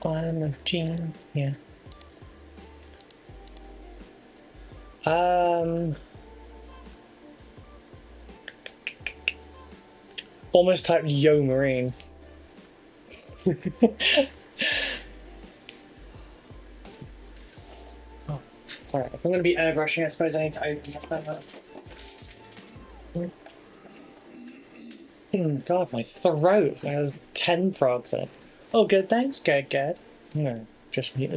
I'm a gene, yeah. Almost typed Yo Marine. Oh, alright, if I'm gonna be airbrushing, I suppose I need to open that. God, my throat has 10 frogs in it. Oh, good, thanks. Good, good. No, just me.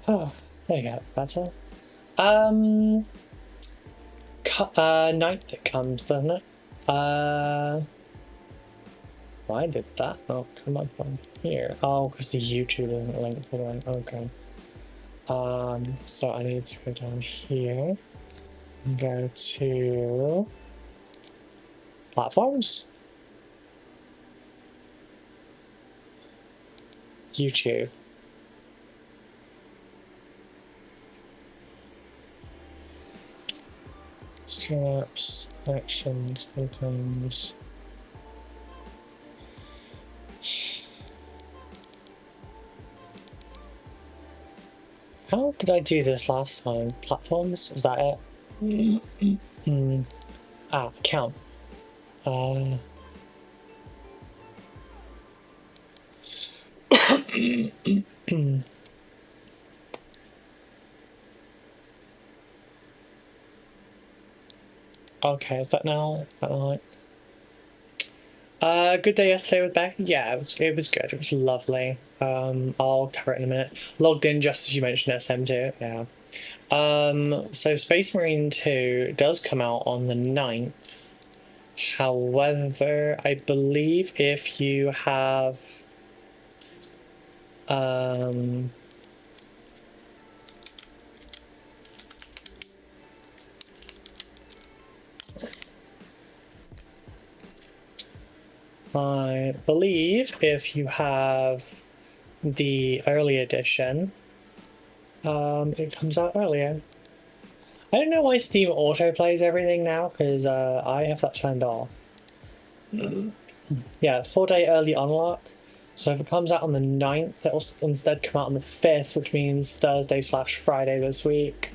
Oh, there you go, it's better. Night that comes, doesn't it? Why did that not come up on here? Oh, because the YouTube isn't linked to the one. Okay. So I need to go down here and go to platforms. YouTube. Straps, actions, items. How did I do this last time? Platforms? Is that it? Account. Okay, is that now? Alright. Good day yesterday with Beck. Yeah, it was good. It was lovely. I'll cover it in a minute. Logged in just as you mentioned SM2. Yeah. So Space Marine 2 does come out on the 9th. However, I believe if you have I believe if you have the early edition, it comes out earlier. I don't know why Steam auto plays everything now, because I have that turned off. Yeah, 4-day early unlock. So if it comes out on the 9th, it'll instead come out on the 5th, which means Thursday/Friday this week.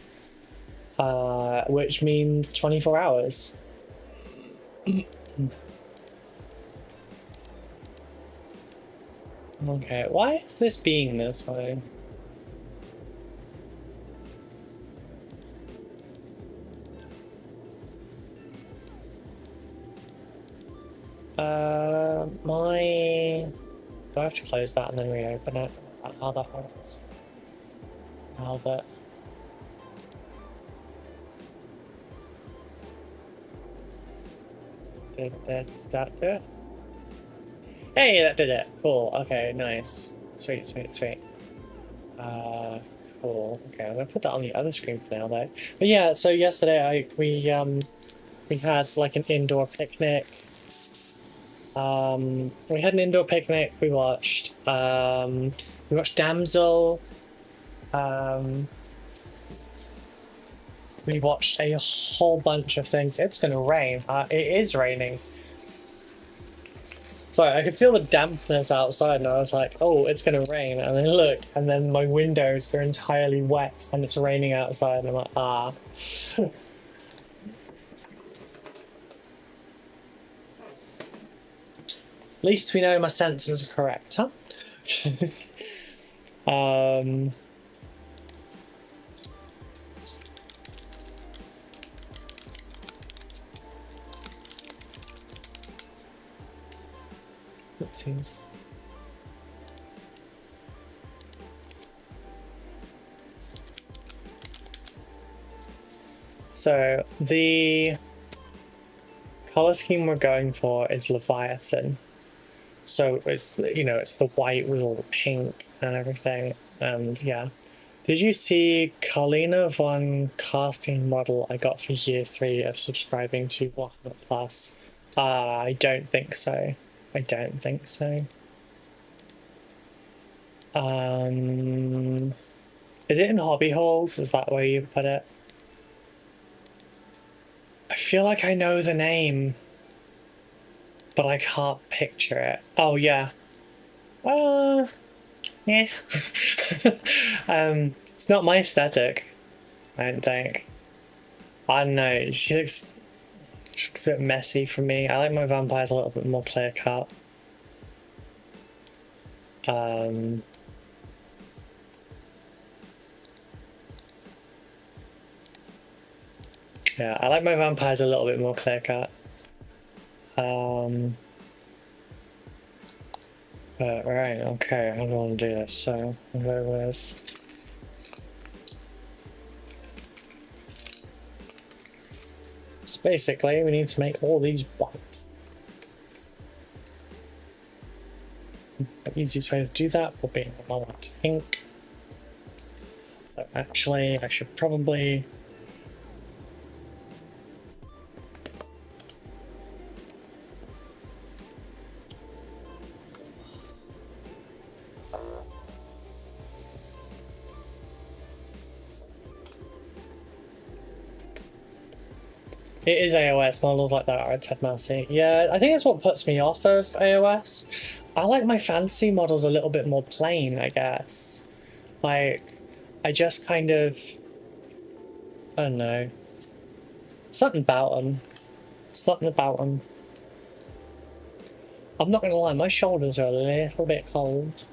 Which means 24 hours. Okay, why is this being this way? Do I have to close that and then reopen it? How that works? Now that... Did that do it? Hey, that did it! Cool, okay, nice. Sweet. Cool. Okay, I'm gonna put that on the other screen for now though. But yeah, so yesterday we had like an indoor picnic. We had an indoor picnic. We watched Damsel. We watched a whole bunch of things. It's gonna rain. It is raining. Sorry, I could feel the dampness outside, and I was like, "Oh, it's gonna rain." And then look, and then my windows are entirely wet, and it's raining outside. And I'm like, ah. At least we know my senses are correct, huh? It seems. So the color scheme we're going for is Leviathan. So it's, you know, it's the white with all the pink and everything, and yeah. Did you see Carlina von casting model I got for year 3 of subscribing to Warhammer Plus? I don't think so. I don't think so. Is it in hobby holes? Is that where you put it? I feel like I know the name. but I can't picture it. Oh yeah. Yeah. It's not my aesthetic, I don't think. I don't know, she looks a bit messy for me. I like my vampires a little bit more clear cut. Yeah, I like my vampires a little bit more clear cut. Right, okay, how do I want to do this? So, I'll go with... So basically, we need to make all these white. The easiest way to do that will be a white ink. So actually, I should probably... It is AOS, models like that are Ted Massey. Yeah, I think that's what puts me off of AOS. I like my fantasy models a little bit more plain, I guess. Like, I just kind of... I don't know. Something about them. Something about them. I'm not gonna lie, my shoulders are a little bit cold.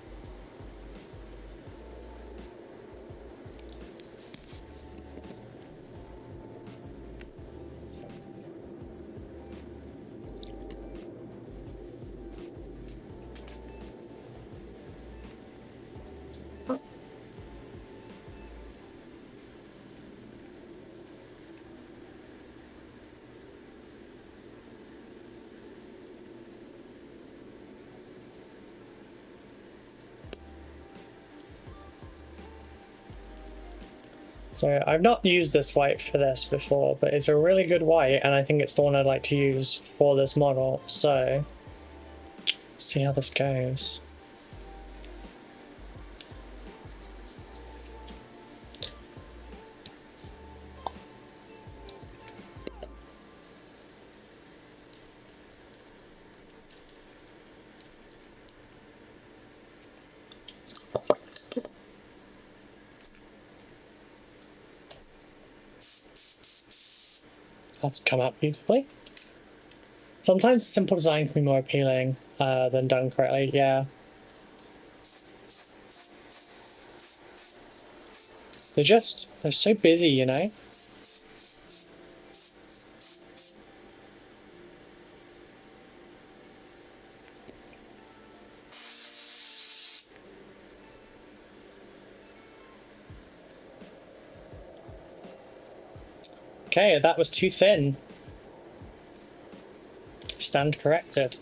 So I've not used this white for this before, but it's a really good white, and I think it's the one I'd like to use for this model. So, see how this goes. That's come out beautifully. Sometimes simple design can be more appealing than done correctly, yeah. They're so busy, you know? Okay, that was too thin. Stand corrected.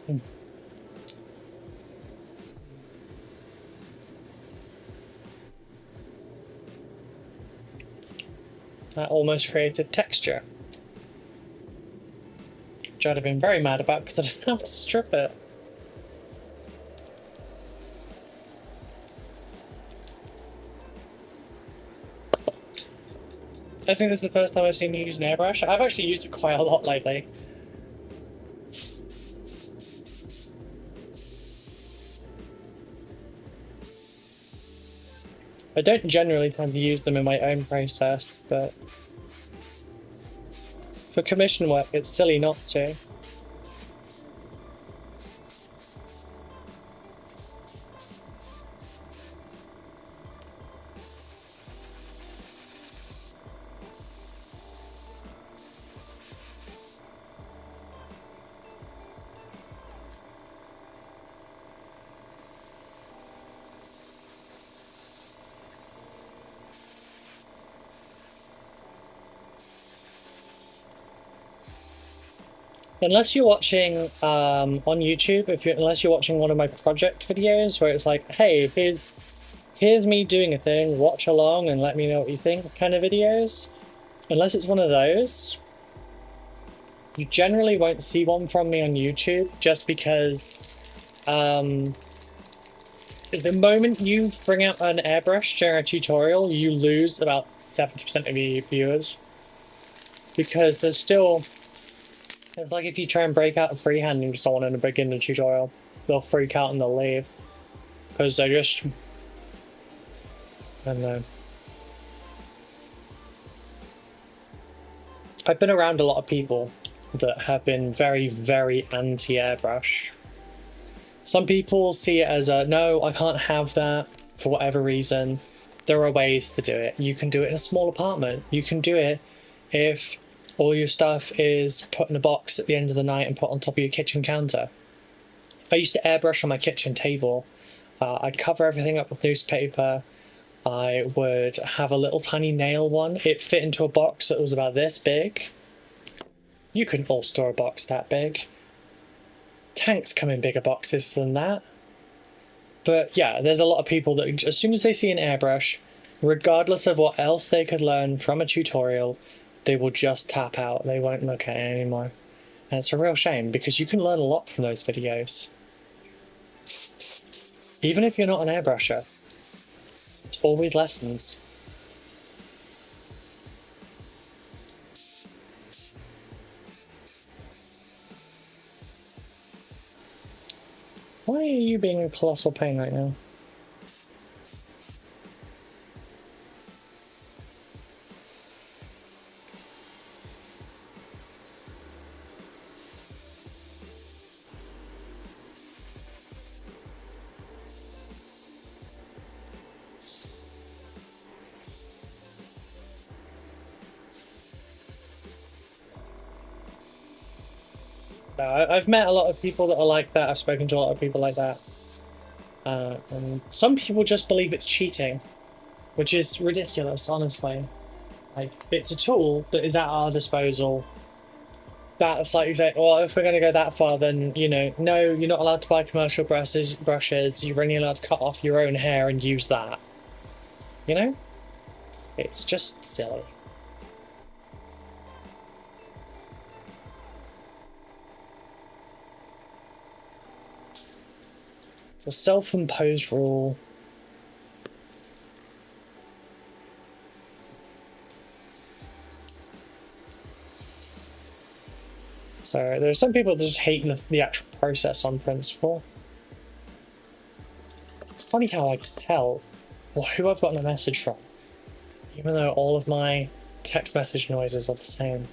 That almost created texture. Which I'd have been very mad about because I didn't have to strip it. I think this is the first time I've seen you use an airbrush. I've actually used it quite a lot lately. I don't generally tend to use them in my own process, but for commission work, it's silly not to. Unless you're watching on YouTube, unless you're watching one of my project videos where it's like, hey, here's me doing a thing, watch along and let me know what you think kind of videos. Unless it's one of those, you generally won't see one from me on YouTube just because the moment you bring out an airbrush during a tutorial, you lose about 70% of your viewers because there's still It's like if you try and break out of freehanding to someone in a beginner tutorial, they'll freak out and they'll leave. Because they just... I don't know. I've been around a lot of people that have been very, very anti-airbrush. Some people see it as a, no, I can't have that for whatever reason. There are ways to do it. You can do it in a small apartment. You can do it if all your stuff is put in a box at the end of the night and put on top of your kitchen counter. I used to airbrush on my kitchen table. I'd cover everything up with newspaper. I would have a little tiny nail one. It fit into a box that was about this big. You couldn't all store a box that big. Tanks come in bigger boxes than that. But yeah, there's a lot of people that as soon as they see an airbrush, regardless of what else they could learn from a tutorial, they will just tap out. They won't look at it anymore. And it's a real shame because you can learn a lot from those videos. Even if you're not an airbrusher, it's always lessons. Why are you being a colossal pain right now? I've met a lot of people that are like that. I've spoken to a lot of people like that. And some people just believe it's cheating, which is ridiculous, honestly. Like, it's a tool that is at our disposal. That's like you say, well, if we're going to go that far, then, you know, no, you're not allowed to buy commercial brushes. You're only allowed to cut off your own hair and use that. You know? It's just silly. The self-imposed rule. So there's some people that just hate the actual process on principle. It's funny how I can tell who I've gotten a message from, even though all of my text message noises are the same.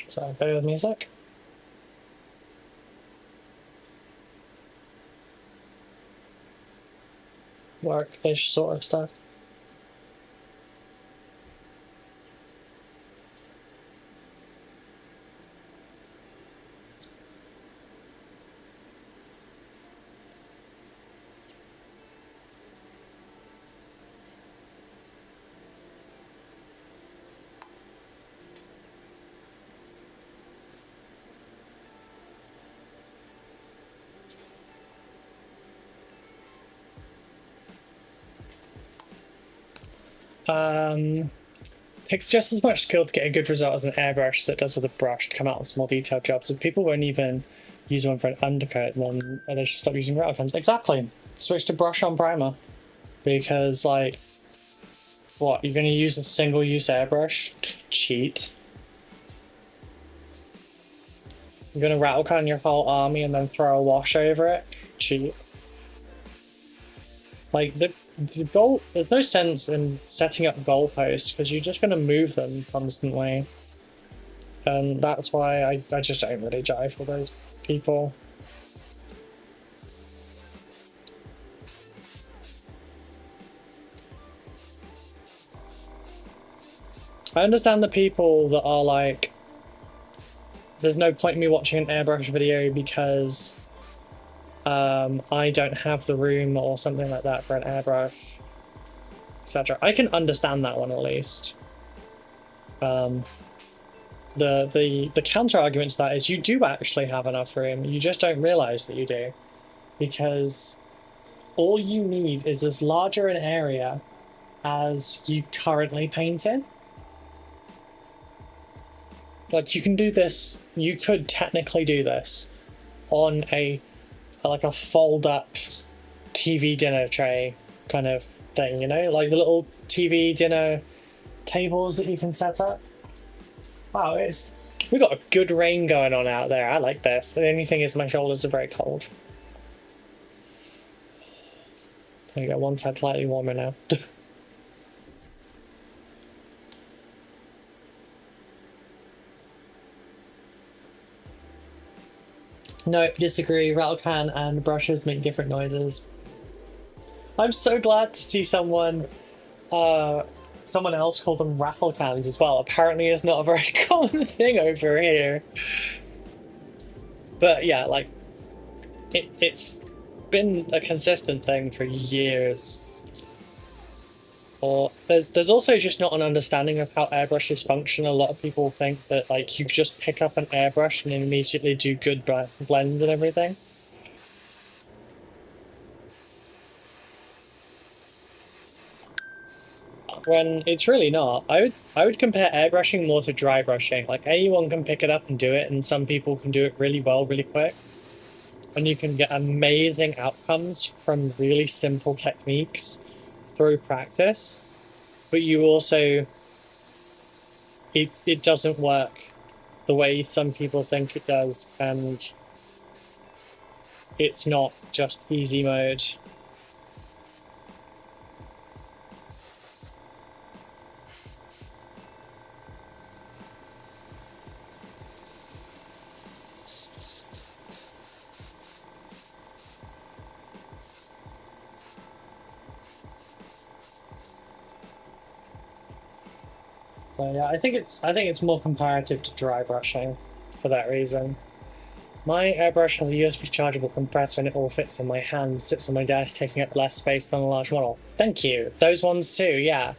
So, bear with me a sec. Work-ish sort of stuff. Takes just as much skill to get a good result as an airbrush as it does with a brush to come out with small detailed jobs. If people won't even use one for an undercoat, then they should stop using rattle guns. Exactly. Switch to brush on primer. Because, like, what, you're going to use a single-use airbrush? Cheat. You're going to rattle gun your whole army and then throw a wash over it? Cheat. Like, the goal, there's no sense in setting up goalposts because you're just going to move them constantly. And that's why I just don't really jive for those people. I understand the people that are like there's no point in me watching an airbrush video because I don't have the room or something like that for an airbrush, etc. I can understand that one at least. The counter argument to that is you do actually have enough room, you just don't realize that you do, because all you need is as larger an area as you currently paint in. Like, you can do this, you could technically do this on like a fold up TV dinner tray kind of thing, you know, like the little TV dinner tables that you can set up. Wow, we've got a good rain going on out there. I like this. The only thing is my shoulders are very cold. There you go, one side slightly warmer now. No, disagree. Rattle can and brushes make different noises. I'm so glad to see someone else call them rattle cans as well. Apparently it's not a very common thing over here. But yeah, like, it's been a consistent thing for years. Or there's also just not an understanding of how airbrushes function. A lot of people think that like you just pick up an airbrush and immediately do good blends and everything. When it's really not. I would compare airbrushing more to dry brushing. Like, anyone can pick it up and do it, and some people can do it really well, really quick. And you can get amazing outcomes from really simple techniques through practice. But you also, it doesn't work the way some people think it does, and it's not just easy mode. So yeah, I think it's more comparative to dry brushing for that reason. My airbrush has a USB chargeable compressor and it all fits in my hand, sits on my desk, taking up less space than a large model. Thank you. Those ones too, yeah.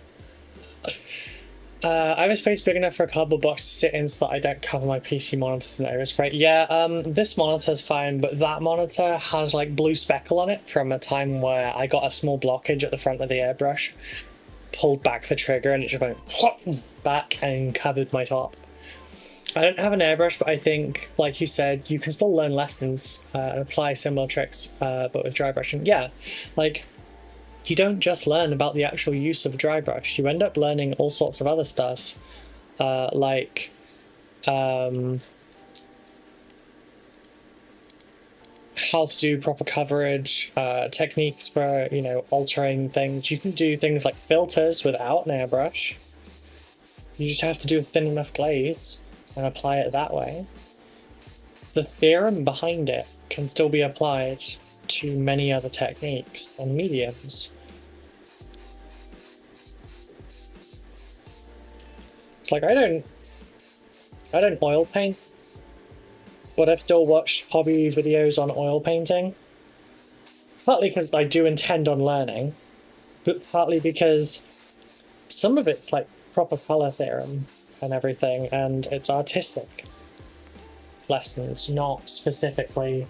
I have a space big enough for a cardboard box to sit in so that I don't cover my PC monitors and areas, right? Yeah, this monitor's fine, but that monitor has like blue speckle on it from a time where I got a small blockage at the front of the airbrush, pulled back the trigger, and it just went back and covered my top. I don't have an airbrush, but I think, like you said, you can still learn lessons and apply similar tricks, but with dry brushing. Yeah, like, you don't just learn about the actual use of a dry brush. You end up learning all sorts of other stuff, like how to do proper coverage, techniques for, you know, altering things. You can do things like filters without an airbrush. You just have to do a thin enough glaze and apply it that way. The theorem behind it can still be applied to many other techniques and mediums. It's like, I don't oil paint, but I've still watched hobby videos on oil painting. Partly because I do intend on learning, but partly because some of it's like proper color theorem and everything, and it's artistic lessons, not specifically,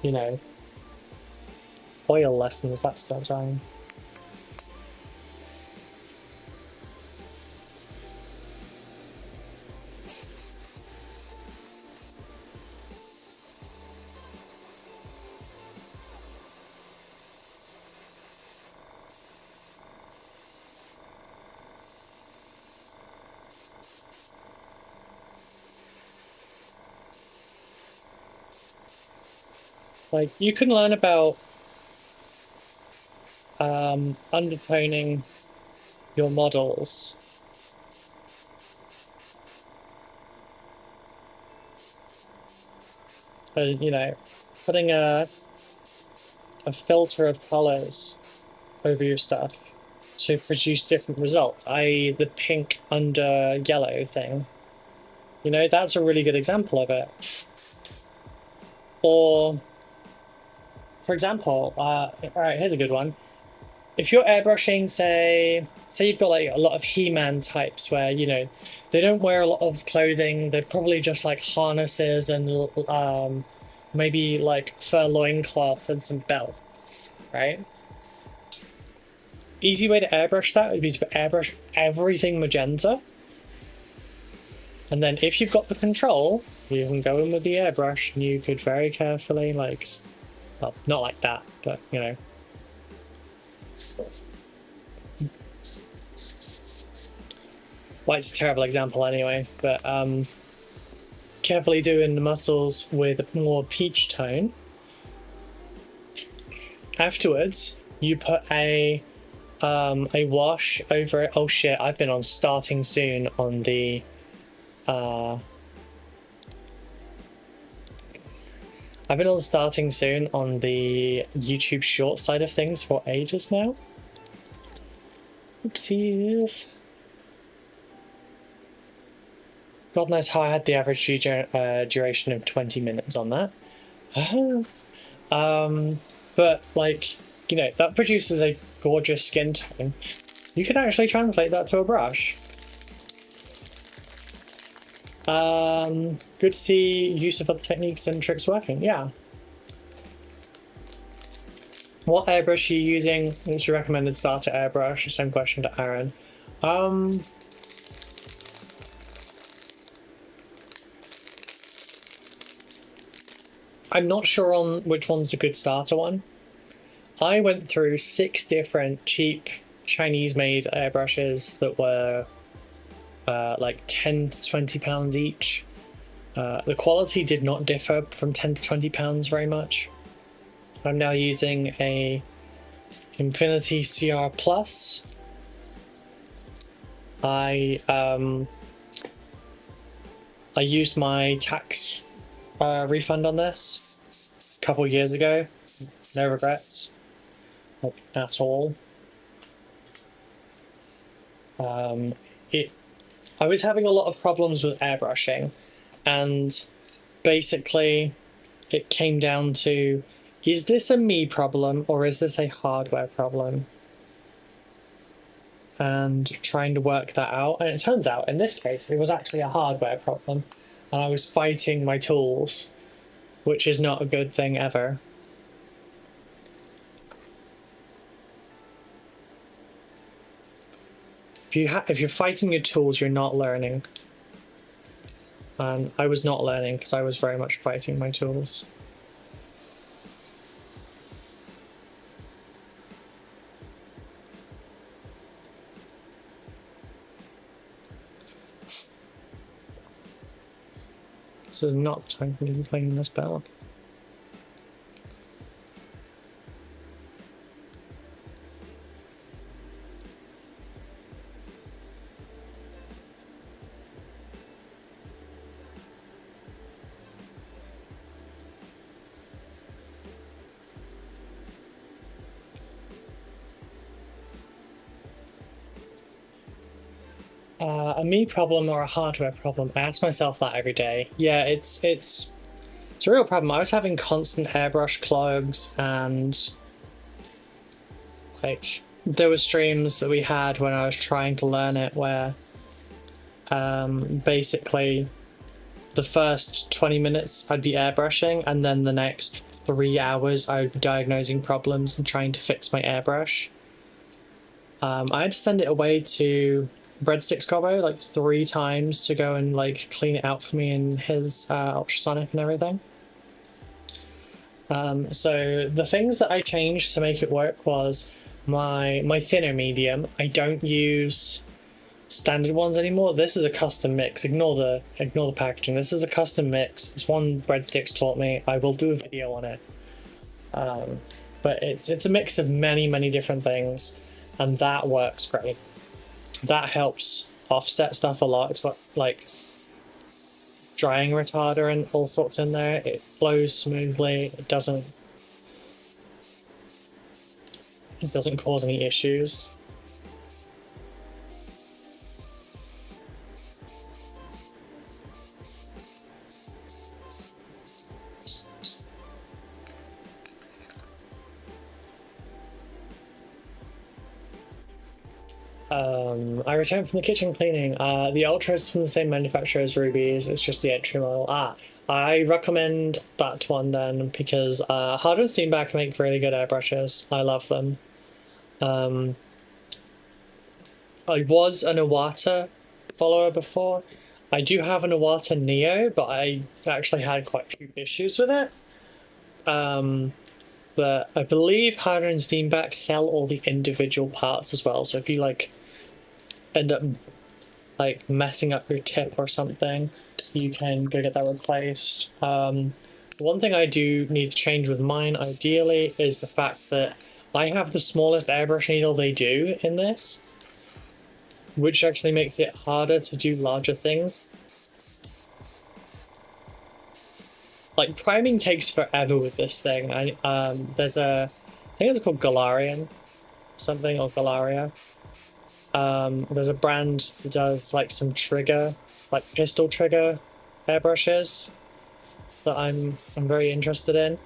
you know, oil lessons, that's what I'm saying. Like, you can learn about undertoning your models. You know, putting a filter of colors over your stuff to produce different results, i.e. the pink under yellow thing. You know, that's a really good example of it. Or, for example, all right, here's a good one. If you're airbrushing, say you've got like a lot of He-Man types where, you know, they don't wear a lot of clothing. They're probably just like harnesses and maybe like fur loincloth and some belts, right? Easy way to airbrush that would be to airbrush everything magenta. And then if you've got the control, you can go in with the airbrush and you could very carefully, like, well, not like that, but, you know. White's a terrible example anyway, but carefully doing the muscles with more peach tone. Afterwards, you put a wash over it. Oh shit, I've been on starting soon on the YouTube short side of things for ages now. Oopsies. God knows how I had the average duration of 20 minutes on that. But like, you know, that produces a gorgeous skin tone. You can actually translate that to a brush. Good to see use of other techniques and tricks working. Yeah. What airbrush are you using? What's your recommended starter airbrush? Same question to Aaron. I'm not sure on which one's a good starter one. I went through 6 different cheap Chinese-made airbrushes that were like 10 to 20 pounds each. The quality did not differ from 10 to 20 pounds very much. I'm now using a Infinity CR Plus. I used my tax refund on this a couple years ago. No regrets, like, at all. I was having a lot of problems with airbrushing, and basically it came down to, is this a me problem or is this a hardware problem? And trying to work that out, and it turns out in this case it was actually a hardware problem, and I was fighting my tools, which is not a good thing ever. If you're fighting your tools, you're not learning. And I was not learning because I was very much fighting my tools. This is not time for me to be playing this spell. A me problem or a hardware problem? I ask myself that every day. Yeah, it's a real problem. I was having constant airbrush clogs, and like there were streams that we had when I was trying to learn it where basically the first 20 minutes I'd be airbrushing, and then the next 3 hours I'd be diagnosing problems and trying to fix my airbrush. I had to send it away to Breadsticks Combo like 3 times to go and like clean it out for me in his ultrasonic and everything. So the things that I changed to make it work was my thinner medium. I don't use standard ones anymore. This is a custom mix. Ignore the packaging. This is a custom mix. It's one Breadsticks taught me. I will do a video on it. But it's a mix of many different things, and that works great. That helps offset stuff a lot. It's got like drying retarder and all sorts in there. It flows smoothly. It doesn't cause any issues. I returned from the kitchen cleaning. The Ultra is from the same manufacturer as Ruby's. It's just the entry model. I recommend that one then because Harder and Steenbeck make really good airbrushes. I love them. I was an Iwata follower before. I do have an Iwata Neo, but I actually had quite a few issues with it. But I believe Harder and Steenbeck sell all the individual parts as well. So if you like end up like messing up your tip or something, you can go get that replaced. One thing I do need to change with mine ideally is the fact that I have the smallest airbrush needle they do in this, which actually makes it harder to do larger things. Like priming takes forever with this thing. There's a, I think it's called Galarian, something, or Galaria. There's a brand that does like some trigger, like pistol trigger airbrushes that I'm very interested in.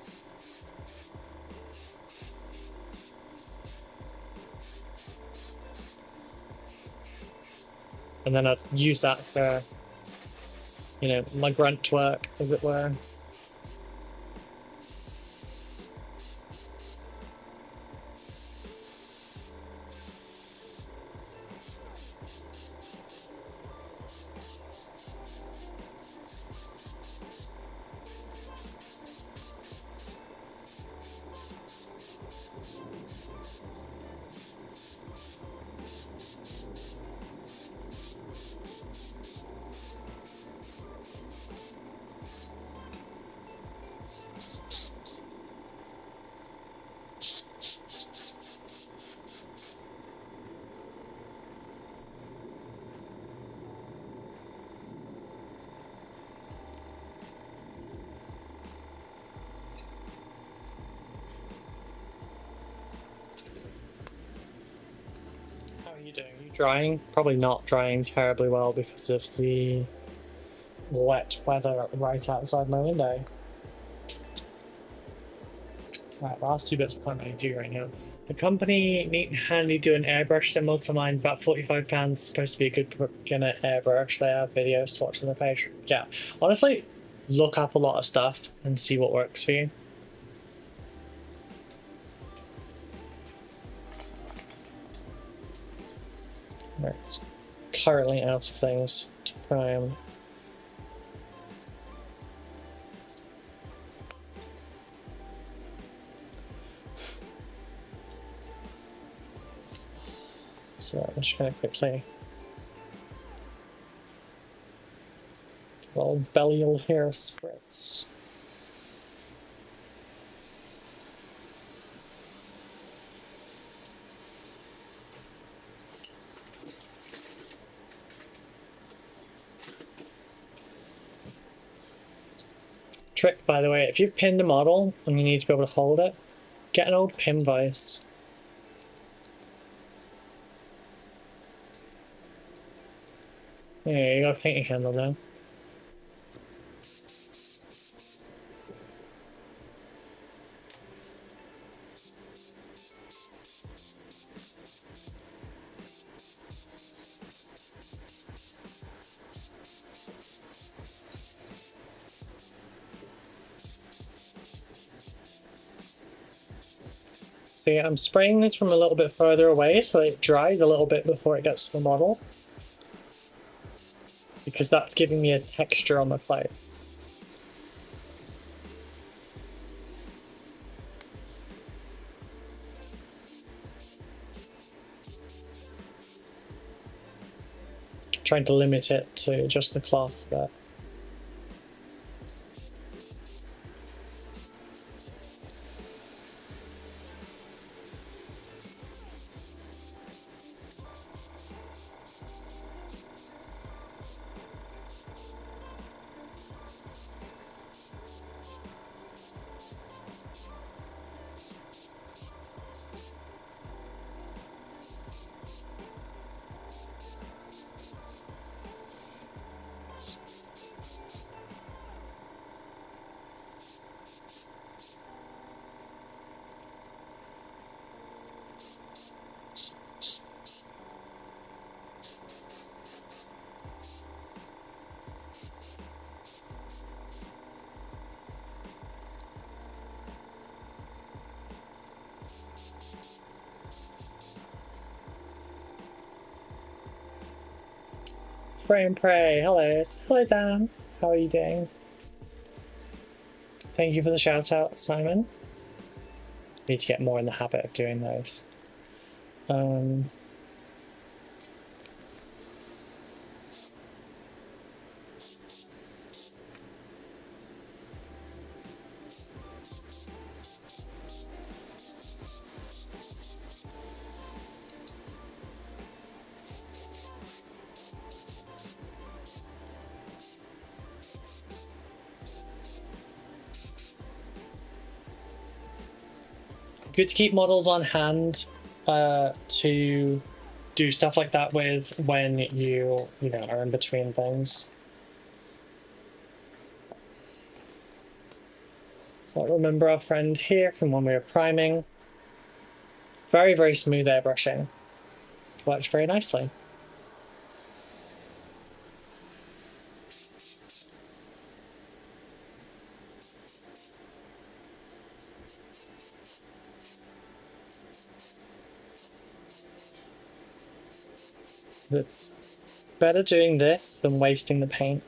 And then I'd use that for, you know, my grunt work, as it were. Doing? Are you drying? Probably not drying terribly well because of the wet weather right outside my window. Right, last two bits I can't really do right now. The company neat and handy do an airbrush similar to mine, about £45, supposed to be a good beginner airbrush. They have videos to watch on the page. Yeah, honestly, look up a lot of stuff and see what works for you. Right, currently out of things to prime. So I'm just gonna quickly well, Belial hair spritz. Trick, by the way, if you've pinned a model and you need to be able to hold it, get an old pin vise. Yeah, you got a painting handle now. See, I'm spraying this from a little bit further away so it dries a little bit before it gets to the model, because that's giving me a texture on the plate. Trying to limit it to just the cloth, but Spray and pray. Hello. Hello, Sam. How are you doing? Thank you for the shout out, Simon. Need to get more in the habit of doing those. Good to keep models on hand to do stuff like that with when you know, are in between things. So remember our friend here from when we were priming. Very, very smooth airbrushing. Worked very nicely. It's better doing this than wasting the paint.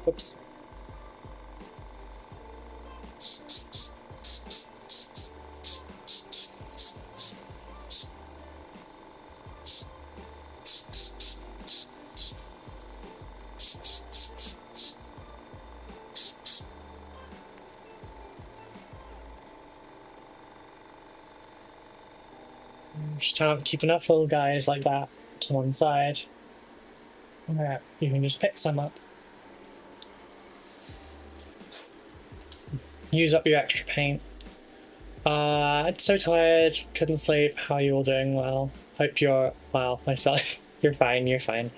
Oops. Just can't keep enough little guys like that to one side. Alright, you can just pick some up. Use up your extra paint. I'm so tired, couldn't sleep. How are you all doing? Well, hope you're well. My spell, you're fine. You're fine.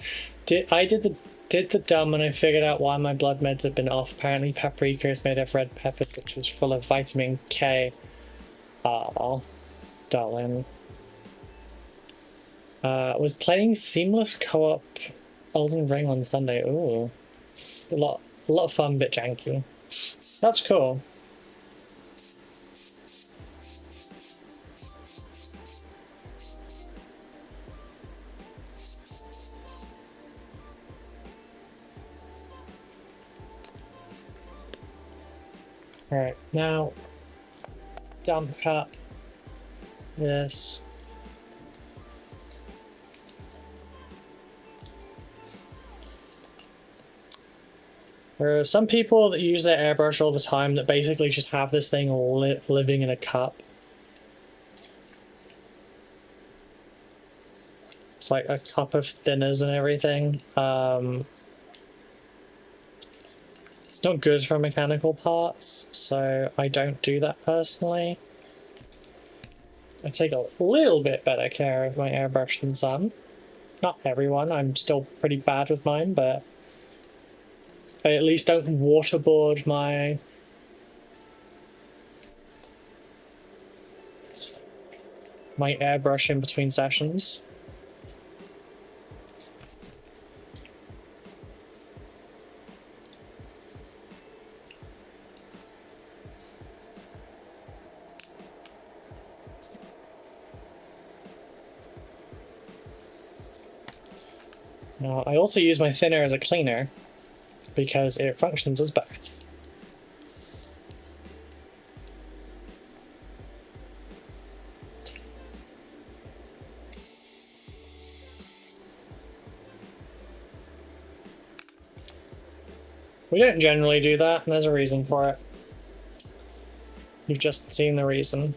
Did the dumb and I figured out why my blood meds have been off. Apparently, paprika is made of red peppers, which is full of vitamin K. Oh, darling. Was playing seamless co-op Elden Ring on Sunday. Ooh, it's a lot of fun, bit janky. That's cool. Alright, now dump up this. There are some people that use their airbrush all the time that basically just have this thing living in a cup. It's like a cup of thinners and everything. It's not good for mechanical parts, so I don't do that personally. I take a little bit better care of my airbrush than some. Not everyone, I'm still pretty bad with mine, but I at least don't waterboard my airbrush in between sessions. Now, I also use my thinner as a cleaner because it functions as both. We don't generally do that, and there's a reason for it. You've just seen the reason.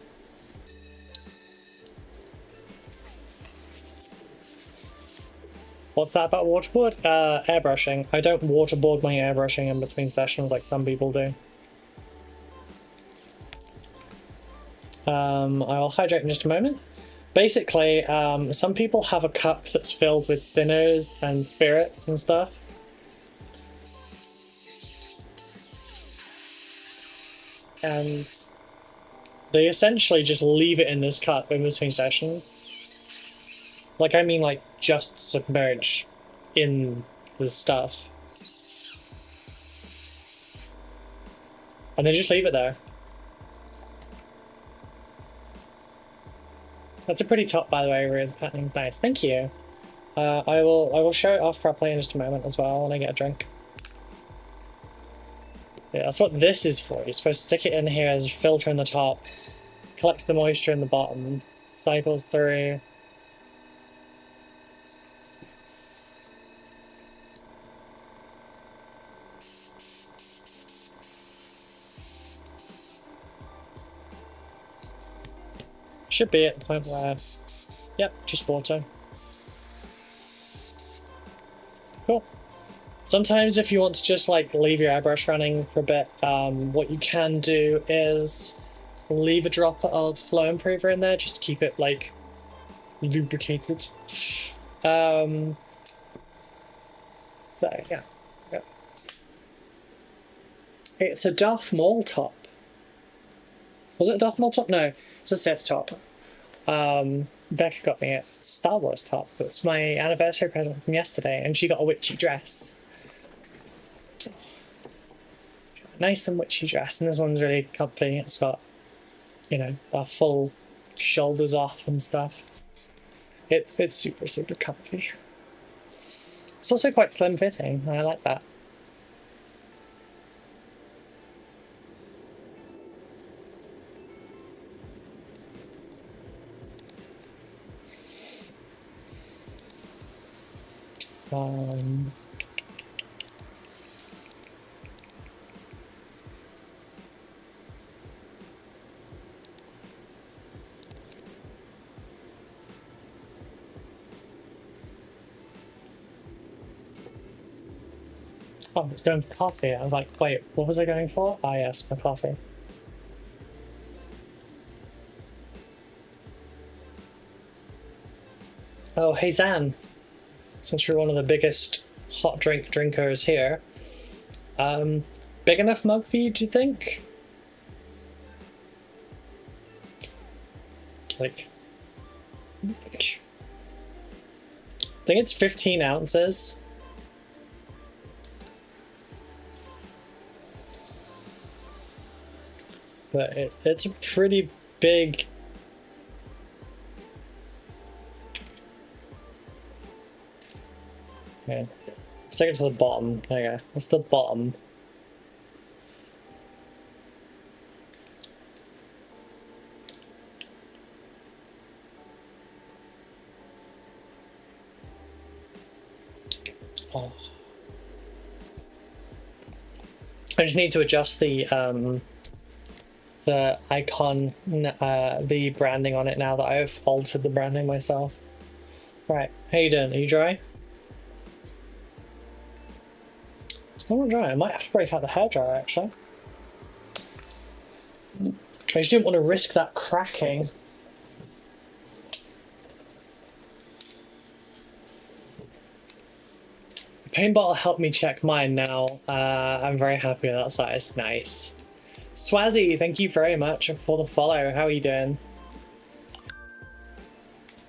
What's that about waterboard? Airbrushing. I don't waterboard my airbrushing in between sessions like some people do. I will hydrate in just a moment. Basically, some people have a cup that's filled with thinners and spirits and stuff. And they essentially just leave it in this cup in between sessions. Like, I mean, like, just submerge in the stuff. And they just leave it there. That's a pretty top, by the way, Ruth. That thing's nice. Thank you. I will show it off properly in just a moment as well when I get a drink. Yeah, that's what this is for. You're supposed to stick it in here as a filter in the top, collects the moisture in the bottom, cycles through. Should be at the point where, yep, just water. Cool. Sometimes if you want to just like leave your airbrush running for a bit, what you can do is leave a drop of flow improver in there just to keep it like lubricated. So yeah. It's a Darth Maul top. Was it a Darth Maul top? No, it's a Sith top. Becca got me a Star Wars top. It's my anniversary present from yesterday, and she got a witchy dress. Nice and witchy dress, and this one's really comfy. It's got, you know, our full shoulders off and stuff. It's super, super comfy. It's also quite slim fitting, and I like that. Oh, I was going for coffee. I was like, wait, what was I going for? Ah, yes, my coffee. Oh, hey Zan. Since you're one of the biggest hot drink drinkers here, big enough mug for you, do you think? Like, I think it's 15 ounces. But it's a pretty big. Okay, let's take it to the bottom. There you go. That's the bottom. Oh. I just need to adjust the icon, the branding on it now that I've altered the branding myself. Right, how you doing? Are you dry? Still not dry. I might have to break out the hairdryer actually. I just didn't want to risk that cracking. The paint bottle helped me check mine now. I'm very happy with that size. Nice. Swazzy, thank you very much for the follow. How are you doing?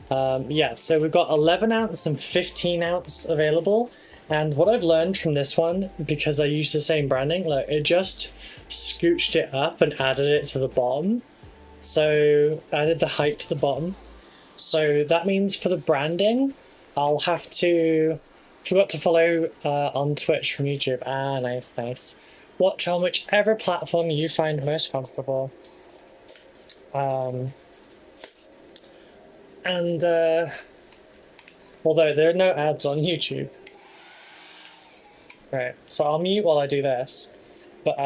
Yeah, so we've got 11 ounce and 15 ounce available. And what I've learned from this one, because I used the same branding, like it just scooched it up and added it to the bottom. So added the height to the bottom. So that means for the branding, I'll have to, forgot to follow on Twitch from YouTube. Ah, nice, nice. Watch on whichever platform you find most comfortable. Although there are no ads on YouTube. Right, so I'll mute while I do this. But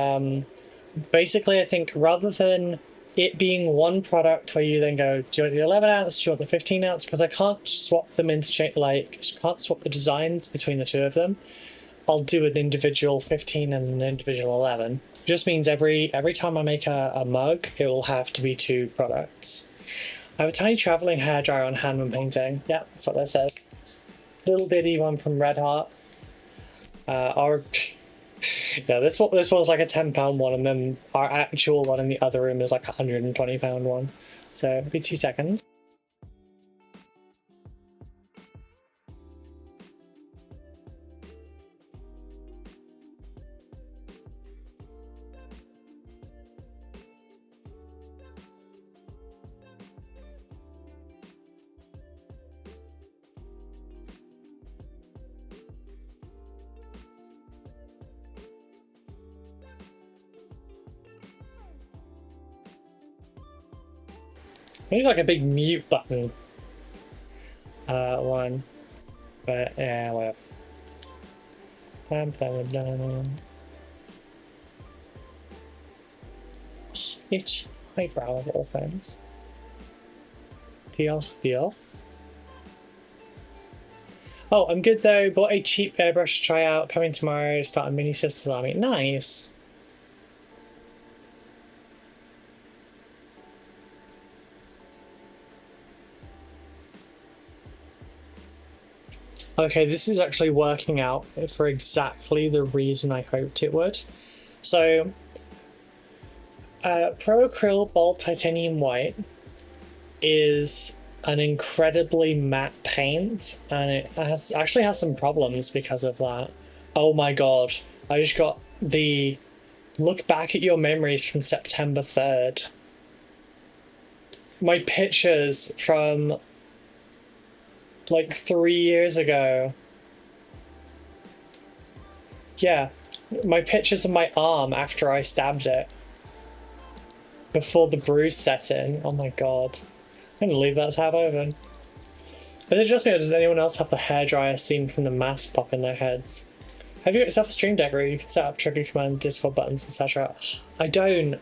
basically I think rather than it being one product where you then go, do you want the 11 ounce, do you want the 15 ounce? Because I can't swap them interchange, like, can't swap the designs between the two of them. I'll do an individual 15 and an individual 11. It just means every time I make a mug, it will have to be two products. I have a tiny travelling hairdryer on hand when painting. Yeah, that's what that says. Little bitty one from Red Heart. Yeah, this one's like a £10 one, and then our actual one in the other room is like a £120 one. So it'll be 2 seconds. I need like a big mute button one, but yeah, whatever. Itchy eyebrow of all things. Deal. Oh, I'm good though. Bought a cheap airbrush to try out. Coming tomorrow. Start a mini Sisters Army. Nice. Okay, this is actually working out for exactly the reason I hoped it would. So, Pro Acryl Bold Titanium White is an incredibly matte paint, and it actually has some problems because of that. Oh my god, I just got the look back at your memories from September 3rd. My pictures from like 3 years ago. Yeah, my pictures of my arm after I stabbed it. Before the bruise set in. Oh my god. I'm gonna leave that tab open. Is it just me, or does anyone else have the hairdryer scene from the mask pop in their heads? Have you got yourself a stream deck where you can set up trigger command, Discord buttons, etc.? I don't.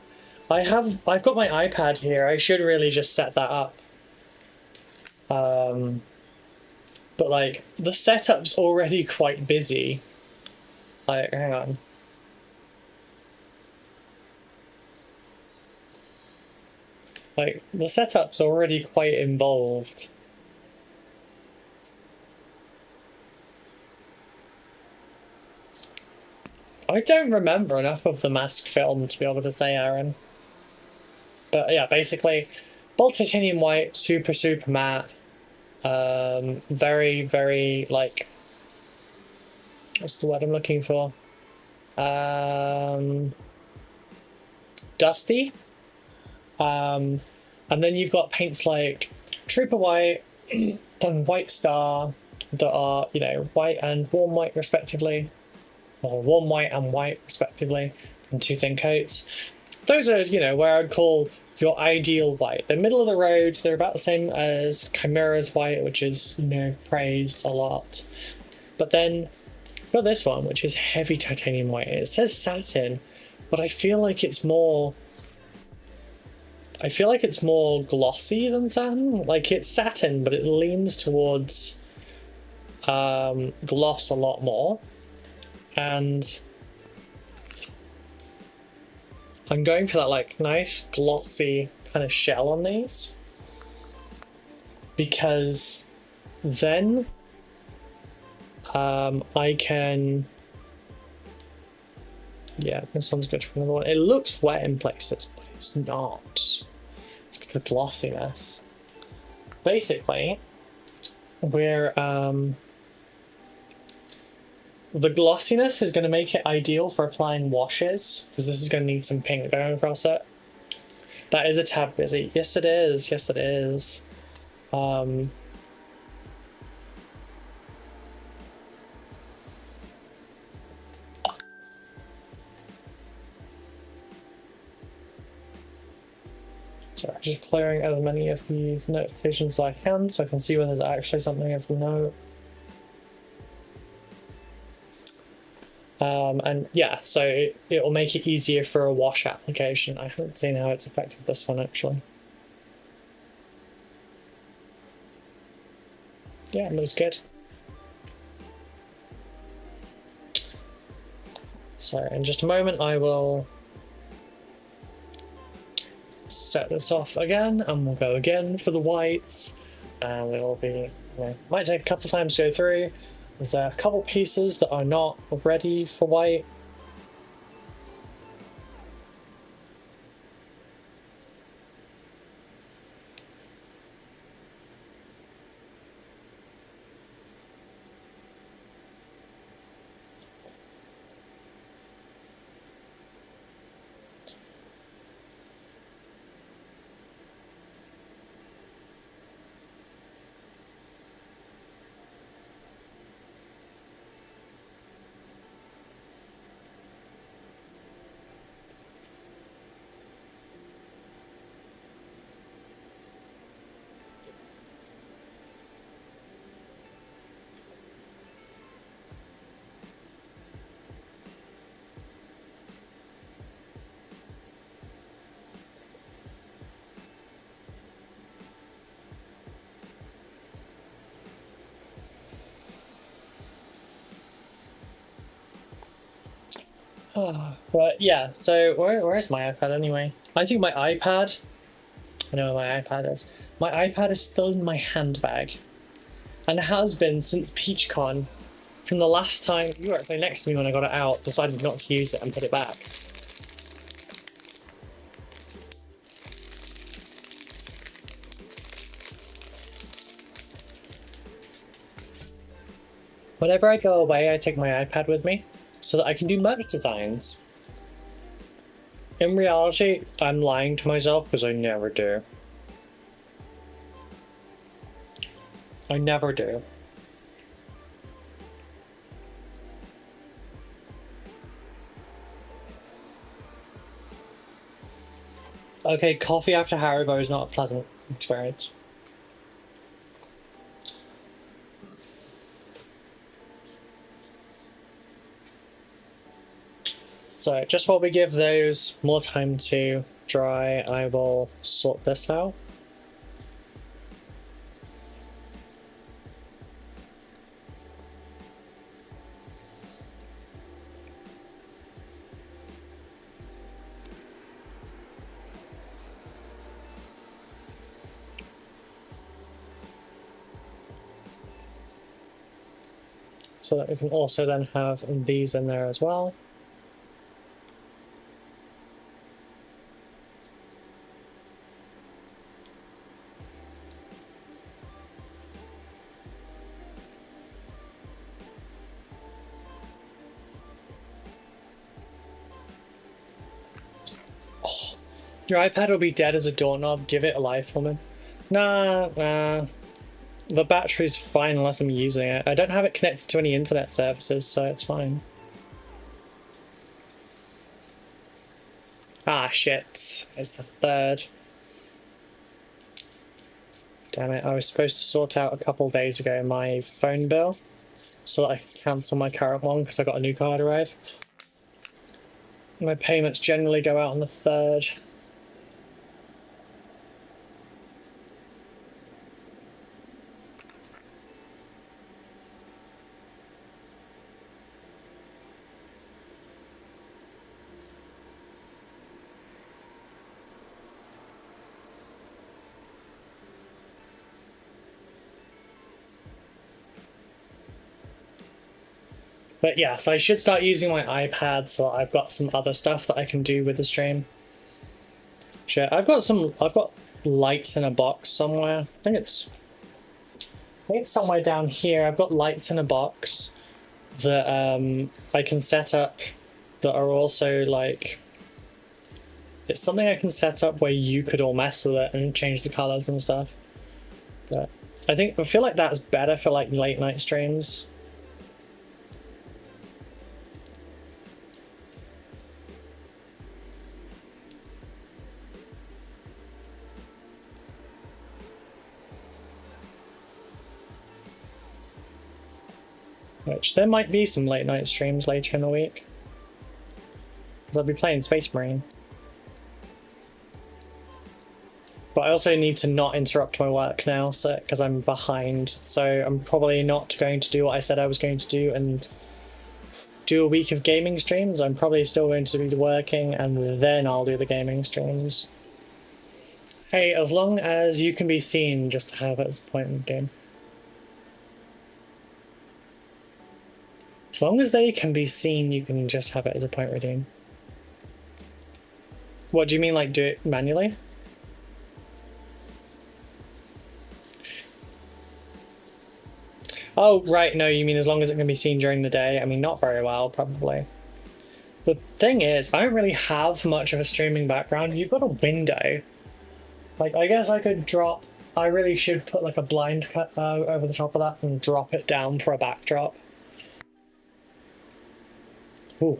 I've got my iPad here. I should really just set that up. But like, the setup's already quite busy. Like, hang on. Like, the setup's already quite involved. I don't remember enough of the mask film to be able to say, Aaron. But yeah, basically, Bold Titanium White, super matte. Very, very, like, what's the word I'm looking for? Dusty. And then you've got paints like Trooper White and White Star that are, you know, white and warm white respectively, or warm white and white respectively, and 2 thin coats. Those are, you know, where I'd call your ideal white. They're middle of the road. They're about the same as Chimera's white, which is, you know, praised a lot. But then you've got this one, which is heavy titanium white. It says satin, but I feel like it's more glossy than satin. Like, it's satin, but it leans towards gloss a lot more. And I'm going for that, like, nice glossy kind of shell on these, because then I can, yeah, this one's good for another one. It looks wet in places, but it's not. It's the glossiness. Basically, we're the glossiness is going to make it ideal for applying washes, because this is going to need some pink going across it. That is a tab busy. Yes, it is. Yes, it is. So I'm just clearing as many of these notifications as I can, so I can see when there's actually something of note. And yeah, so it will make it easier for a wash application. I haven't seen how it's affected this one actually. Yeah, it looks good. So in just a moment I will set this off again and we'll go again for the whites, and it'll be, might take a couple times to go through. There's a couple pieces that are not ready for white. But yeah, so where's my iPad anyway? I think my iPad, I know where my iPad is. My iPad is still in my handbag, and has been since PeachCon. From the last time you were actually next to me when I got it out, decided not to use it and put it back. Whenever I go away, I take my iPad with me so that I can do merch designs. In reality, I'm lying to myself because I never do. I never do. Okay, coffee after Haribo is not a pleasant experience. So just while we give those more time to dry, I will sort this out. So that we can also then have these in there as well. Oh, your iPad will be dead as a doorknob. Give it a life, woman. Nah. The battery's fine unless I'm using it. I don't have it connected to any internet services, so it's fine. Ah, shit. It's the 3rd. Damn it, I was supposed to sort out a couple days ago my phone bill so that I can cancel my current one because I got a new card arrive. My payments generally go out on the 3rd. But yeah, so I should start using my iPad so I've got some other stuff that I can do with the stream. Shit, I've got lights in a box somewhere. I think it's somewhere down here. I've got lights in a box that I can set up that are also like, it's something I can set up where you could all mess with it and change the colors and stuff. But I feel like that's better for like late night streams. which there might be some late night streams later in the week. Because I'll be playing Space Marine. But I also need to not interrupt my work now, so because I'm behind. So I'm probably not going to do what I said I was going to do and do a week of gaming streams. I'm probably still going to be working and then I'll do the gaming streams. Hey, as long as you can be seen, just to have it as a point in the game. As long as they can be seen, you can just have it as a point redeem. What do you mean, like do it manually? Oh, right, no, you mean as long as it can be seen during the day? I mean, not very well, probably. The thing is, I don't really have much of a streaming background. You've got a window. Like, I guess I could drop... I really should put, like, a blind cut over the top of that and drop it down for a backdrop. Ooh.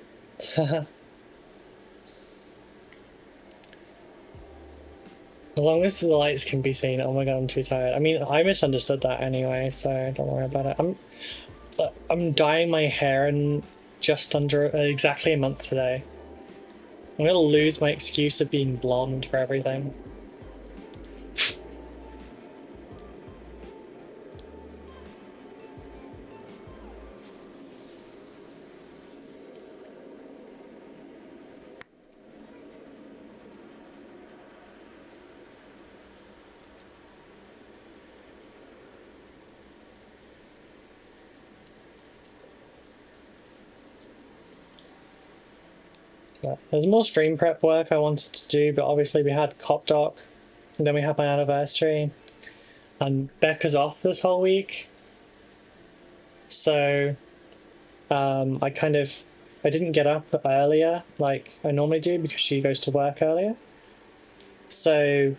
As long as the lights can be seen. Oh my god, I'm too tired. I mean, I misunderstood that anyway, so don't worry about it. I'm dyeing my hair in just under exactly a month today. I'm gonna lose my excuse of being blonde for everything. Yeah. There's more stream prep work I wanted to do, but obviously we had Cop Doc, and then we had my anniversary, and Becca's off this whole week. So I didn't get up earlier like I normally do because she goes to work earlier. So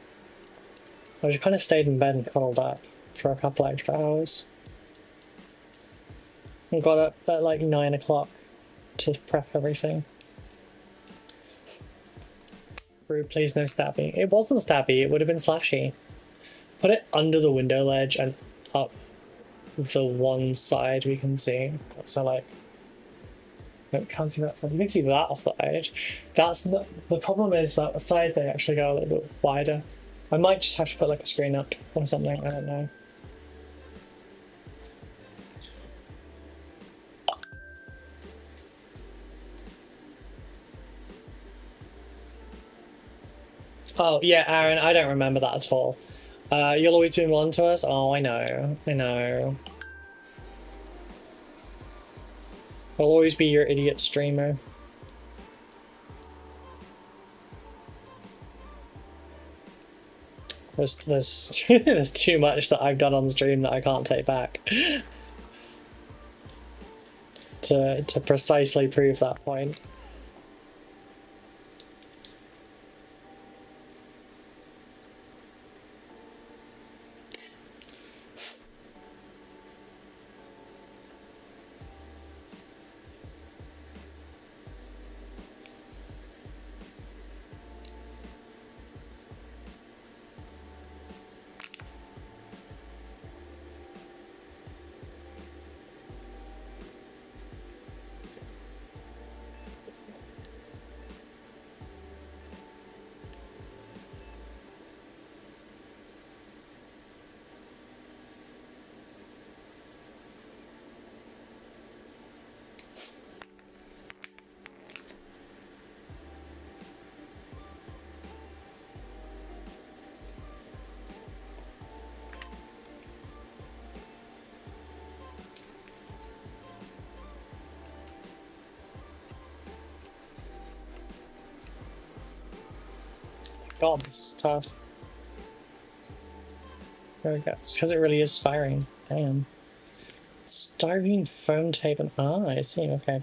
I just kind of stayed in bed and cuddled up for a couple extra hours. And got up at like 9 o'clock to prep everything. Rude, please no stabby. It wasn't stabby, it would have been slashy. Put it under the window ledge and up the one side we can see. So like, no, can't see that side. You can see that side. That's the problem is that the side they actually go a little bit wider. I might just have to put like a screen up or something, I don't know. Oh, yeah, Aaron, I don't remember that at all. You'll always be one to us? Oh, I know. I know. I'll always be your idiot streamer. There's there's too much that I've done on the stream that I can't take back. to precisely prove that point. God, this is tough. There we go. It's because it really is styrene. Damn. Styrene foam tape and... Ah, I see. Okay.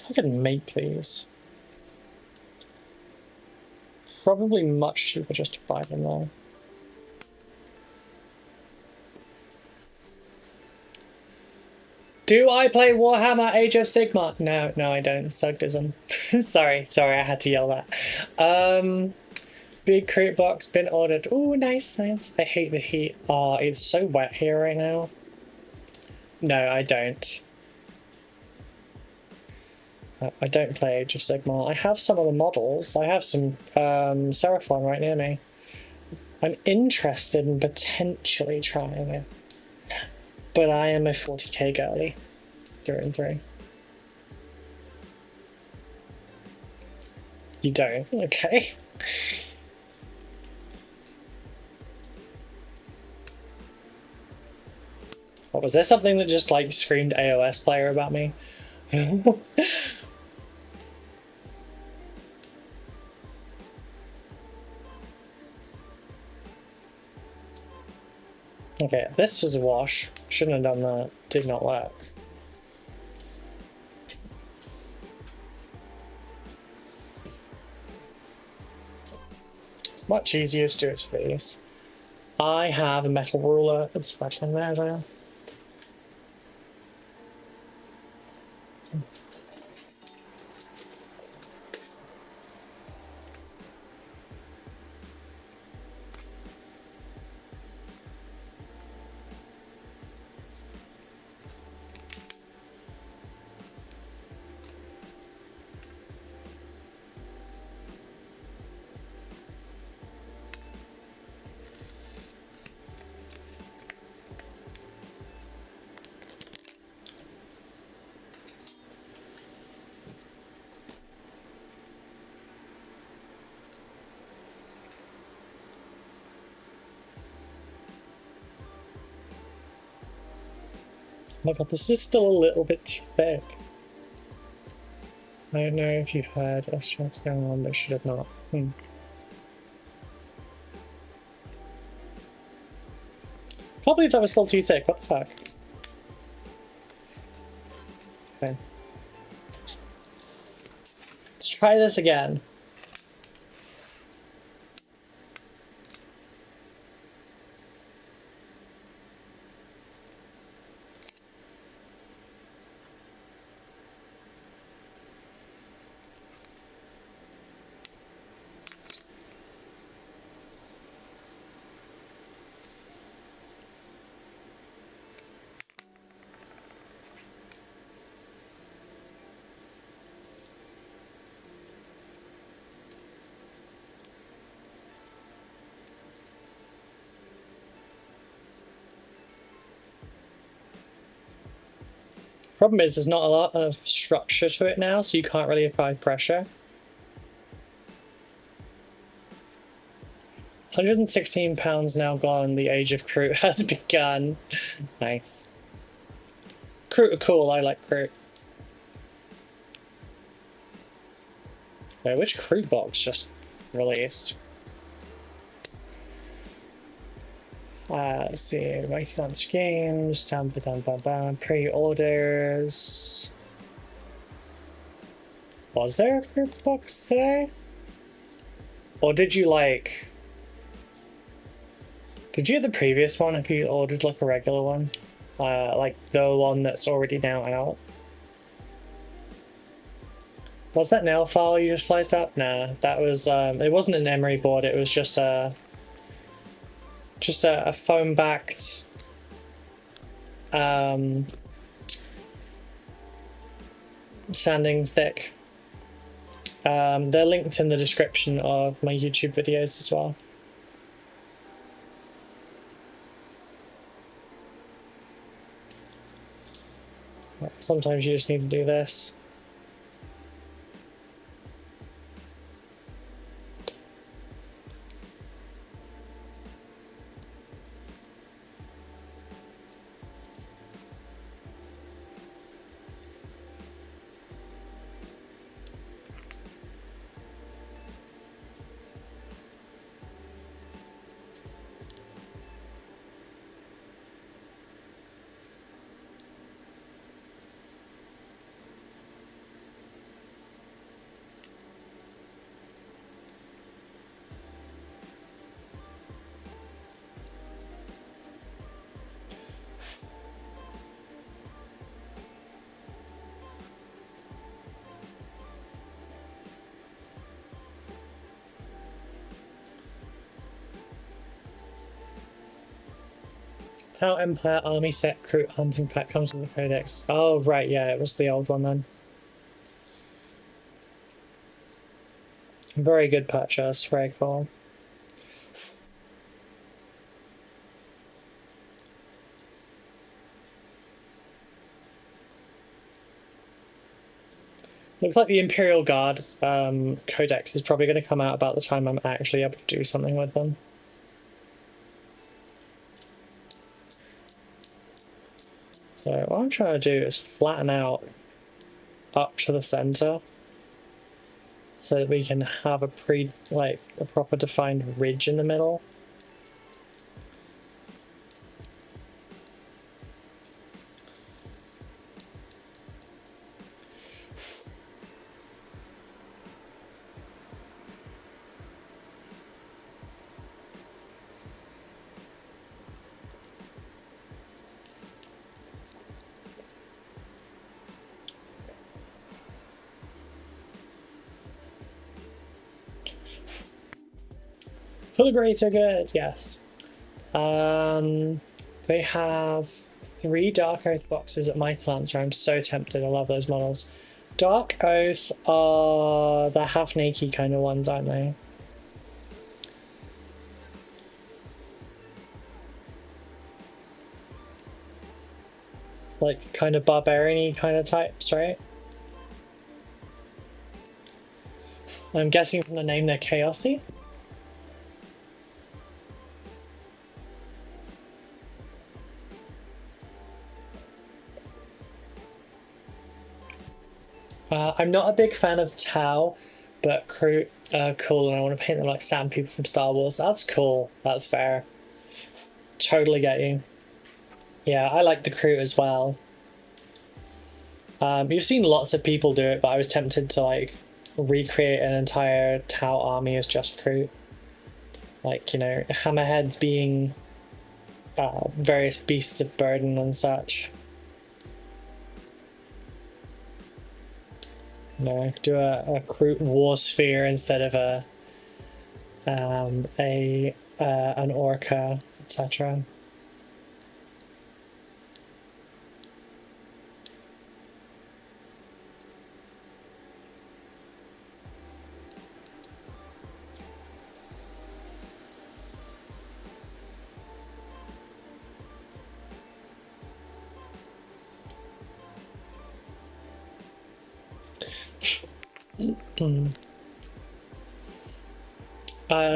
I can make these. probably much cheaper just to buy them though. Do I play Warhammer Age of Sigmar? No, no, I don't. Sugdism. sorry, I had to yell that. Big crate box been ordered. Oh, nice, nice. I hate the heat. Oh, it's so wet here right now. No, I don't. I don't play Age of Sigmar. I have some of the models. I have some Seraphon right near me. I'm interested in potentially trying it. But I am a 40k girly, through and through. You don't? Okay. What, was there something that just like screamed AOS player about me? Okay, this was a wash. Shouldn't have done that. Did not work. Much easier to do it for these. I have a metal ruler that's right in there. Oh my god, this is still a little bit too thick. I don't know if you heard us what's going on, but she did not. Can't believe that was still too thick, what the fuck? Okay. Let's try this again. Problem is, there's not a lot of structure to it now, so you can't really apply pressure. 116 pounds now gone, the age of Kroot has begun. Nice. Kroot are cool, I like Kroot. Wait, which Kroot box just released? Let's see, Redgrass Games, pre-orders. Was there a Kroot box today? Or did you like... Did you get the previous one if you ordered like a regular one? Like the one that's already now out? Was that nail file you just sliced up? Nah, that was, it wasn't an emery board, it was just a foam-backed sanding stick. They're linked in the description of my YouTube videos as well. Sometimes you just need to do this. Tau Empire Army Set Crew Hunting Pack comes with the Codex. Oh, right, yeah, it was the old one then. Very good purchase, very cool. Looks like the Imperial Guard Codex is probably going to come out about the time I'm actually able to do something with them. So what I'm trying to do is flatten out up to the center so that we can have a proper defined ridge in the middle. For the greater good, yes. They have 3 Dark Oath boxes at Mighty Lancer. I'm so tempted. I love those models. Dark Oath are the half-naked kind of ones, aren't they? Like kind of barbarian-y kind of types, right? I'm guessing from the name they're chaosy. I'm not a big fan of Tau, but Crew are cool, and I want to paint them like sand people from Star Wars. That's cool. That's fair. Totally get you. Yeah, I like the Crew as well. You've seen lots of people do it, but I was tempted to like recreate an entire Tau army as just Crew. Like, you know, hammerheads being various beasts of burden and such. No, do a Crew war sphere instead of an orca, etc.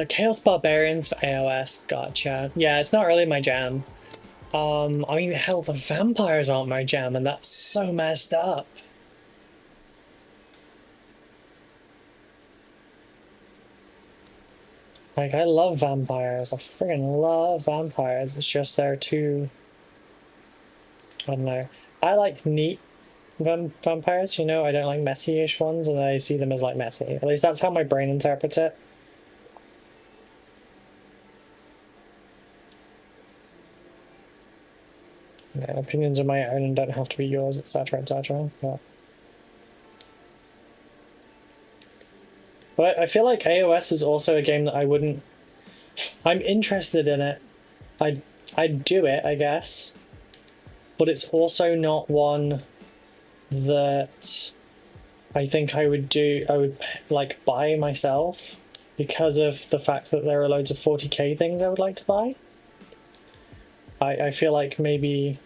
Chaos Barbarians for AOS, gotcha. Yeah, it's not really my jam. I mean, hell, the vampires aren't my jam, and that's so messed up. Like, I love vampires. I friggin' love vampires. It's just they're too... I don't know. I like neat vampires, you know? I don't like messy-ish ones, and I see them as, like, messy. At least that's how my brain interprets it. Yeah, opinions are my own and don't have to be yours, etc., etc. But I feel like AOS is also a game that I wouldn't... I'm interested in it. I'd do it, I guess. But it's also not one that I think I would like buy myself because of the fact that there are loads of 40k things I would like to buy. I feel like maybe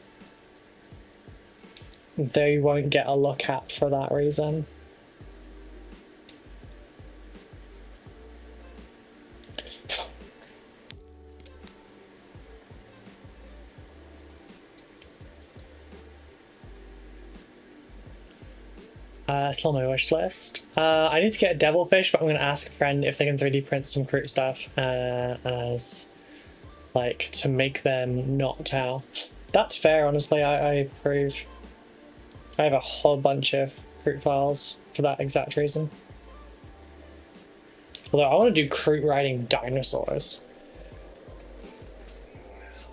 they won't get a look at for that reason. Still on my wish list. I need to get a devilfish, but I'm going to ask a friend if they can 3D print some Crew stuff as like to make them not Tau. That's fair, honestly. I approve. I have a whole bunch of Crew files for that exact reason. Although I want to do Crew riding dinosaurs.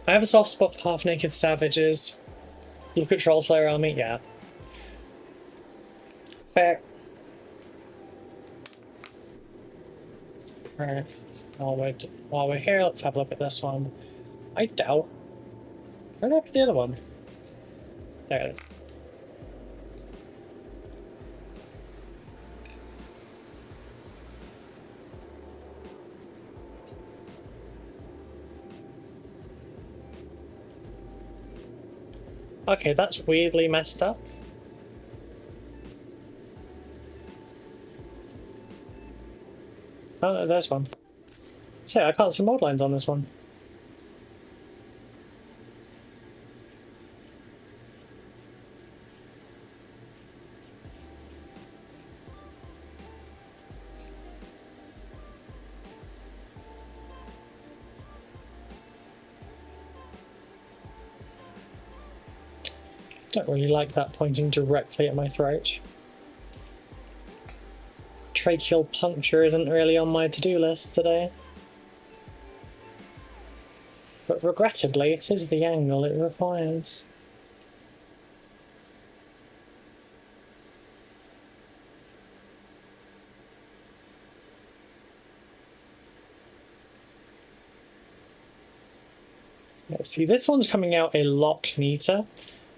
I have a soft spot for half-naked savages. Look at Troll Slayer army, yeah. Fair. Alright, while we're here, let's have a look at this one. I doubt Where did I put the other one? There it is. Okay, that's weirdly messed up. Oh, no, there's one. So I can't see mold lines on this one. Don't really like that pointing directly at my throat. Tracheal puncture isn't really on my to-do list today. But regrettably, it is the angle it requires. Let's see, this one's coming out a lot neater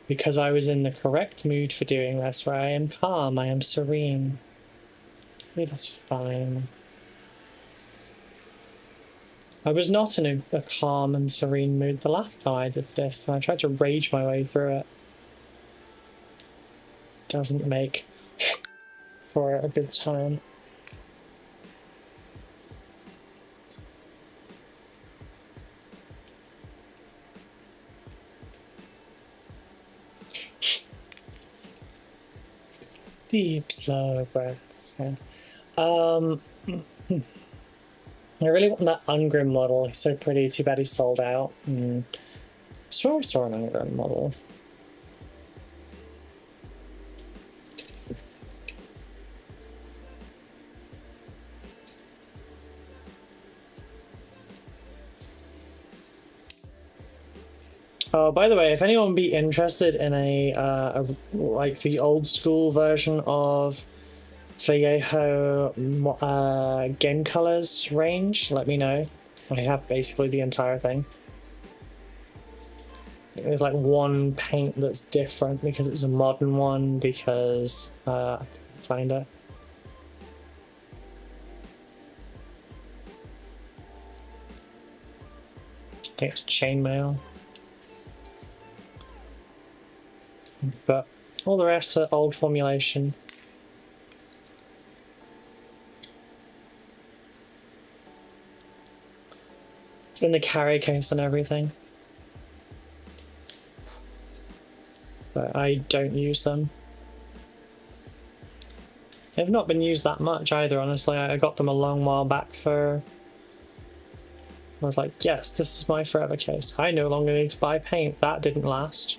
because I was in the correct mood for doing this, where I am calm, I am serene. It is fine. I was not in a calm and serene mood the last time I did this, and I tried to rage my way through it. Doesn't make for a good time. Deep, slow breaths. Yeah. I really want that Ungrim model. He's so pretty. Too bad he's sold out. Saw an Ungrim model. Oh, by the way, if anyone would be interested in a like the old school version of Vallejo game colors range, let me know. I have basically the entire thing. There's like one paint that's different because it's a modern one, because I can't find it. I think it's chainmail. But all the rest are old formulation. It's in the carry case and everything. But I don't use them. They've not been used that much either, honestly. I got them a long while back for... I was like, yes, this is my forever case. I no longer need to buy paint. That didn't last.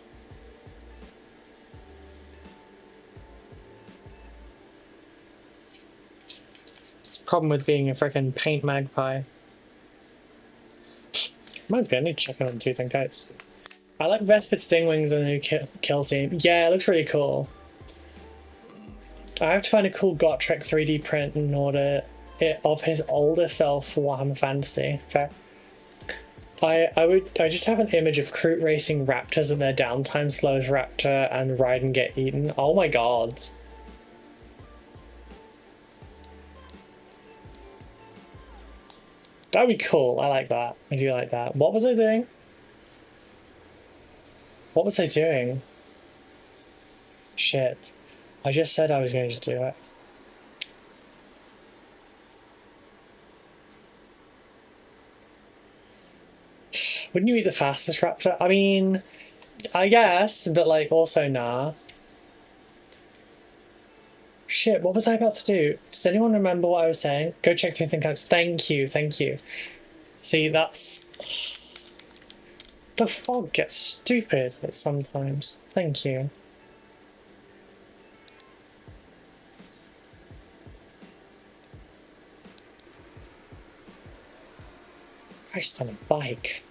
Problem with being a freaking paint magpie. Might be, I need to check out the Tooth and Coats. I like Vespid Stingwings and the new kill team. Yeah, it looks really cool. I have to find a cool Gotrek 3D print in order of his older self for Warhammer Fantasy. Fair. I just have an image of Kroot racing raptors and their downtime slow as raptor and ride and get eaten. Oh my god. That'd be cool. I like that. I do like that. What was I doing? What was I doing? Shit. I just said I was going to do it. Wouldn't you eat the fastest raptor? I mean, I guess, but like also nah. Shit, what was I about to do? Does anyone remember what I was saying? Go check Tooth and Coats. Thank you, thank you. See, that's... The fog gets stupid sometimes. Thank you. Christ, on a bike.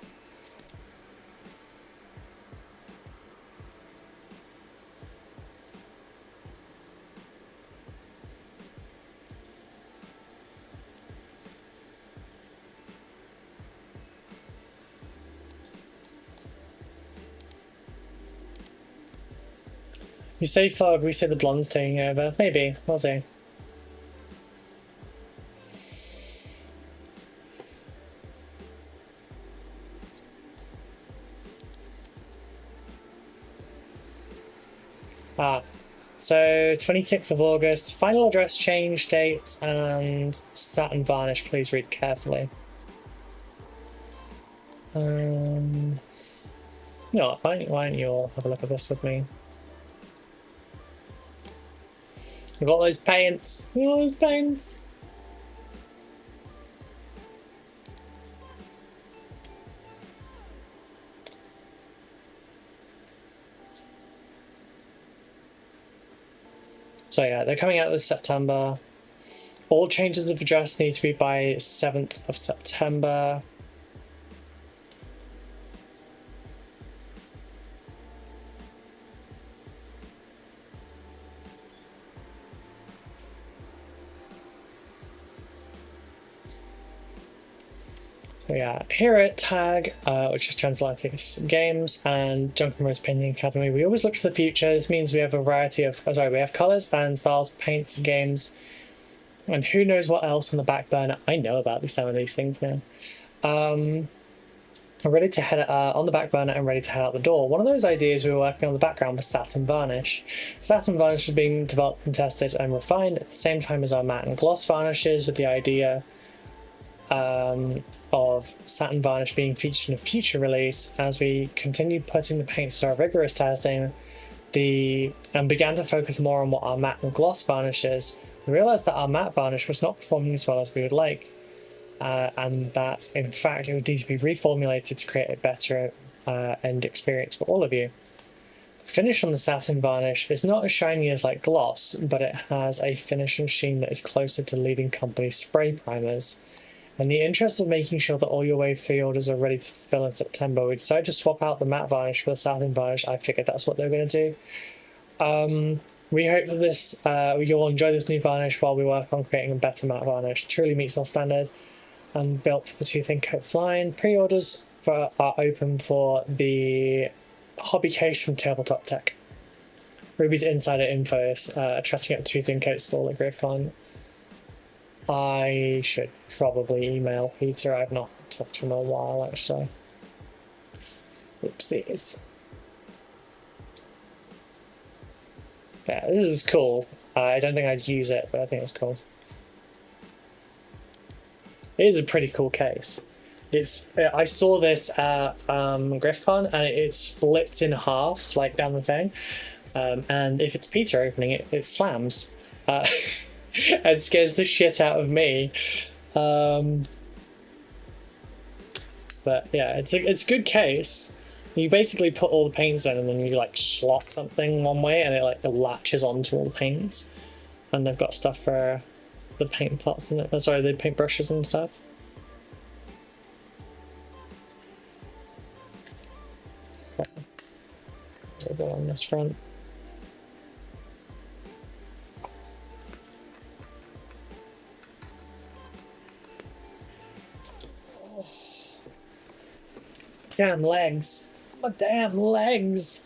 You say fog, we say the blonde's taking over. Maybe, we'll see. So 26th of August, final address change date and satin varnish, please read carefully. You know what, why don't you all have a look at this with me? We've got those paints, So yeah, they're coming out this September. All changes of address need to be by 7th of September. So yeah, here at TAG, which is Transatlantic Games, and Duncan Rose Painting Academy, we always look to the future. This means we have a variety of, we have colours and styles, paints, games, and who knows what else on the back burner. I know about some of these things now. I'm ready to head on the back burner and ready to head out the door. One of those ideas we were working on in the background was satin varnish. Satin varnish was being developed and tested and refined at the same time as our matte and gloss varnishes, with the idea of satin varnish being featured in a future release. As we continued putting the paints through our rigorous testing and began to focus more on what our matte and gloss varnish is, we realized that our matte varnish was not performing as well as we would like, and that in fact it would need to be reformulated to create a better end experience for all of you. The finish on the satin varnish is not as shiny as like gloss, but it has a finish and sheen that is closer to leading company spray primers. In the interest of making sure that all your Wave 3 orders are ready to fulfill in September, we decided to swap out the matte varnish for the satin varnish. I figured that's what they were going to do. We hope that you'll enjoy this new varnish while we work on creating a better matte varnish. It truly meets our standard and built for the Two Thin Coats line. Pre-orders are open for the hobby case from Tabletop Tech. Ruby's insider info is trotting up Two Thin Coats stall at GriffCon. I should probably email Peter. I've not talked to him in a while, actually. Oopsies. Yeah, this is cool. I don't think I'd use it, but I think it's cool. It is a pretty cool case. I saw this at GriffCon, and it splits in half, like down the thing. And if it's Peter opening it, it slams. And scares the shit out of me. But yeah, it's a good case. You basically put all the paints in and then you like slot something one way and it like latches onto all the paints. And they've got stuff for the paint pots in it. Sorry, the paint brushes and stuff. Okay. So go on this front. Damn legs. My damn legs.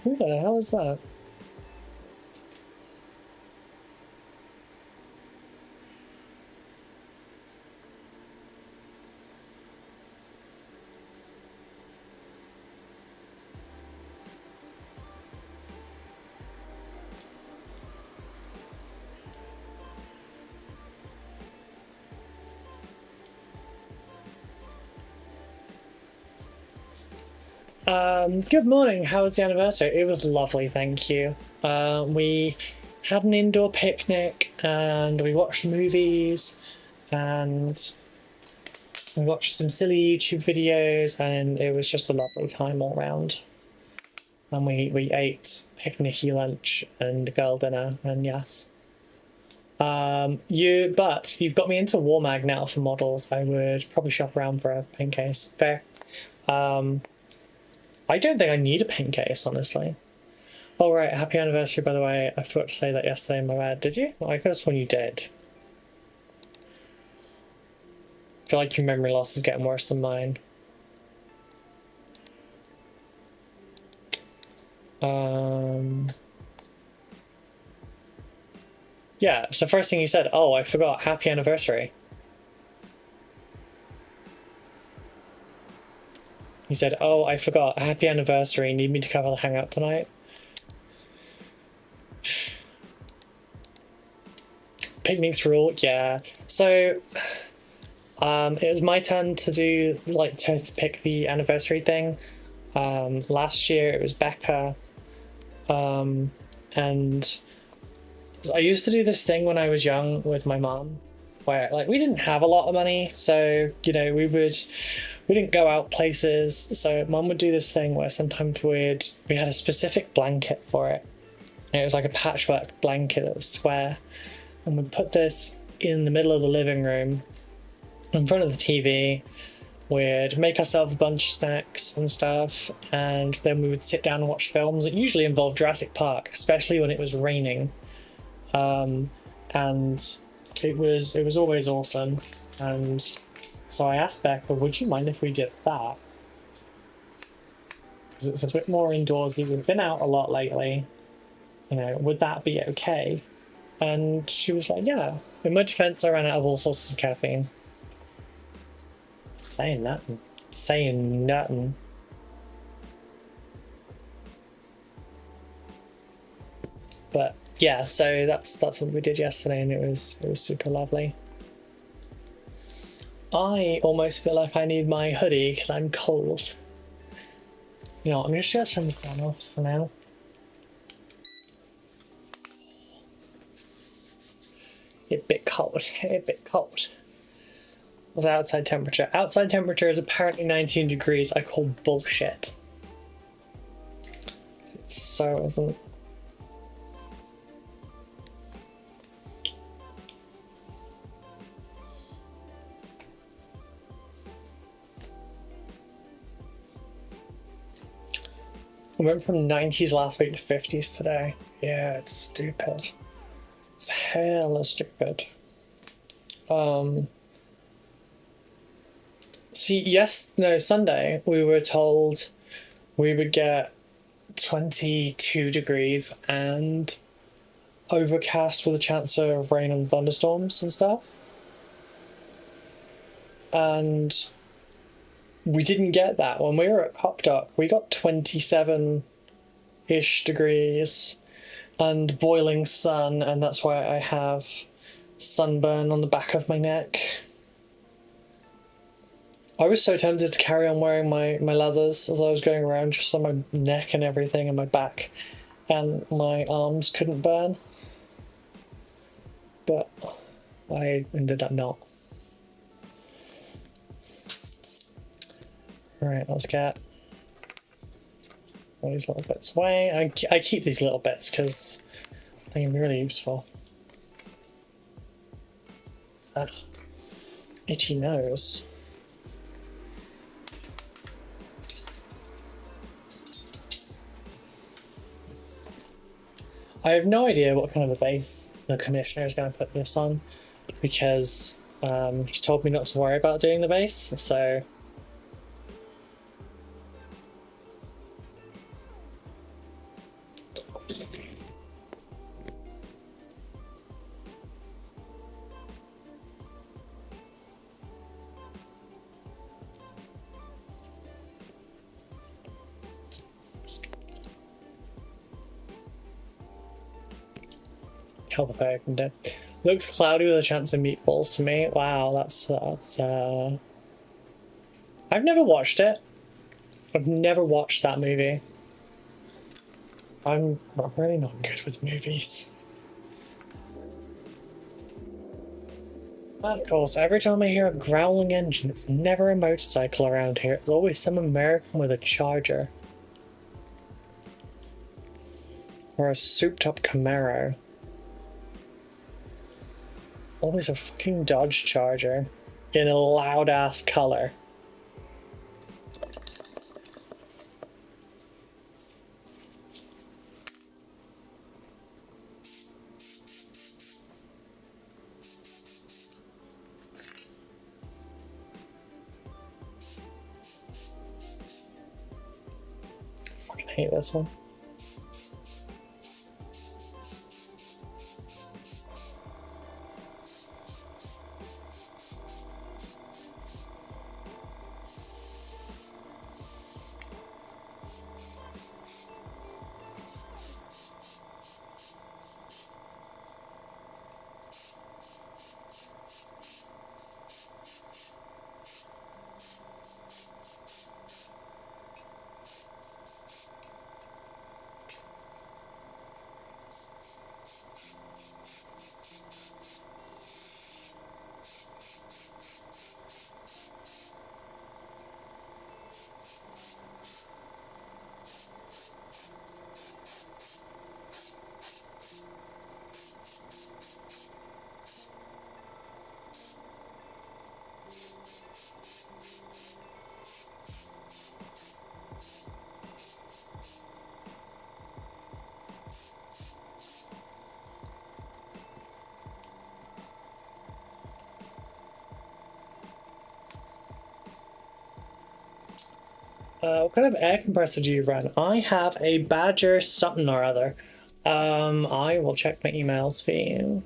Who the hell is that? Good morning. How was the anniversary? It was lovely, thank you. We had an indoor picnic and we watched movies and we watched some silly YouTube videos, and it was just a lovely time all round. And we ate picnicky lunch and girl dinner, and yes. But you've got me into Warmag now for models. I would probably shop around for a paint case. Fair. I don't think I need a paint case, honestly. Oh, right, happy anniversary, by the way. I forgot to say that yesterday in my bed. Did you? Well, I could have sworn you did. I feel like your memory loss is getting worse than mine. Yeah, so first thing you said, oh, I forgot, happy anniversary. He said, oh, I forgot, happy anniversary, need me to cover the hangout tonight? Picnics rule, yeah. So, it was my turn to do, like, to pick the anniversary thing. Last year it was Becca, and I used to do this thing when I was young with my mom, where like we didn't have a lot of money, so you know we didn't go out places. So mom would do this thing where sometimes we had a specific blanket for it, and it was like a patchwork blanket that was square, and we'd put this in the middle of the living room, in front of the TV. We'd make ourselves a bunch of snacks and stuff, and then we would sit down and watch films. It usually involved Jurassic Park, especially when it was raining. And it was always awesome. And so I asked Becca, would you mind if we did that? Because it's a bit more indoorsy. We've been out a lot lately. You know, would that be okay? And she was like, yeah. In my defense, I ran out of all sources of caffeine. Saying nothing. But yeah, so that's what we did yesterday, and it was super lovely. I almost feel like I need my hoodie because I'm cold. You know, I'm just gonna turn the fan off for now. It's a bit cold. What's outside temperature? Outside temperature is apparently 19 degrees. I call bullshit. It's so isn't. I went from 90s last week to 50s today. Yeah, it's stupid. It's hella stupid. Sunday we were told we would get 22 degrees and overcast with a chance of rain and thunderstorms and stuff. And we didn't get that. When we were at Copdock, we got 27-ish degrees and boiling sun, and that's why I have sunburn on the back of my neck. I was so tempted to carry on wearing my leathers as I was going around, just on my neck and everything, and my back, and my arms couldn't burn. But I ended up not. Alright, let's get all these little bits away. I keep these little bits because I think they're really useful. Ugh. Itchy nose. I have no idea what kind of a base the commissioner is going to put this on, because he's told me not to worry about doing the base, so how the fire can do. Looks cloudy with a chance of meatballs to me. Wow, that's I've never watched it. I've never watched that movie. I'm really not good with movies. Of course, every time I hear a growling engine, it's never a motorcycle around here. It's always some American with a Charger. Or a souped up Camaro. Always a fucking Dodge Charger in a loud ass color. Fucking hate this one. What kind of air compressor do you run? I have a Badger something or other. I will check my emails for you.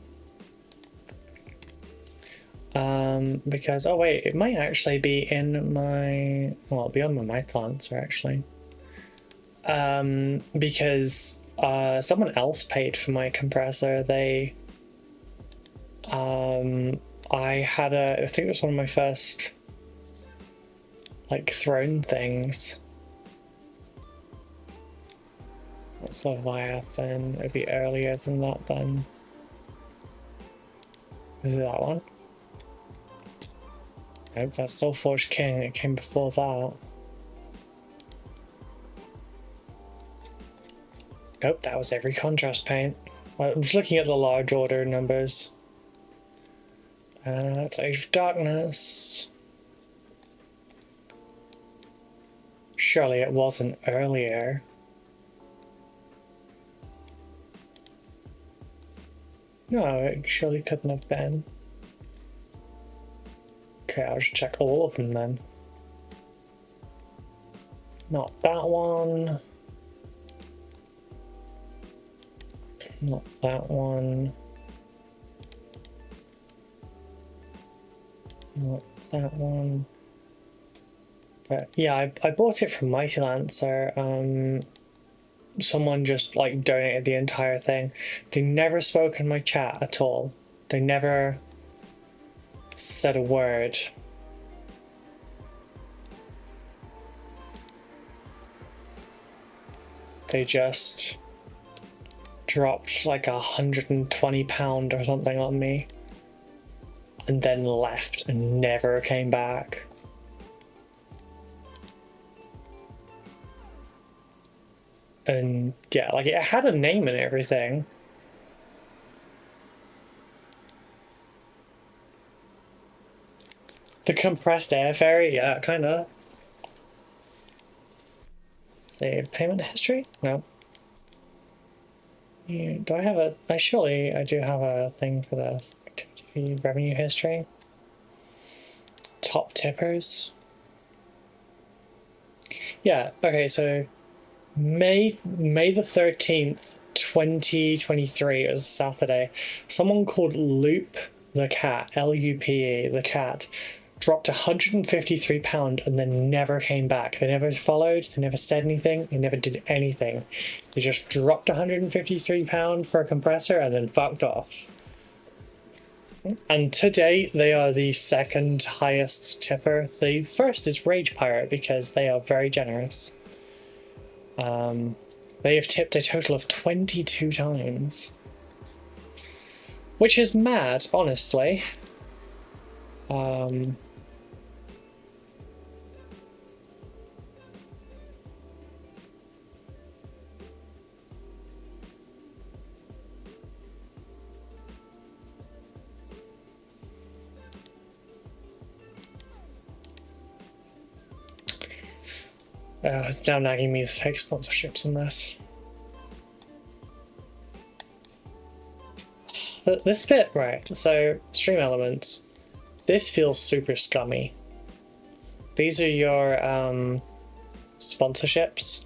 Because, oh wait, it might actually be in my, well, it'll be on my Planter actually. Because someone else paid for my compressor. They, I had a, I think it was one of my first like throne things. What's Leviathan? It'd be earlier than that then. Is it that one? Nope, that's Soulforge King. It came before that. Nope, that was every contrast paint. I'm just looking at the large order numbers. That's Age of Darkness. Surely it wasn't earlier. No, it surely couldn't have been. Okay, I'll just check all of them then. Not that one. Not that one. Not that one. But yeah, I bought it from Mighty Lancer. Someone just like donated the entire thing. They never spoke in my chat at all. They never said a word. They just dropped like £120 or something on me and then left and never came back. And yeah, like it had a name and everything. The compressed air fairy, yeah, kinda. Save payment history? No. Yeah, do I have a, I do have a thing for this. Activity revenue history. Top tippers. Yeah, okay, so May the 13th, 2023, it was Saturday, someone called Loop the Cat, L-U-P-E, the cat, dropped £153 and then never came back. They never followed, they never said anything, they never did anything. They just dropped £153 for a compressor and then fucked off. And to date, they are the second highest tipper. The first is Rage Pirate because they are very generous. They have tipped a total of 22 times. Which is mad, honestly. It's now nagging me to take sponsorships in this. This bit, right, so stream elements. This feels super scummy. These are your sponsorships.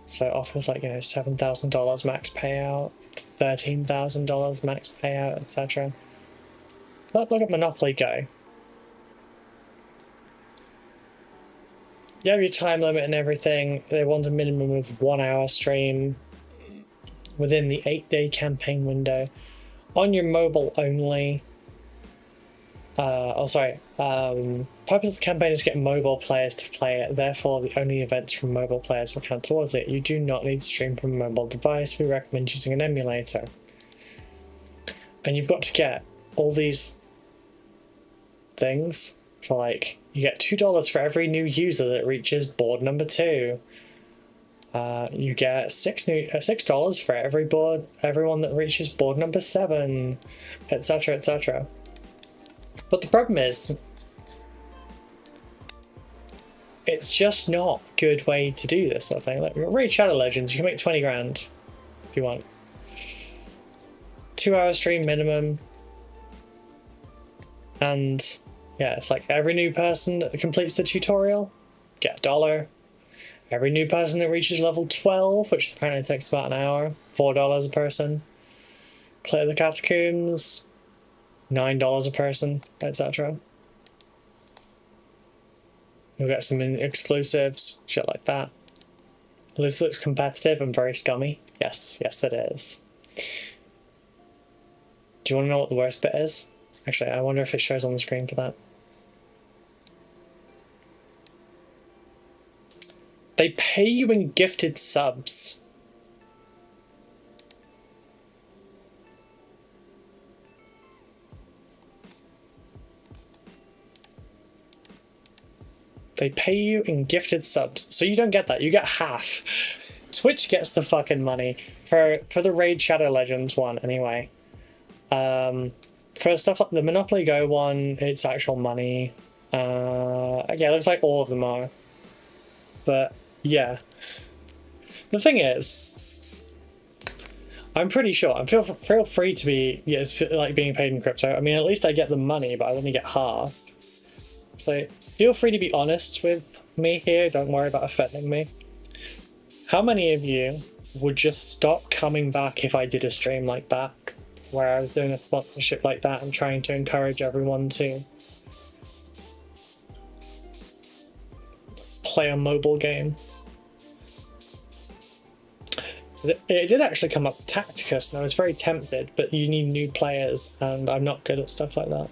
So it offers like, you know, $7,000 max payout, $13,000 max payout, etc. Look at Monopoly Go. You have your time limit and everything. They want a minimum of 1 hour stream within the 8-day campaign window. On your mobile only. Purpose of the campaign is to get mobile players to play it. Therefore, the only events from mobile players will count towards it. You do not need to stream from a mobile device. We recommend using an emulator. And you've got to get all these things for like, you get $2 for every new user that reaches board number 2. You get $6 for everyone that reaches board number 7, etc., etc. But the problem is, it's just not a good way to do this sort of thing. Like Raid Shadow Legends, you can make 20 grand if you want. 2 hour stream minimum, and yeah, it's like every new person that completes the tutorial get $1. Every new person that reaches level 12, which apparently takes about an hour, $4 a person. Clear the catacombs, $9 a person, etc. You'll get some exclusives, shit like that. This looks competitive and very scummy. Yes, yes it is. Do you want to know what the worst bit is? Actually, I wonder if it shows on the screen for that. They pay you in gifted subs. They pay you in gifted subs. So you don't get that. You get half. Twitch gets the fucking money. For the Raid Shadow Legends one, anyway. For stuff like the Monopoly Go one, it's actual money. Yeah, it looks like all of them are. But, yeah. The thing is, I'm pretty sure, I feel free to be, yeah, it's like being paid in crypto. I mean, at least I get the money, but I only get half. So, feel free to be honest with me here, don't worry about offending me. How many of you would just stop coming back if I did a stream like that, where I was doing a sponsorship like that and trying to encourage everyone to play a mobile game? It did actually come up Tacticus, and I was very tempted, but you need new players, and I'm not good at stuff like that.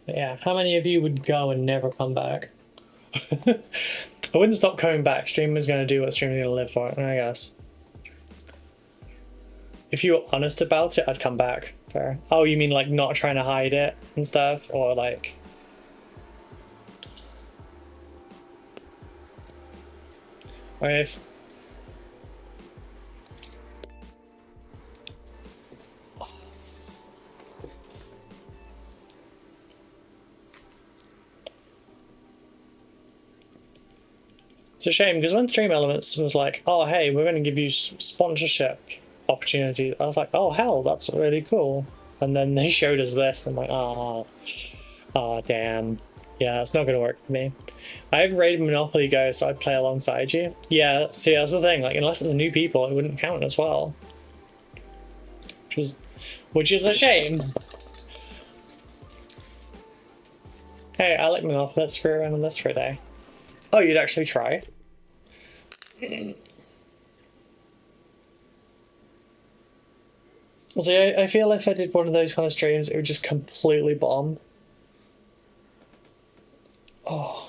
But yeah, how many of you would go and never come back? I wouldn't stop coming back. Streamers going to do what streamers going to live for, I guess. If you were honest about it, I'd come back. Fair. Oh, you mean like not trying to hide it and stuff? Or like... Or if... It's a shame, because when Stream Elements was like, oh hey, we're going to give you sponsorship opportunities, I was like, oh hell, that's really cool. And then they showed us this, and I'm like, oh damn. Yeah, it's not going to work for me. I have rated Monopoly Go, so I'd play alongside you. Yeah, see, that's the thing, like, unless it's new people, it wouldn't count as well. Which is a shame. Hey, I like Monopoly, let's screw around on this for a day. Oh, you'd actually try? See, I feel if I did one of those kind of streams, it would just completely bomb. Oh.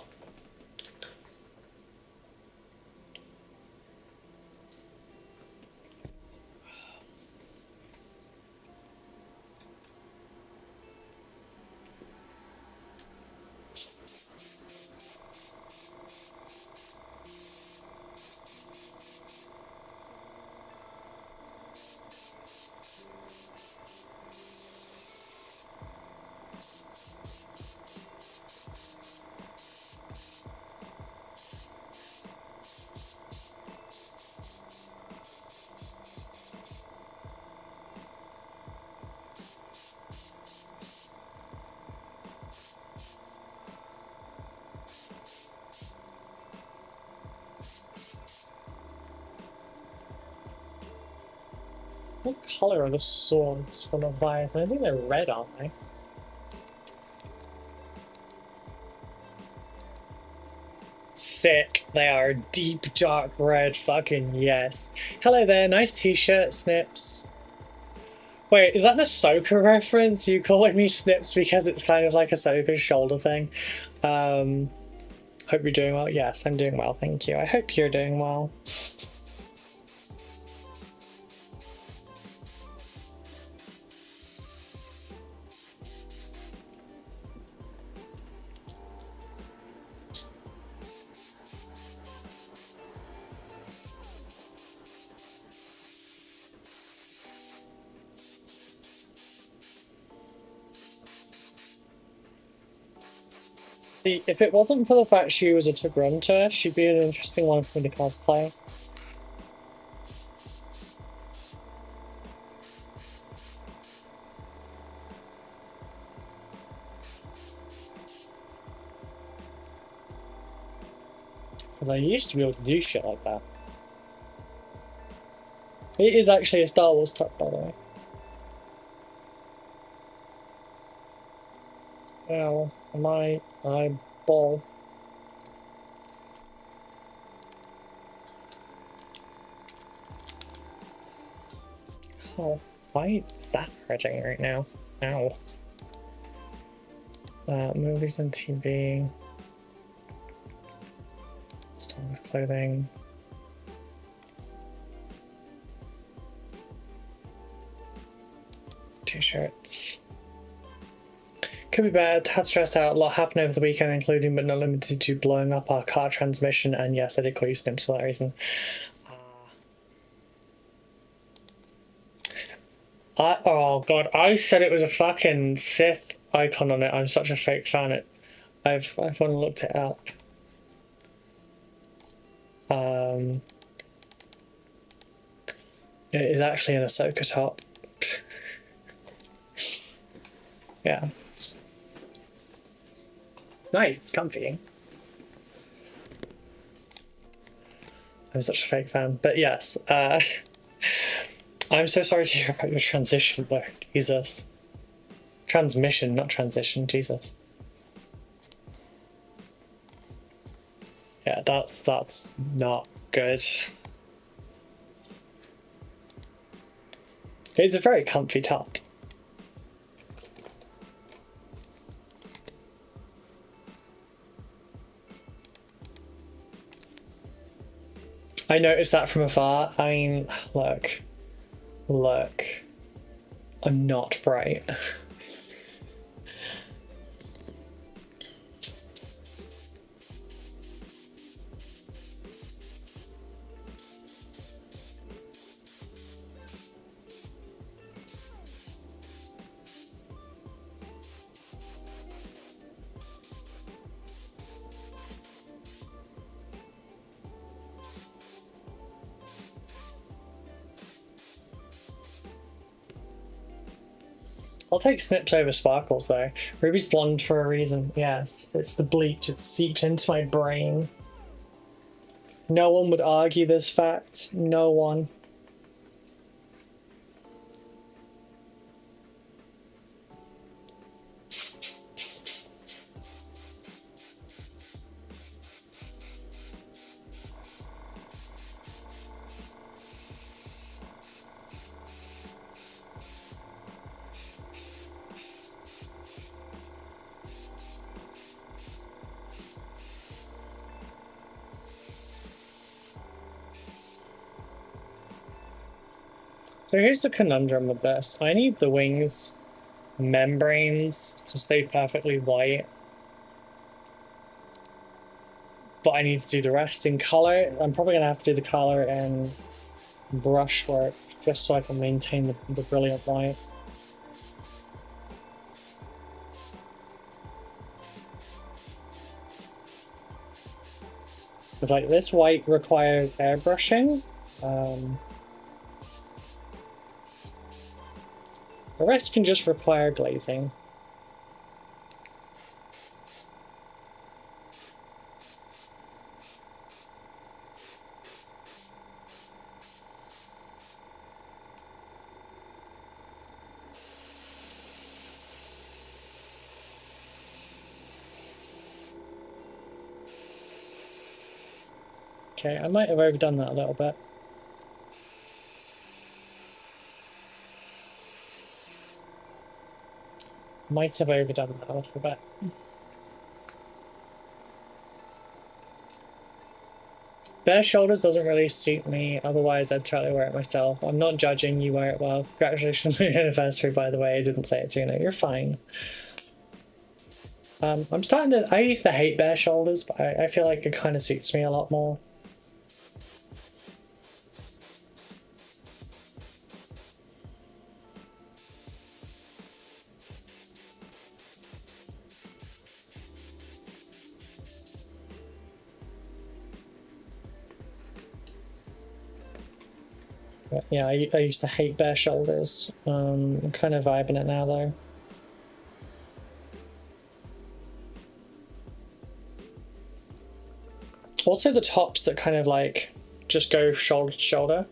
What colour are the swords for Leviathan? I think they're red, aren't they? Sick. They are a deep dark red. Fucking yes. Hello there. Nice t-shirt, Snips. Wait, is that an Ahsoka reference? You calling me Snips because it's kind of like Ahsoka's shoulder thing? Hope you're doing well. Yes, I'm doing well, thank you. I hope you're doing well. See, if it wasn't for the fact she was a Tigrunta, she'd be an interesting one for me to cosplay. Because I used to be able to do shit like that. It is actually a Star Wars tuck, by the way. Ow, my eyeball. Oh, why is that hurting right now? Ow. Movies and TV. Star Wars clothing. T-shirts. Could be bad, had stressed out, a lot happened over the weekend, including but not limited to blowing up our car transmission, and yes, I did call you Snips for that reason. Oh god, I said it was a fucking Sith icon on it. I'm such a fake fan. I've gone and looked it up. It is actually an Ahsoka top. Yeah. It's nice, it's comfy. I'm such a fake fan. But yes, I'm so sorry to hear about your transition though. Jesus. Transmission, not transition, Jesus. Yeah, that's not good. It's a very comfy top. I noticed that from afar. I mean, look. I'm not bright. I'll take Snips over Sparkles though. Ruby's blonde for a reason. Yes, it's the bleach. It's seeped into my brain. No one would argue this fact. No one. So here's the conundrum with this. I need the wings membranes to stay perfectly white. But I need to do the rest in color. I'm probably gonna have to do the color in brushwork just so I can maintain the brilliant white. It's like this white requires airbrushing. The rest can just require glazing. Okay, I might have overdone that a little bit. Might have overdone that a little bit. Bare shoulders doesn't really suit me, otherwise I'd totally wear it myself. I'm not judging, you wear it well. Congratulations on your anniversary, by the way. I didn't say it to you, no, you're fine. I'm starting to, I used to hate bare shoulders, but I feel like it kind of suits me a lot more. But yeah, I used to hate bare shoulders. I'm kind of vibing it now though. Also the tops that kind of like just go shoulder to shoulder.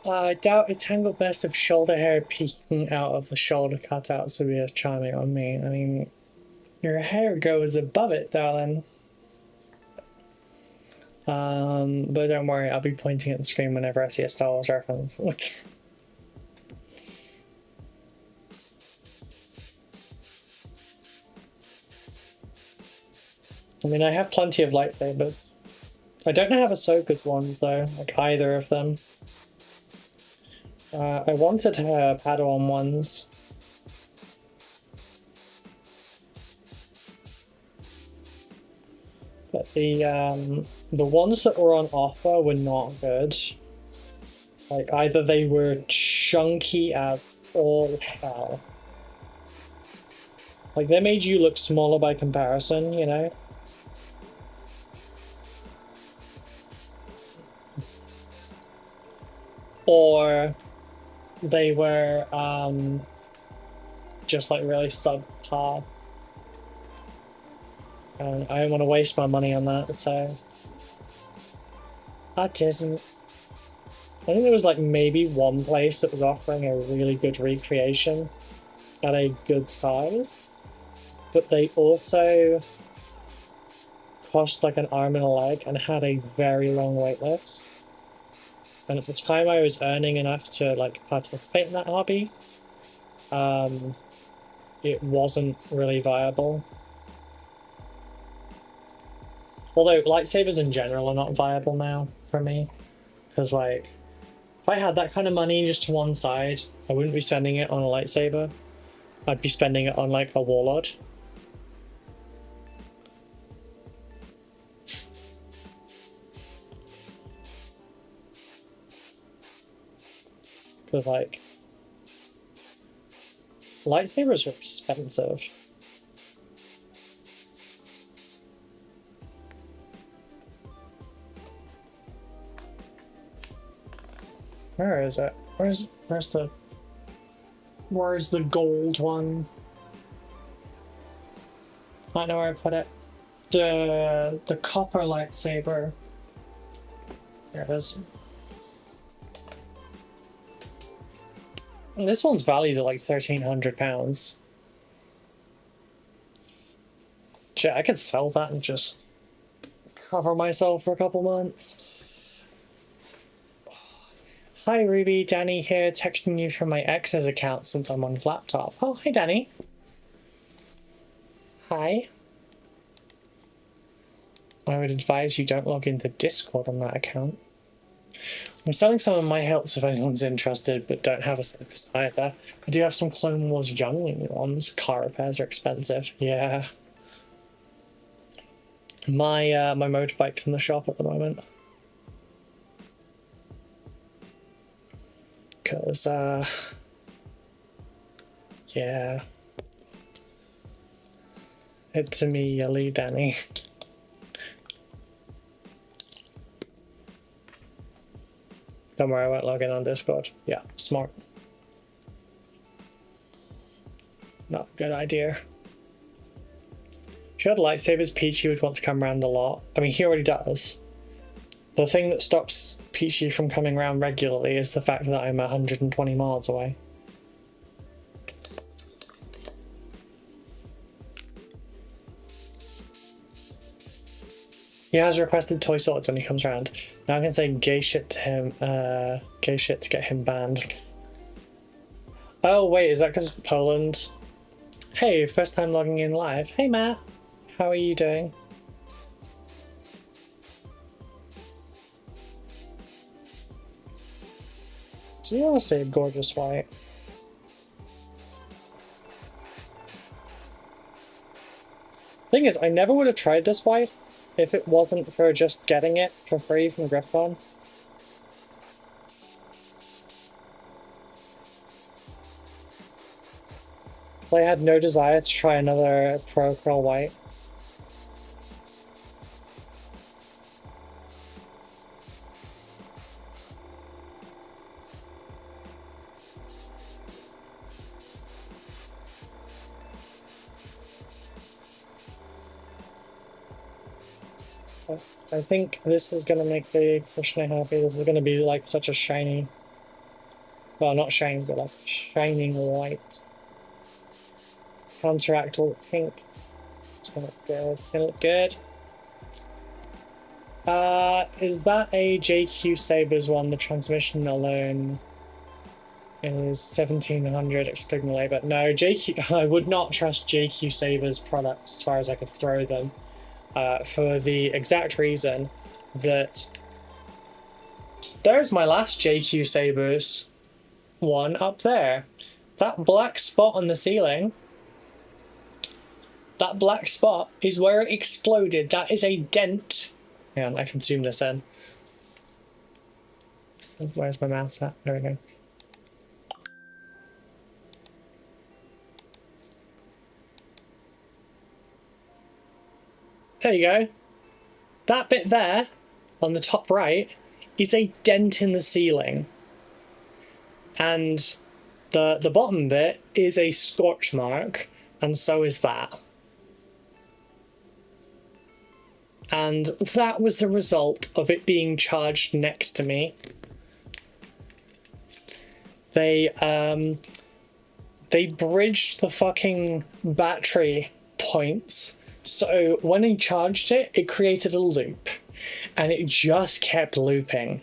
I doubt a tangled mess of shoulder hair peeking out of the shoulder cutouts would be as charming on me. I mean, your hair goes above it, darling. But don't worry, I'll be pointing at the screen whenever I see a Star Wars reference. I mean, I have plenty of lightsabers. I don't have Ahsoka's ones though, like either of them. I wanted her Padawan ones. But the ones that were on offer were not good. Like either they were chunky as all hell. Like they made you look smaller by comparison, you know? Or they were just like really subpar. And I don't want to waste my money on that, so I didn't. I think there was like maybe one place that was offering a really good recreation at a good size, but they also cost like an arm and a leg and had a very long wait list. And at the time I was earning enough to like participate in that hobby, it wasn't really viable. Although lightsabers in general are not viable now for me, because like if I had that kind of money just to one side, I wouldn't be spending it on a lightsaber. I'd be spending it on like a warlord. with like lightsabers are expensive. Where is it? Where's the gold one? I don't know where I put it. The copper lightsaber. There it is. And this one's valued at like £1,300. Shit, I could sell that and just cover myself for a couple months. Hi Ruby, Danny here, texting you from my ex's account since I'm on his laptop. Oh, hi Danny. Hi. I would advise you don't log into Discord on that account. I'm selling some of my helps if anyone's interested, but don't have a service either. I do have some Clone Wars youngling ones. Car repairs are expensive. Yeah. My my motorbike's in the shop at the moment. Because, yeah. It's me, Yali Danny. Don't worry, I won't log in on Discord. Yeah, smart. Not a good idea. If you had lightsabers, Peachy would want to come around a lot. I mean, he already does. The thing that stops Peachy from coming around regularly is the fact that I'm 120 miles away. He has requested toy swords when he comes around. Now I can say gay shit to him, gay shit to get him banned. Oh wait, is that because of Poland? Hey, first time logging in live. Hey Matt, how are you doing? Do you want to say gorgeous white? Thing is, I never would have tried this white if it wasn't for just getting it for free from Griffon. I had no desire to try another Pro Curl white. I think this is going to make the Krishna happy. This is going to be like such a shiny, well, not shiny, but like shining white. Counteract all pink. It's going to look good. It's going to look good. Is that a JQ Sabres one? The transmission alone is 1700 excluding labor. No, JQ. I would not trust JQ Sabres products as far as I could throw them. For the exact reason that there's my last JQ Sabres one up there. That black spot on the ceiling, that black spot is where it exploded. That is a dent. Hang on, I can zoom this in. Where's my mouse at? There we go. There you go. That bit there, on the top right, is a dent in the ceiling. And the bottom bit is a scorch mark, and so is that. And that was the result of it being charged next to me. They bridged the fucking battery points. So when he charged it, it created a loop. And it just kept looping.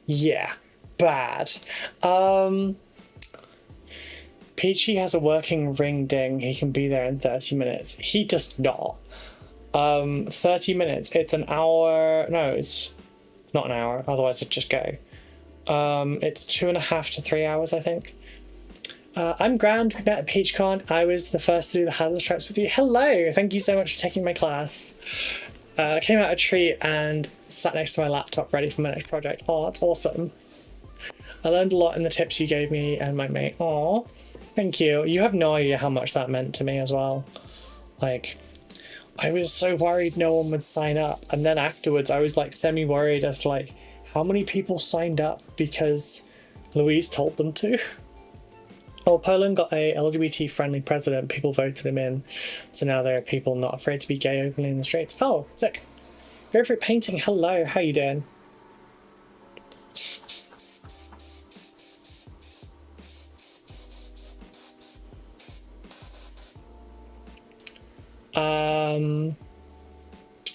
Yeah, bad. Peachy has a working ring ding. He can be there in 30 minutes. He does not. 30 minutes. It's an hour. No, it's not an hour. Otherwise, it'd just go. It's 2.5 to 3 hours, I think. I'm Grand. We met at PeachCon. I was the first to do the hazard stripes with you. Hello! Thank you so much for taking my class. Came out a treat and sat next to my laptop ready for my next project. Oh, that's awesome. I learned a lot in the tips you gave me and my mate. Aw, thank you. You have no idea how much that meant to me as well. Like, I was so worried no one would sign up, and then afterwards I was like semi-worried as to like how many people signed up because Louise told them to. Oh, Poland got a LGBT-friendly president. People voted him in, so now there are people not afraid to be gay openly in the streets. Oh, sick. Favorite painting. Hello, how you doing?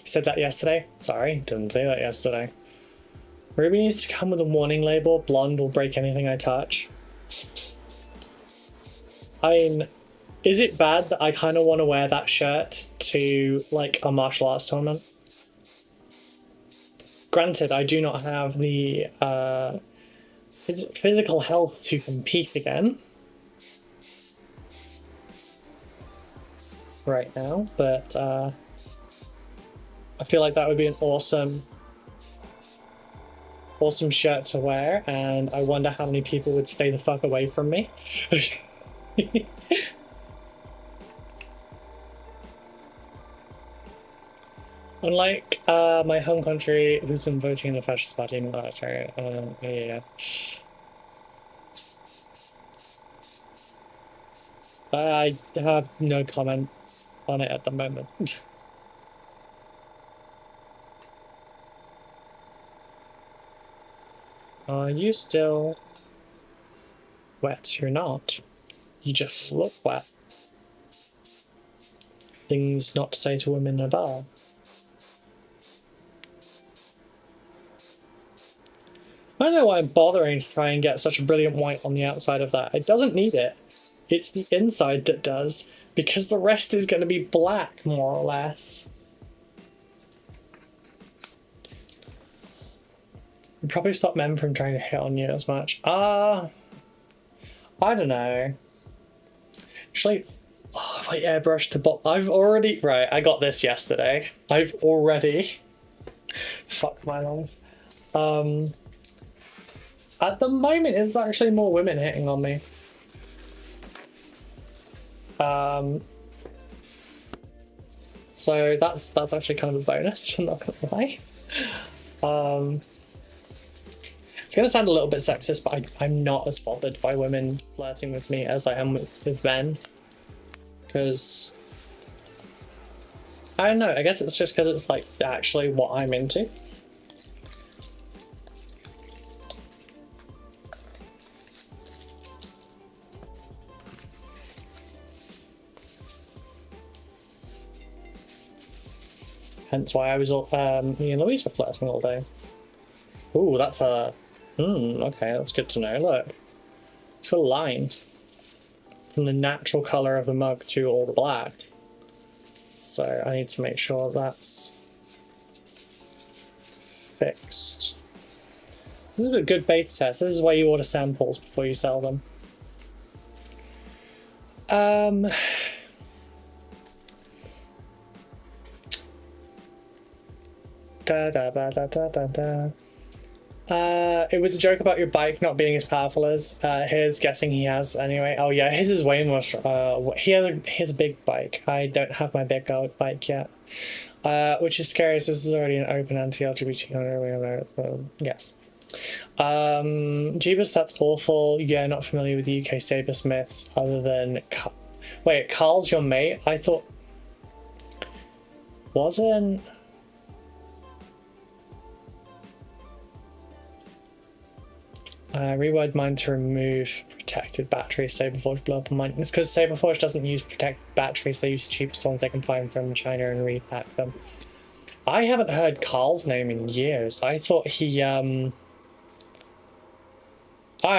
Said that yesterday. Sorry, didn't say that yesterday. Ruby needs to come with a warning label. Blonde will break anything I touch. I mean, is it bad that I kind of want to wear that shirt to like a martial arts tournament? Granted, I do not have the physical health to compete again right now, but I feel like that would be an awesome shirt to wear, and I wonder how many people would stay the fuck away from me. Unlike my home country, who's been voting in the fascist party in the military. Yeah. I have no comment on it at the moment. Are you still wet? You're not. You just look wet. Things not to say to women in a bar. I don't know why I'm bothering to try and get such a brilliant white on the outside of that. It doesn't need it. It's the inside that does, because the rest is going to be black, more or less. It'd probably stop men from trying to hit on you as much. I don't know. Actually, if I airbrush the bottom, right, I got this yesterday. I've already, fuck my life. At the moment, it's actually more women hitting on me. So that's actually kind of a bonus, I'm not gonna lie. It's gonna sound a little bit sexist, but I'm not as bothered by women flirting with me as I am with men. Because I don't know, I guess it's just because it's like actually what I'm into. Hence why I was me and Louise were flirting all day. Ooh, that's a okay, that's good to know. Look, it's got a line from the natural color of the mug to all the black. So I need to make sure that's fixed. This is a good beta test. This is why you order samples before you sell them. It was a joke about your bike not being as powerful as his. Guessing he has anyway. Oh yeah, his is way more. He has a big bike. I don't have my big bike yet, which is scary. This is already an open anti-LGBT. Yes. Jeebus, that's awful. Yeah, not familiar with UK sabersmiths other than. Wait, Carl's your mate? I thought. Wasn't. Reword mine to remove protected batteries. Saberforge blow up on mine. It's because Saberforge doesn't use protected batteries. They use the cheapest ones they can find from China and repack them. I haven't heard Carl's name in years. I thought he I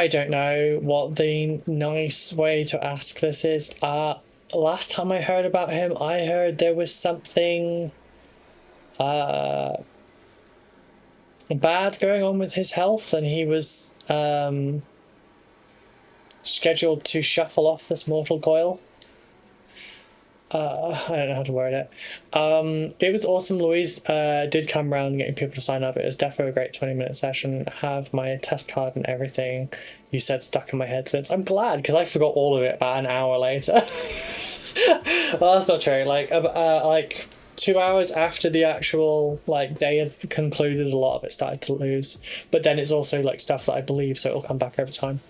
don't know what the nice way to ask this is. Last time I heard about him, I heard there was something bad going on with his health, and he was scheduled to shuffle off this mortal coil. I don't know how to word it. It was awesome. Louise did come around getting people to sign up. It was definitely a great 20-minute session. I have my test card and everything you said stuck in my head since. I'm glad because I forgot all of it about an hour later. Well, that's not true. Like 2 hours after the actual like day had concluded, a lot of it started to lose. But then it's also like stuff that I believe, so it'll come back over time.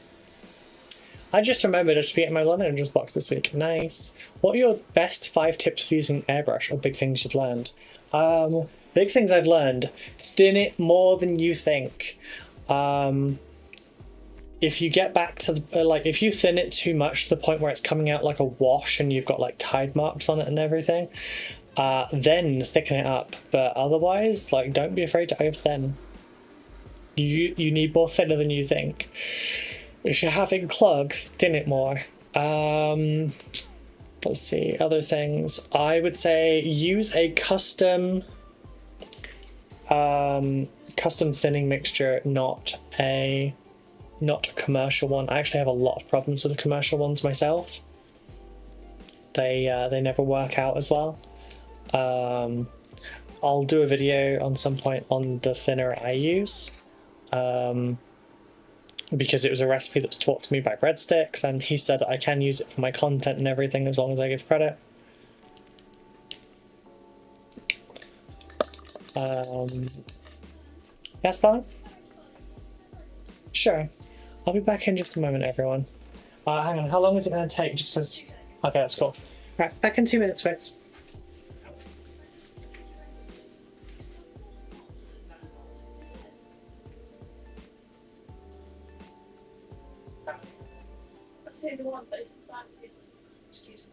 I just remembered I should be getting my London Angels box this week. Nice. What are your best 5 tips for using airbrush or big things you've learned? Big things I've learned. Thin it more than you think. If you get back to the, if you thin it too much to the point where it's coming out like a wash and you've got like tide marks on it and everything, then thicken it up. But otherwise, like, don't be afraid to over thin. You need more thinner than you think. If you're having clogs, thin it more. Let's see, other things. I would say use a custom thinning mixture, not a commercial one. I actually have a lot of problems with the commercial ones myself. They never work out as well. I'll do a video on some point on the thinner I use. Because it was a recipe that was taught to me by Breadsticks, and he said that I can use it for my content and everything as long as I give credit. Yes, darling? Sure. I'll be back in just a moment, everyone. Hang on, how long is it going to take? Just because... Okay, that's cool. Right, back in 2 minutes, folks. Say the one that is the back. Excuse me.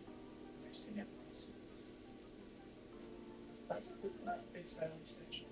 That's the it's early stage.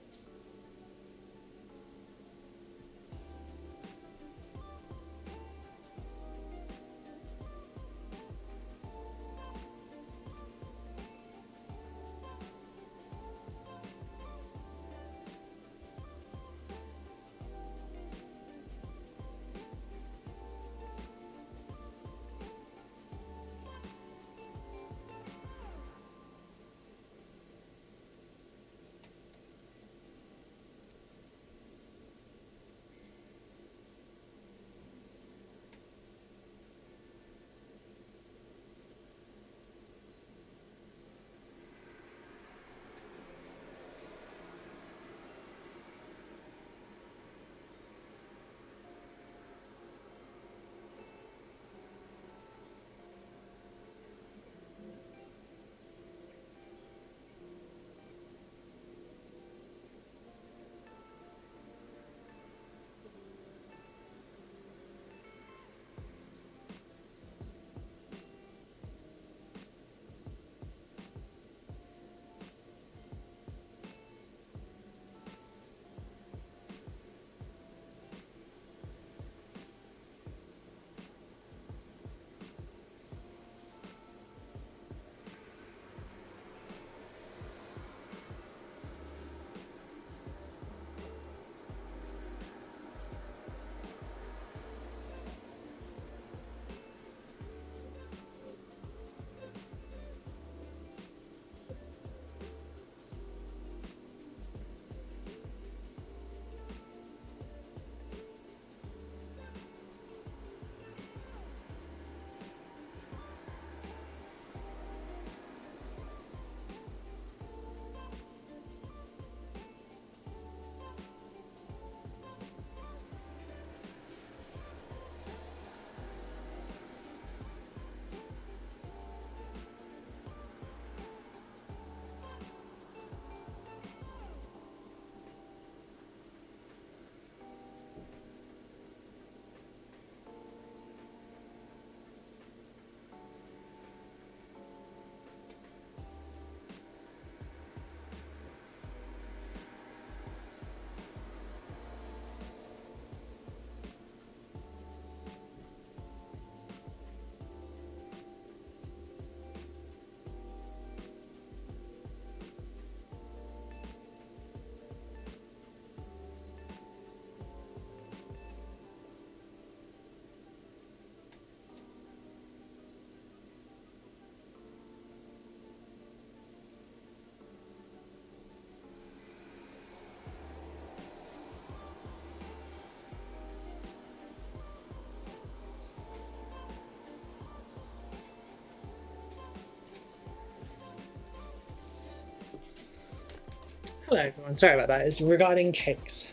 Hello everyone, sorry about that. It's regarding cakes.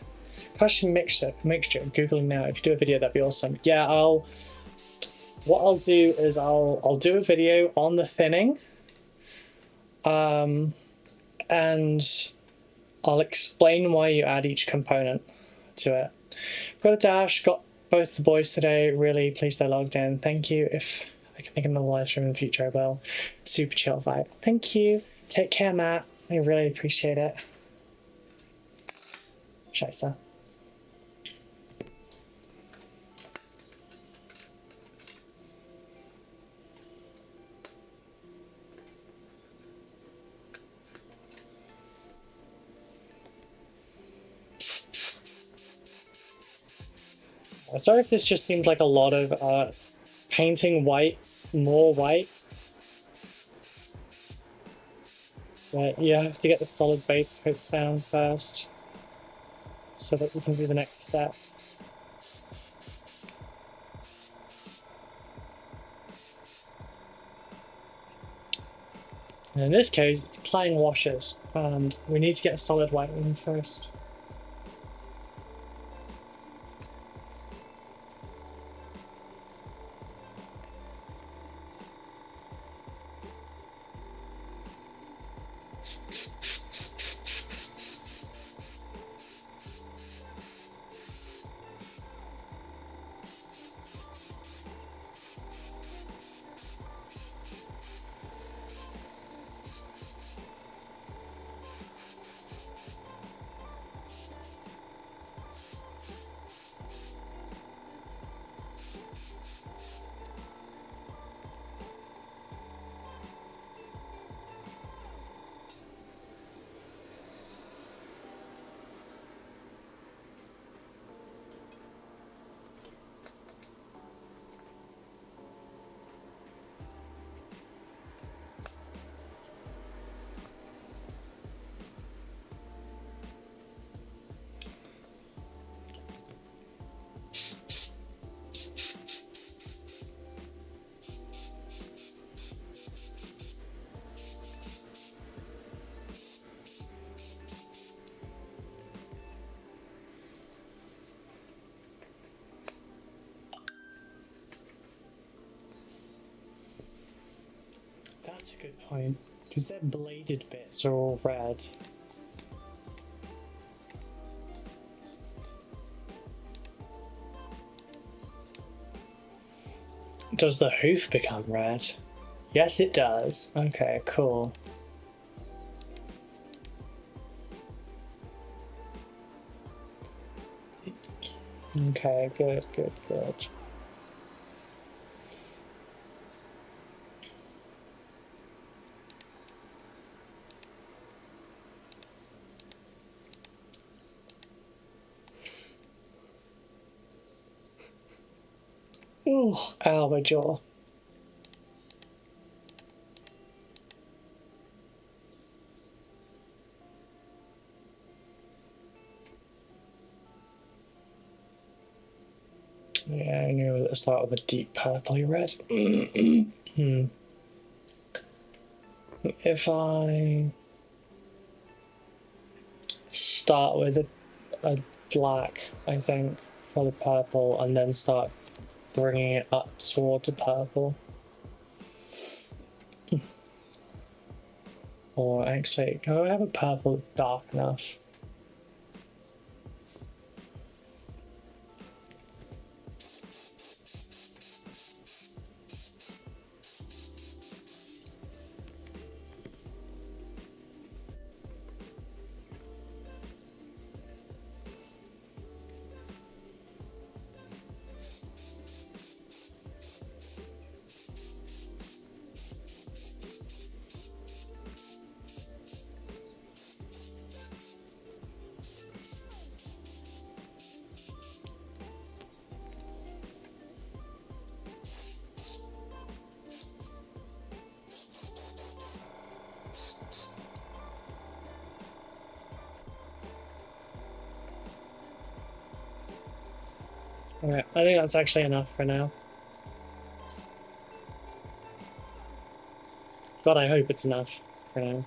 Question mixture. Googling now. If you do a video, that'd be awesome. Yeah, what I'll do is I'll do a video on the thinning. And I'll explain why you add each component to it. Got a dash, got both the boys today. Really pleased I logged in. Thank you. If I can make another live stream in the future, I will. Super chill vibe. Thank you. Take care, Matt. I really appreciate it. Scheiße. Sorry if this just seemed like a lot of painting white, more white. But you have to get the solid base coat down first so that we can do the next step. And in this case, it's applying washes, and we need to get a solid white in first. That's a good point, because their bladed bits are all red. Does the hoof become red? Yes, it does. Okay, cool. Okay, good, good, good. Ooh, ow, my jaw. Yeah, I knew it was like with a deep purpley red. If I start with a black, I think, for the purple, and then start bringing it up towards the purple. Or actually, can I have a purple dark enough? Alright, I think that's actually enough for now. God, I hope it's enough for now.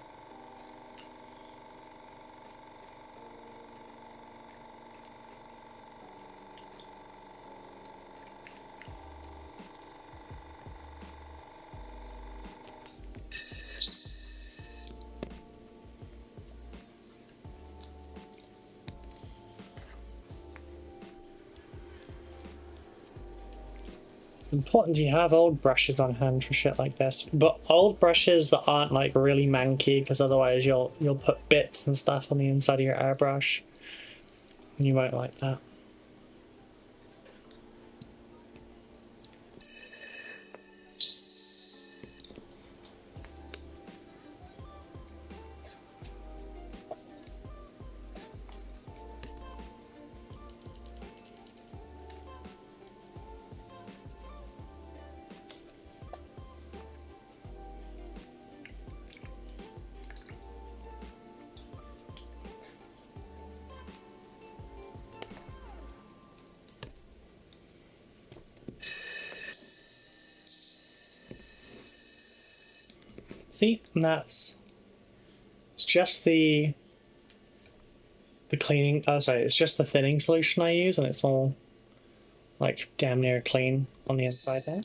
Important you have old brushes on hand for shit like this, but old brushes that aren't like really manky, because otherwise you'll put bits and stuff on the inside of your airbrush, and you won't like that. See, and it's just the cleaning, oh sorry, it's just the thinning solution I use, and it's all like damn near clean on the inside there.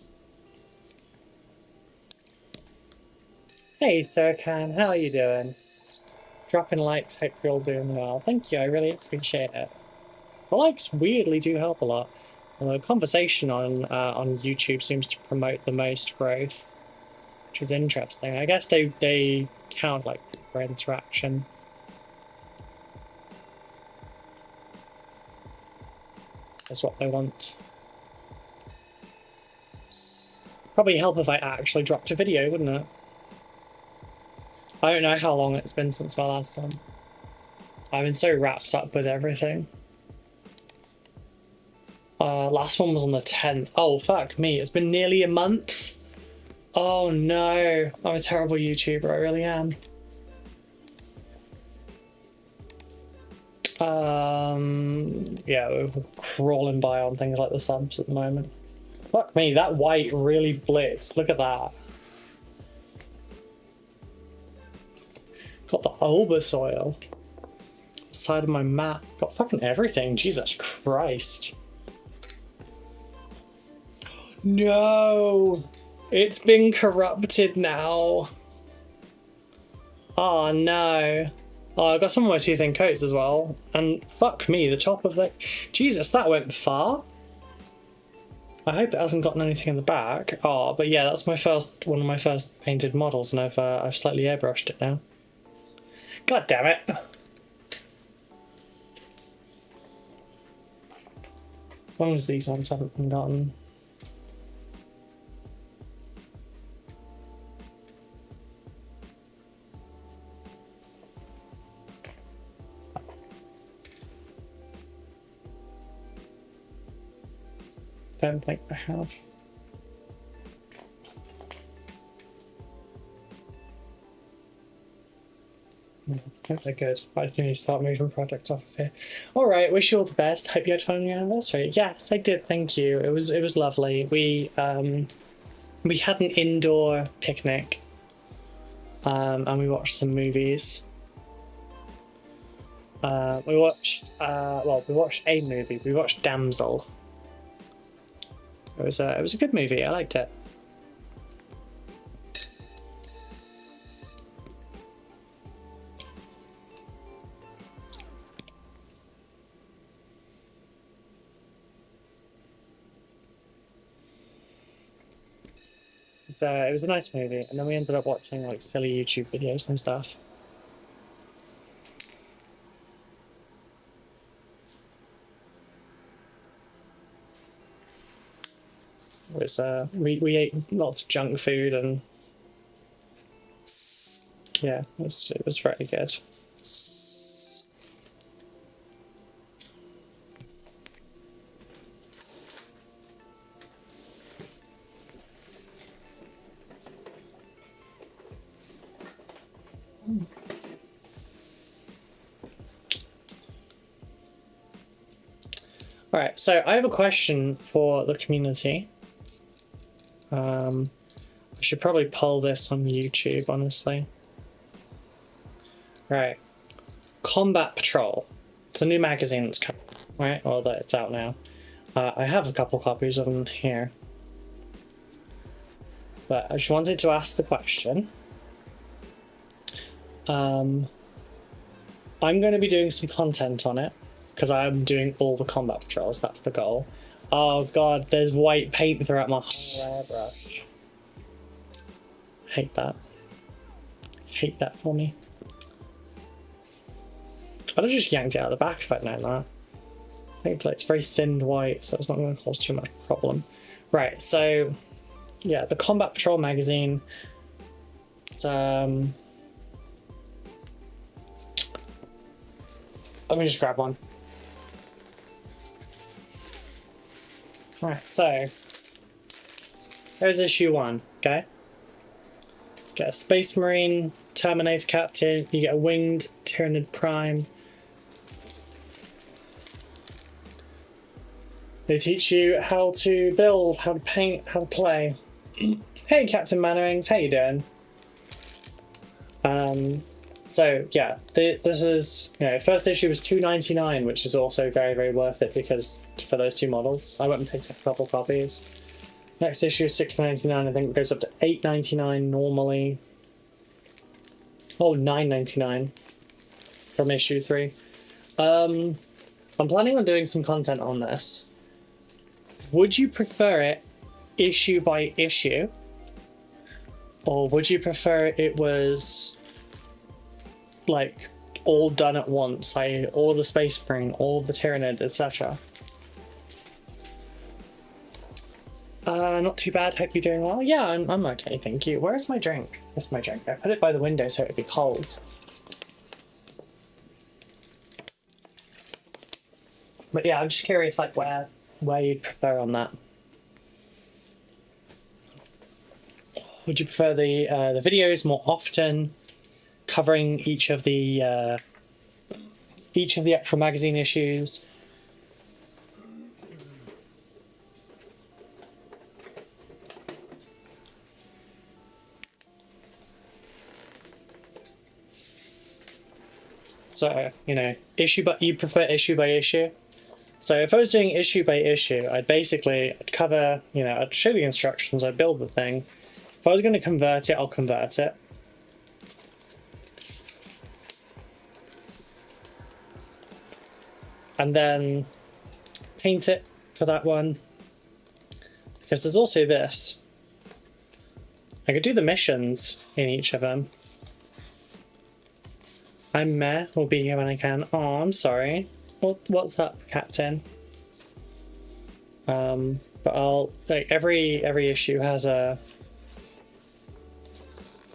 Hey Sirkan, how are you doing? Dropping likes, hope you're all doing well. Thank you, I really appreciate it. The likes weirdly do help a lot. Although conversation on YouTube seems to promote the most growth, which is interesting. I guess they count like for interaction. That's what they want. Probably help if I actually dropped a video, wouldn't it? I don't know how long it's been since my last one. I've been so wrapped up with everything. Last one was on the 10th. Oh, fuck me. It's been nearly a month. Oh no. I'm a terrible YouTuber. I really am. Yeah, we're crawling by on things like the subs at the moment. Fuck me, that white really blitzed. Look at that. Got the Olber soil. Side of my map. Got fucking everything. Jesus Christ. No! It's been corrupted now. Oh no. Oh, I got some of my too thin coats as well. And fuck me, the top of the... Jesus, that went far. I hope it hasn't gotten anything in the back. Oh, but yeah, that's one of my first painted models, and I've slightly airbrushed it now. God damn it. As long as these ones haven't been gotten. Don't think I have. Okay, good. I can need to start moving projects off of here. Alright, wish you all the best. Hope you had fun on your anniversary. Yes, I did, thank you. It was lovely. We had an indoor picnic. And we watched some movies. We watched a movie. We watched Damsel. It was a good movie. I liked it. It was a nice movie, and then we ended up watching like silly YouTube videos and stuff. It was we ate lots of junk food, and yeah, it was very good. Alright, so I have a question for the community. I should probably poll this on YouTube, honestly. Right. Combat Patrol. It's a new magazine that's coming, right? Or that it's out now. I have a couple copies of them here. But I just wanted to ask the question. I'm going to be doing some content on it, because I'm doing all the combat patrols, that's the goal. Oh god, there's white paint throughout my whole airbrush. Hate that. Hate that for me. I'd have just yanked it out of the back if I'd known that. Thankfully it's very thinned white, so it's not going to cause too much problem. Right, so yeah, the Combat Patrol magazine. It's, let me just grab one. Alright, so there's issue 1, okay? Get a Space Marine, Terminator Captain, you get a Winged Tyranid Prime. They teach you how to build, how to paint, how to play. Hey Captain Mannerings, how you doing? So yeah, this is, you know, first issue was $2.99, which is also very, very worth it because for those 2 models, I went and picked up a couple copies. Next issue is $6.99. I think it goes up to $8.99 normally. Oh, $9.99 from issue 3. I'm planning on doing some content on this. Would you prefer it issue by issue, or would you prefer it was like all done at once, like all the Space Marine, all the Tyranid, etc.? Not too bad. Hope you're doing well. Yeah, I'm okay, thank you. Where's my drink? Where's my drink? I put it by the window so it'd be cold. But yeah, I'm just curious, like where you'd prefer on that. Would you prefer the videos more often, covering each of the actual magazine issues? So, you know, you prefer issue by issue? So if I was doing issue by issue, I'd cover, you know, I'd show the instructions, I'd build the thing. If I was going to convert it, I'll convert it. And then paint it for that one. Because there's also this. I could do the missions in each of them. I'm meh, will be here when I can. Oh, I'm sorry. What's up, Captain? But I'll, like, every issue has a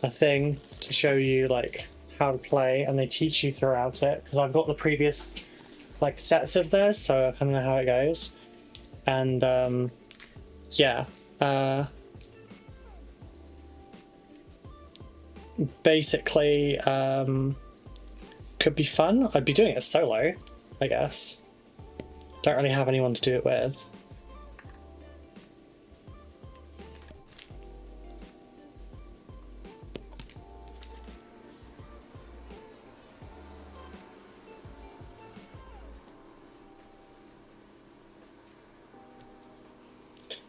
thing to show you like how to play, and they teach you throughout it, because I've got the previous like sets of theirs, so I kind of know how it goes. And yeah, basically could be fun. I'd be doing it solo, I guess. Don't really have anyone to do it with.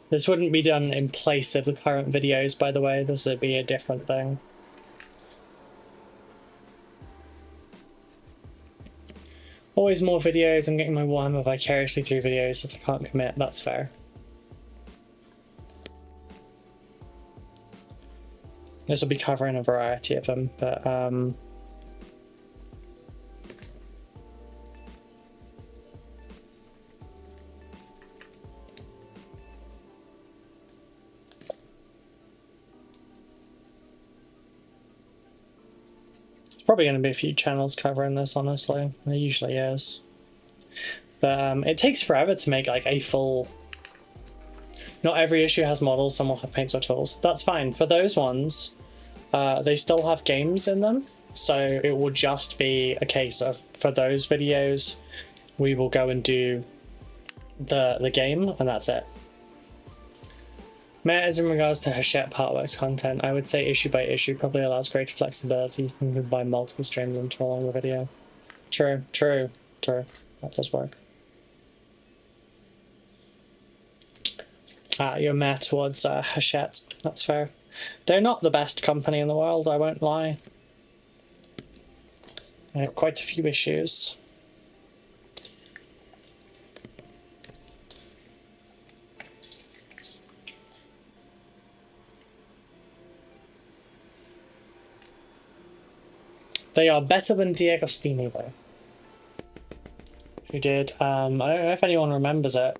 This wouldn't be done in place of the current videos, by the way. This would be a different thing. Always more videos. I'm getting my Warhammer vicariously through videos, since I can't commit. That's fair. This will be covering a variety of them, but probably going to be a few channels covering this, honestly. There usually is. But it takes forever to make like a full... Not every issue has models, some will have paints or tools. That's fine. For those ones, they still have games in them. So it will just be a case of, for those videos, we will go and do the game, and that's it. As in regards to Hachette Partworks content, I would say issue by issue probably allows greater flexibility. You can combine multiple streams into a longer video. True. That does work. You're meh towards Hachette. That's fair. They're not the best company in the world, I won't lie. They have quite a few issues. They are better than D'Agostini though. Who did, I don't know if anyone remembers it,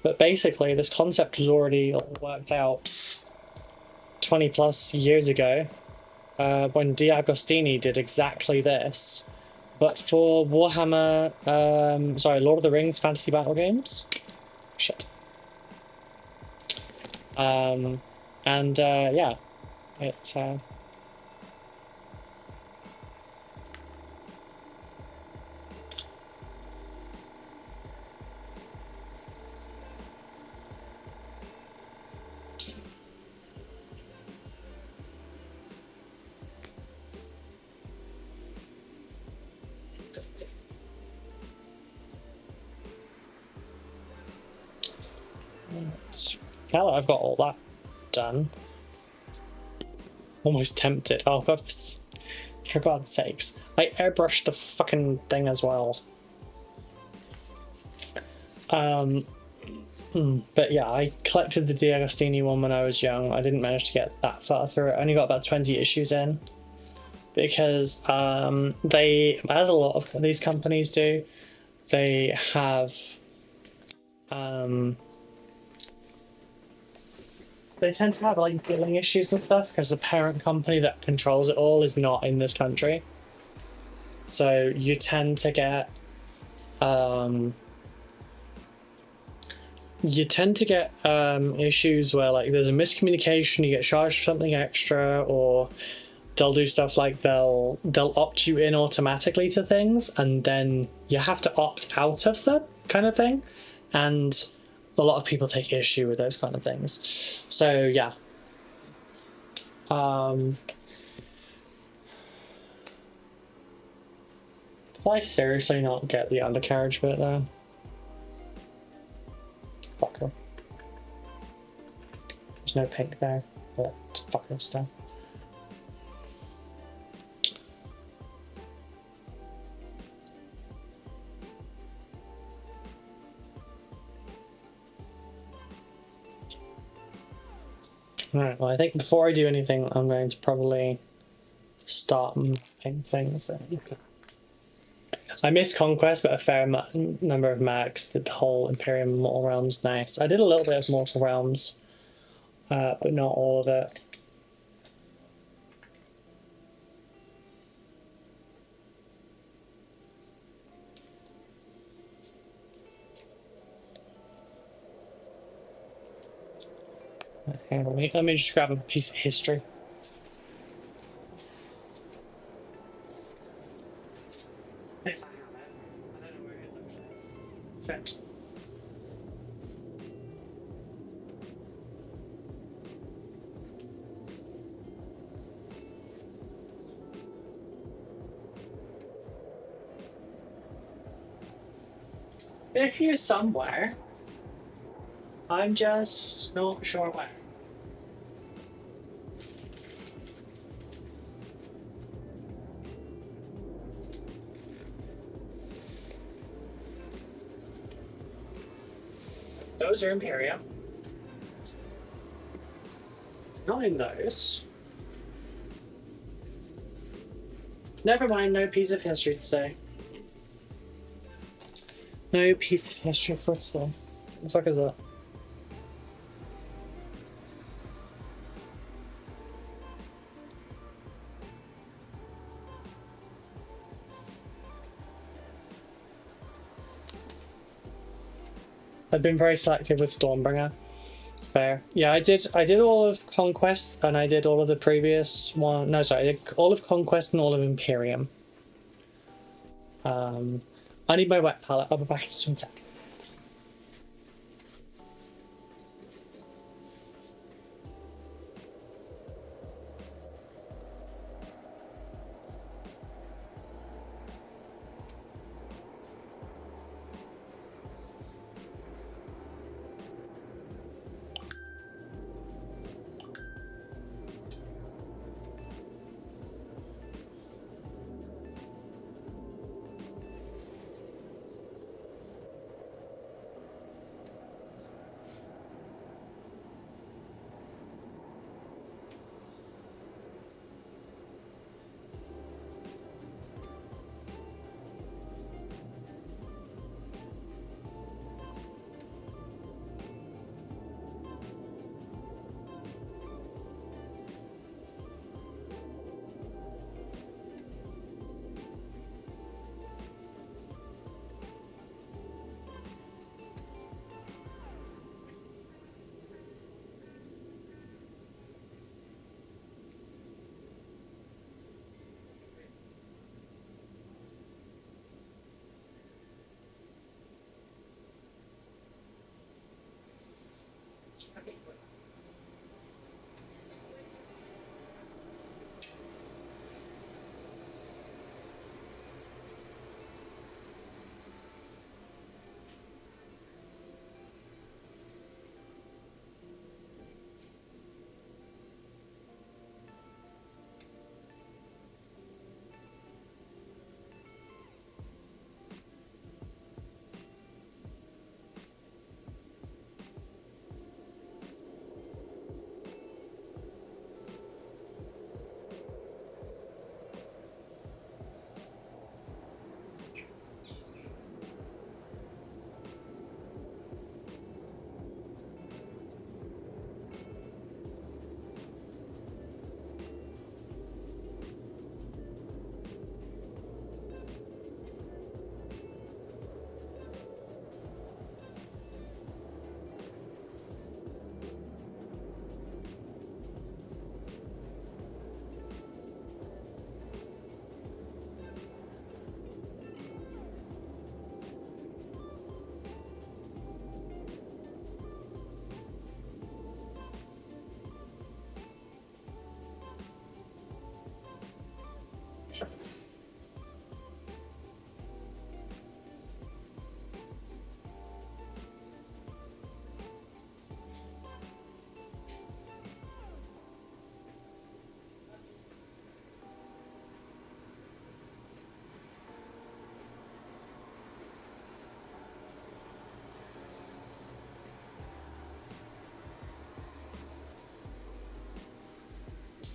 but basically this concept was already worked out 20 plus years ago when D'Agostini did exactly this, but for Warhammer, Lord of the Rings Fantasy Battle Games. Shit. Yeah, it, now that I've got all that done, almost tempted. Oh god, for God's sakes. I airbrushed the fucking thing as well. But yeah, I collected the D'Agostini one when I was young. I didn't manage to get that far through it. I only got about 20 issues in. Because they, as a lot of these companies do, they have they tend to have like billing issues and stuff because the parent company that controls it all is not in this country. So you tend to get issues where like there's a miscommunication, you get charged for something extra, or they'll do stuff like they'll opt you in automatically to things and then you have to opt out of that kind of thing, and a lot of people take issue with those kind of things. So yeah, did I seriously not get the undercarriage bit there? Fucker. There's no pink there, but fucker stuff. Alright, well I think before I do anything I'm going to probably start mapping things. I missed Conquest, but a fair number of max. Did the whole Imperium Mortal Realms nice. I did a little bit of Mortal Realms, but not all of it. Hang on, let me just grab a piece of history. If I have it. I don't know where it is actually. Shit. They're here somewhere. I'm just not sure where. Those are Imperium. Not in those. Never mind, no piece of history today. No piece of history for today. What the fuck is that? I've been very selective with Stormbringer. Fair. Yeah, I did all of Conquest and I did all of the previous one. No, sorry, I did all of Conquest and all of Imperium. I need my wet palette. I'll be back in just 1 sec.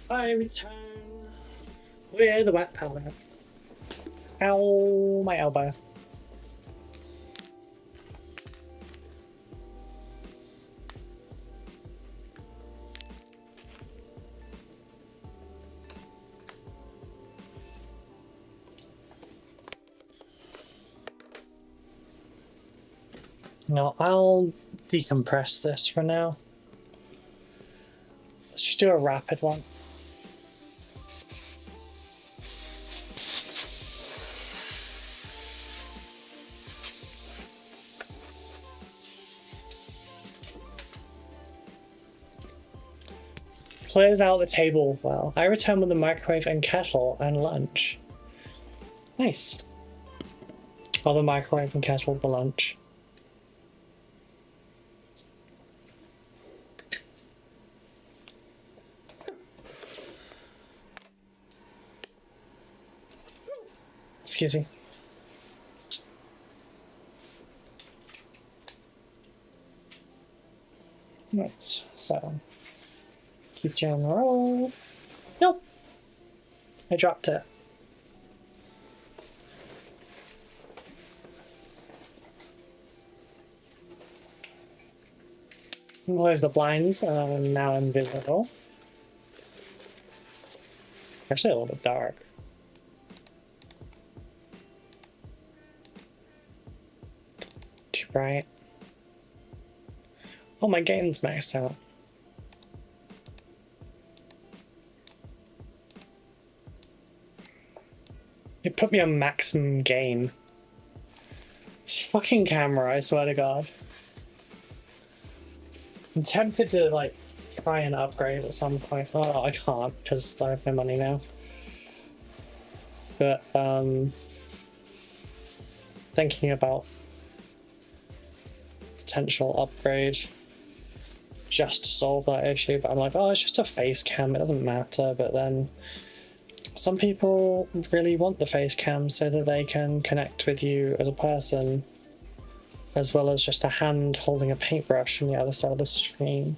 I return with the wet powder. Ow, my elbow. No, I'll decompress this for now. Let's just do a rapid one. Clears out the table well. I return with the microwave and kettle and lunch. Nice. Or the microwave and kettle for lunch. Excuse me. Right, so keep you on the roll. Nope. I dropped it. Close the blinds, now invisible. Actually a little bit dark. Too bright. Oh, my game's maxed out. It put me on maximum gain. This fucking camera, I swear to God. I'm tempted to, like, try and upgrade at some point. Oh, I can't, because I have no money now. But, thinking about potential upgrade just to solve that issue, but I'm like, oh, it's just a face cam, it doesn't matter. But then some people really want the face cam so that they can connect with you as a person, as well as just a hand holding a paintbrush on the other side of the screen.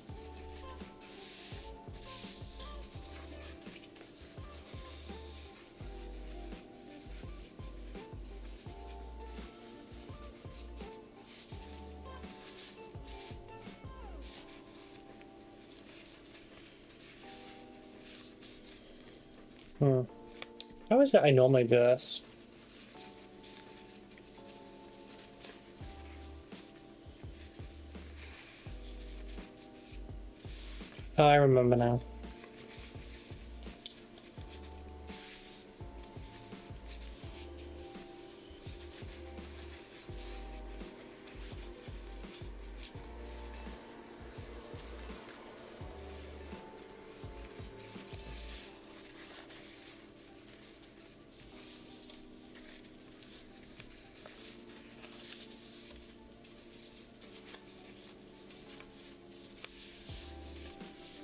How is it I normally do this? Oh, I remember now.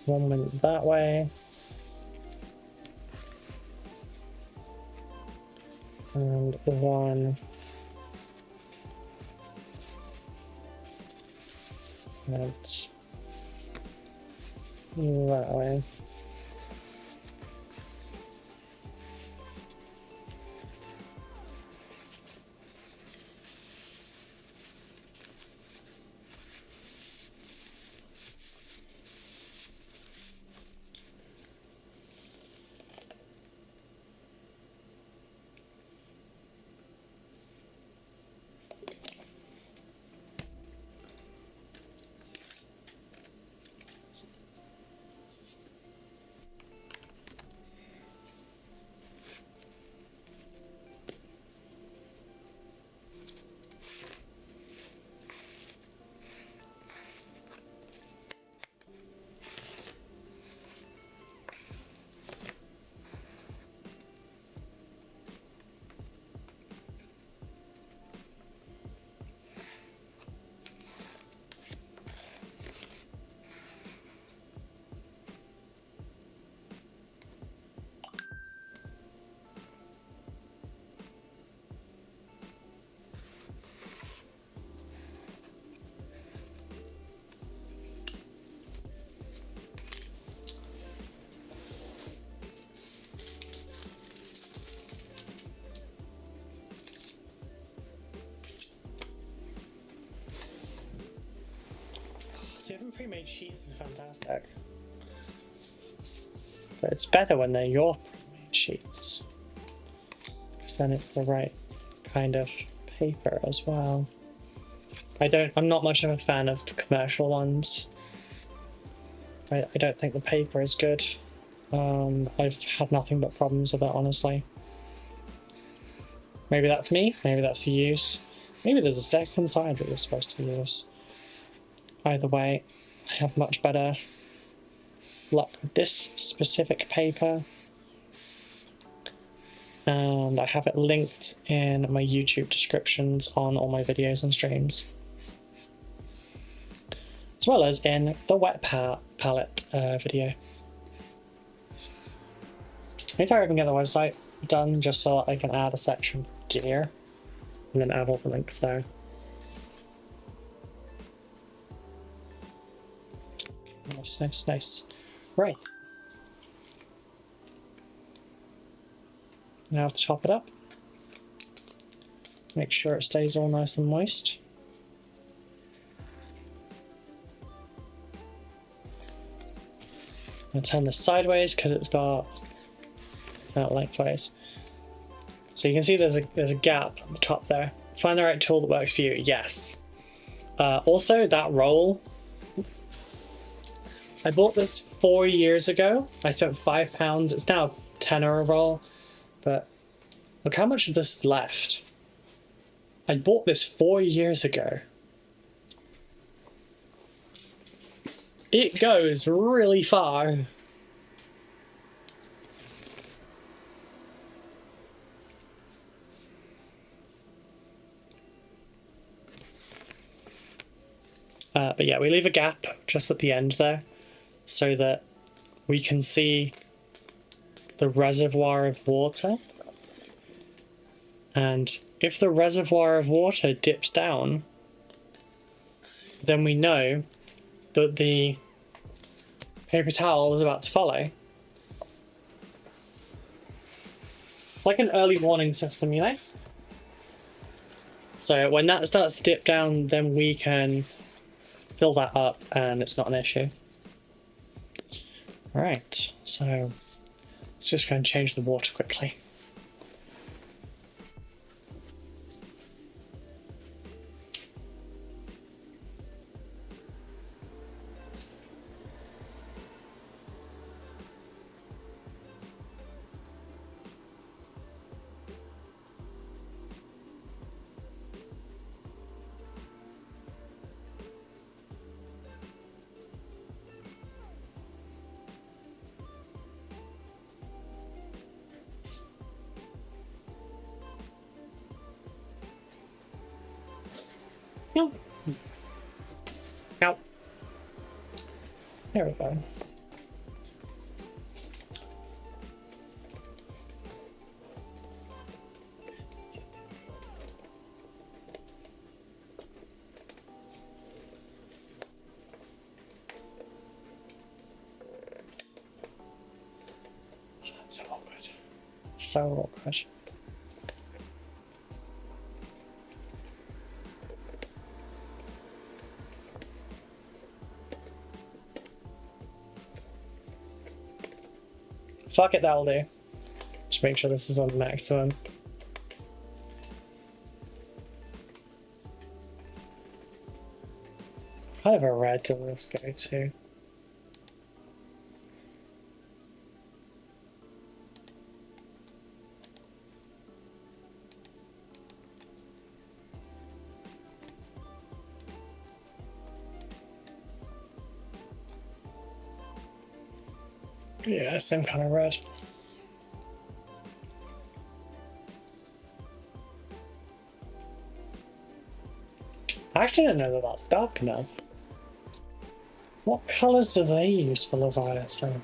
One went that way. And one went that way. having pre-made sheets is fantastic. But it's better when they're your pre-made sheets. Because then it's the right kind of paper as well. I'm not much of a fan of the commercial ones. I don't think the paper is good. I've had nothing but problems with it, honestly. Maybe that's me, maybe that's the use. Maybe there's a second side that you're supposed to use. Either way, I have much better luck with this specific paper. And I have it linked in my YouTube descriptions on all my videos and streams. As well as in the wet palette video. Anytime I can get the website done just so I can add a section for gear and then add all the links there. Nice, nice, nice. Right. Now chop it up. Make sure it stays all nice and moist. I'm going to turn this sideways because it's got lengthwise. So you can see there's a gap at the top there. Find the right tool that works for you. Yes. Also, that roll. I bought this 4 years ago. I spent £5. It's now £10 a roll. But look how much of this is left. I bought this 4 years ago. It goes really far. But yeah, we leave a gap just at the end there so that we can see the reservoir of water. And if the reservoir of water dips down, then we know that the paper towel is about to follow. Like an early warning system, you know? So when that starts to dip down, then we can fill that up and it's not an issue. Right, so let's just go and change the water quickly. Yep. Out. There we go. That's so awkward. So awkward. Fuck it, that'll do. Just make sure this is on maximum. Kind of a red to this go to. Yeah, same kind of red. I actually didn't know that that's dark enough. What colours do they use for Leviathan?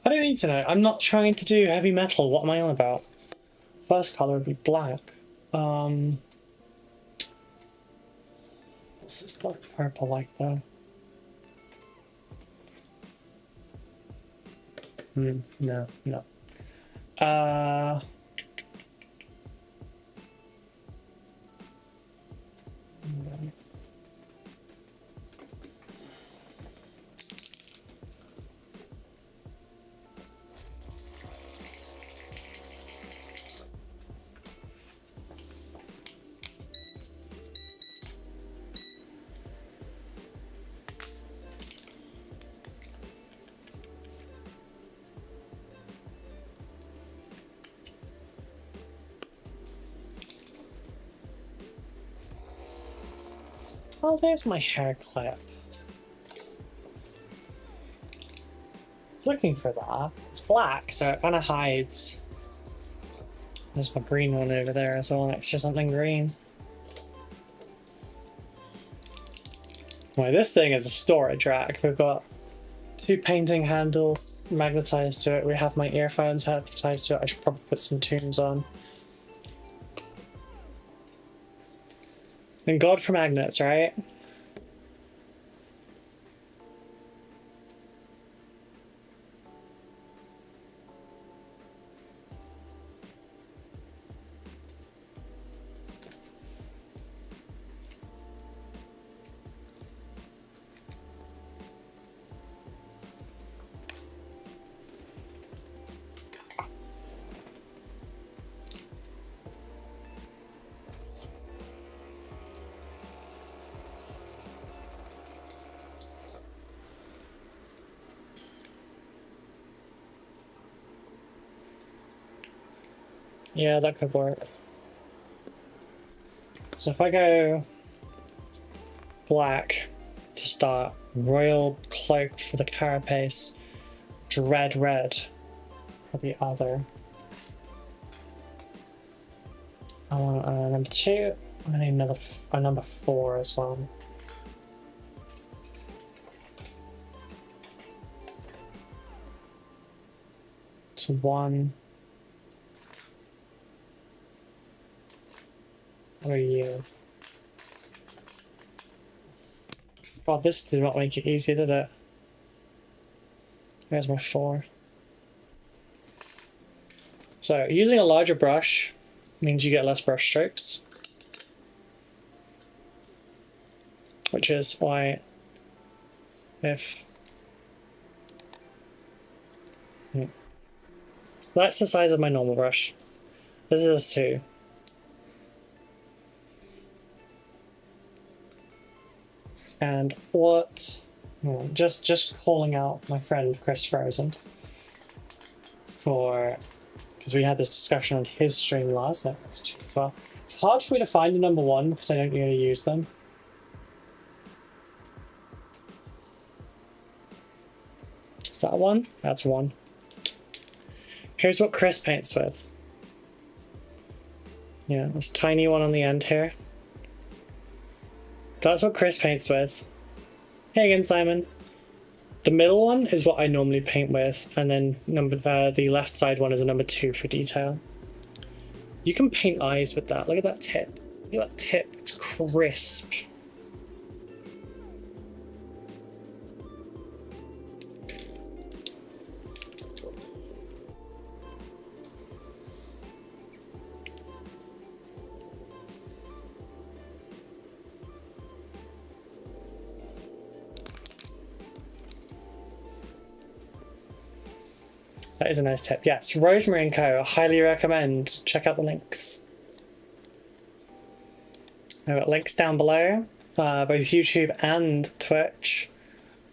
I don't need to know. I'm not trying to do heavy metal. What am I on about? First color would be black. What's this dark purple like though? No, no. Oh, there's my hair clip. Looking for that. It's black, so it kind of hides. There's my green one over there as well, next to something green. Well, this thing is a storage rack. We've got 2 painting handles magnetized to it. We have my earphones magnetized to it. I should probably put some tunes on. And God for magnets, right? Yeah, that could work. So if I go black to start, royal cloak for the carapace, dread red for the other. I want number 2. I need another a number 4 as well. It's 1. What are you? God, this did not make it easy, did it? There's my 4. So, using a larger brush means you get less brush strokes. Which is why if... That's the size of my normal brush. This is a 2. And what, just calling out my friend Chris Frozen for, because we had this discussion on his stream last night. That's 2 as well. It's hard for me to find a number 1 because I don't really use them. Is that 1? That's 1. Here's what Chris paints with. Yeah, this tiny one on the end here. That's what Chris paints with. Hey again, Simon. The middle one is what I normally paint with, and then the left side one is a number 2 for detail. You can paint eyes with that. Look at that tip. Look at that tip. It's crisp. That is a nice tip. Yes, Rosemary Co. Highly recommend. Check out the links. I've got links down below, both YouTube and Twitch,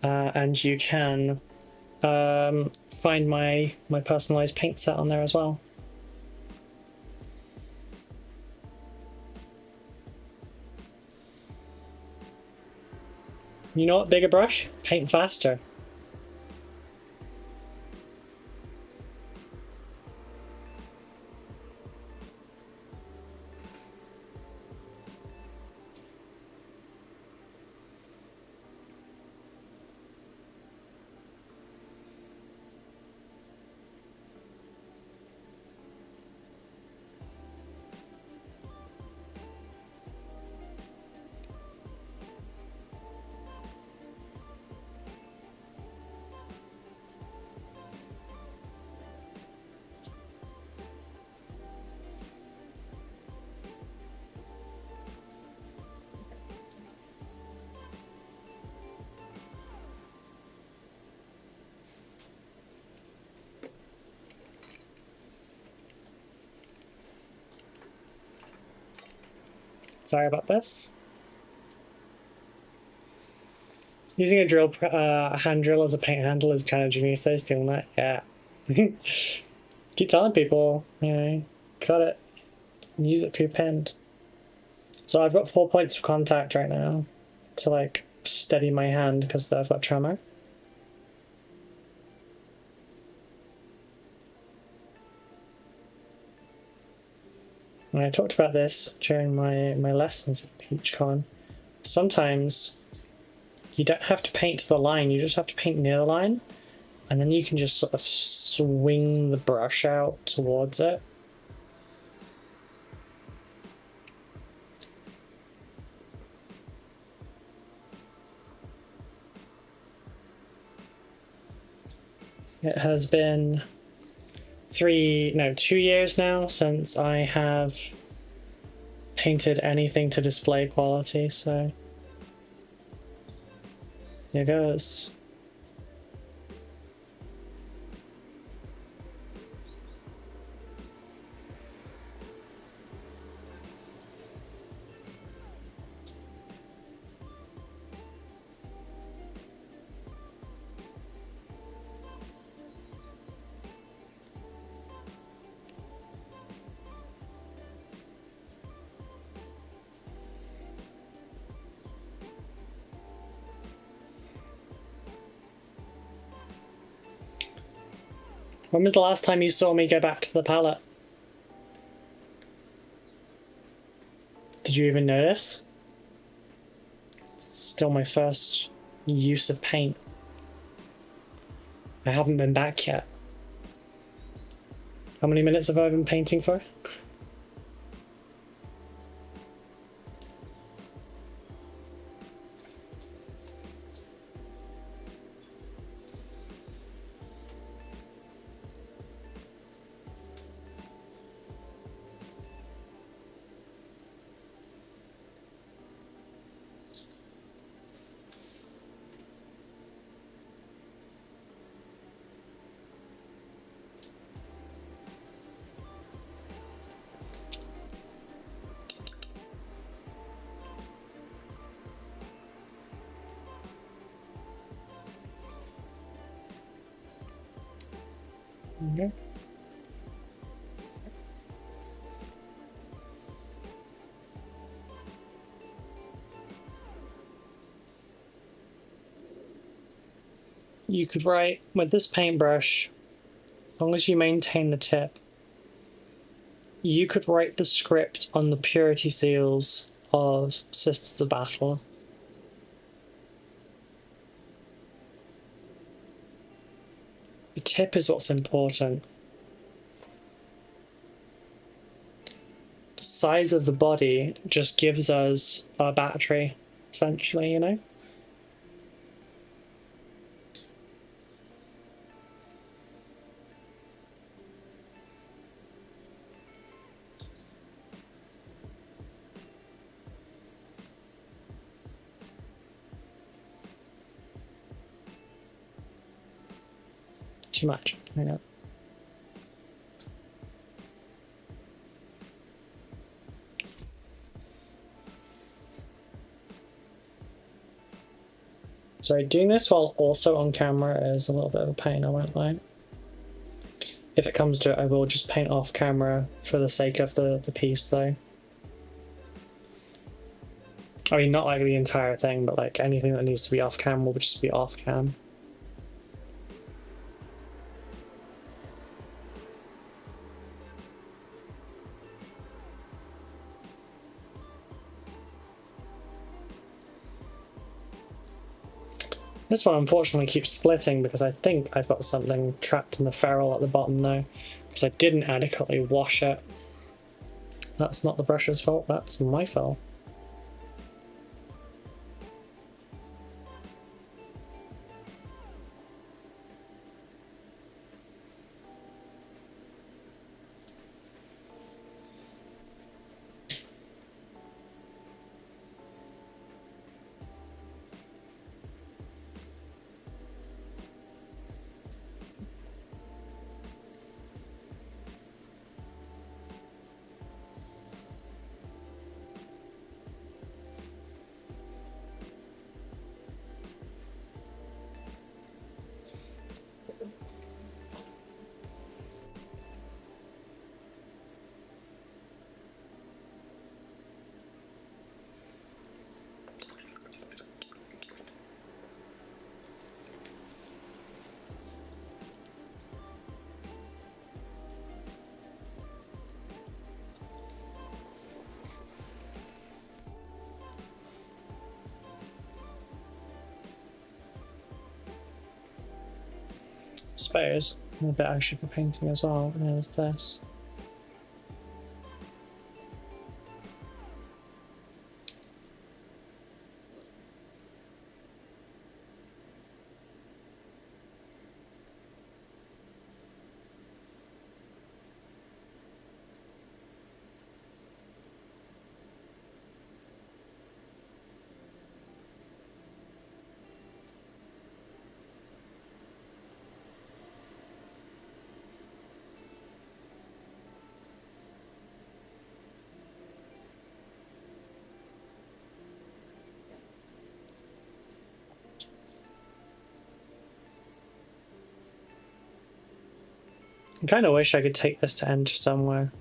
and you can find my personalized paint set on there as well. You know what? Bigger brush, paint faster. Sorry about this. Using a drill, hand drill as a paint handle is kind of genius. So stealing that, yeah. Keep telling people, you know, cut it, and use it for your pen. So I've got 4 points of contact right now to like steady my hand because I've got tremor. And I talked about this during my lessons at PeachCon. Sometimes you don't have to paint to the line, you just have to paint near the line, and then you can just sort of swing the brush out towards it. It has been 2 years now since I have painted anything to display quality, so here goes. When was the last time you saw me go back to the palette? Did you even notice? It's still my first use of paint. I haven't been back yet. How many minutes have I been painting for? Okay. You could write with this paintbrush, as long as you maintain the tip, you could write the script on the purity seals of Sisters of Battle. The tip is what's important. The size of the body just gives us our battery, essentially, you know? Too much. Hang on. Sorry, doing this while also on camera is a little bit of a pain, I won't lie. If it comes to it, I will just paint off camera for the sake of the piece, though. I mean, not like the entire thing, but like anything that needs to be off cam will just be off cam. This one unfortunately keeps splitting because I think I've got something trapped in the ferrule at the bottom now, because I didn't adequately wash it. That's not the brush's fault, that's my fault. suppose. The bit I should be painting as well is this. I kind of wish I could take this to enter somewhere.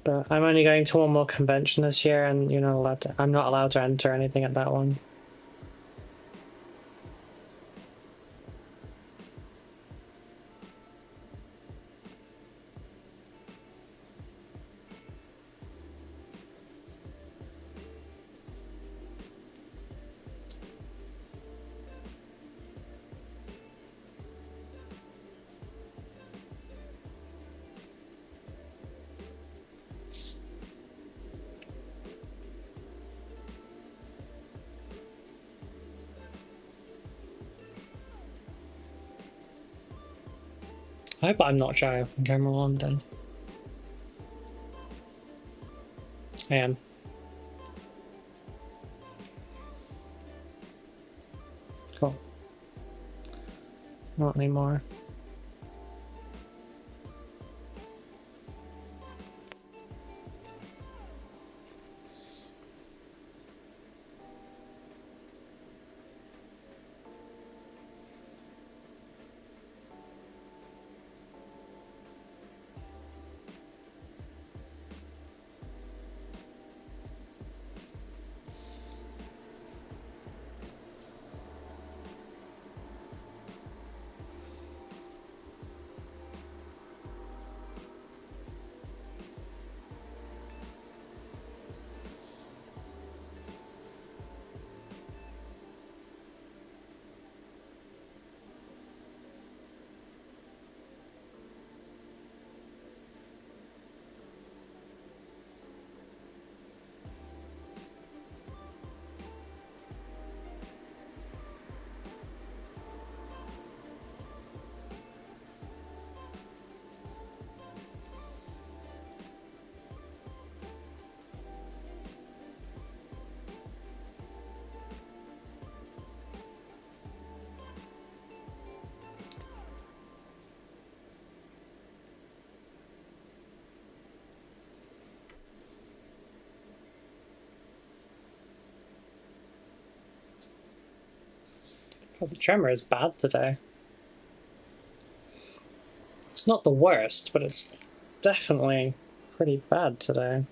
But I'm only going to one more convention this year, and you're not allowed to. I'm not allowed to enter anything at that one. I hope I'm not shy on camera on then. I am. Cool. Not anymore. God, the tremor is bad today. It's not the worst, but it's definitely pretty bad today.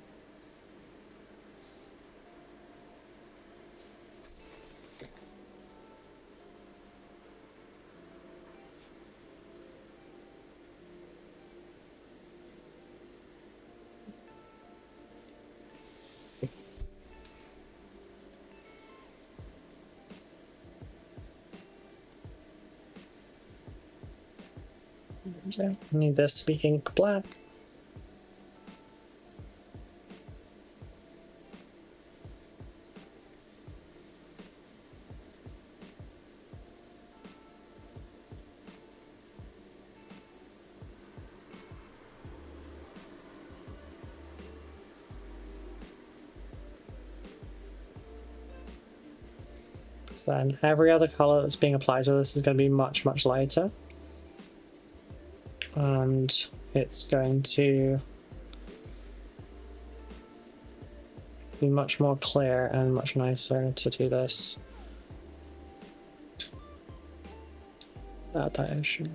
I need this to be ink black. Because then every other color that's being applied to this is going to be much, much lighter. And it's going to be much more clear and much nicer to do this without that issue.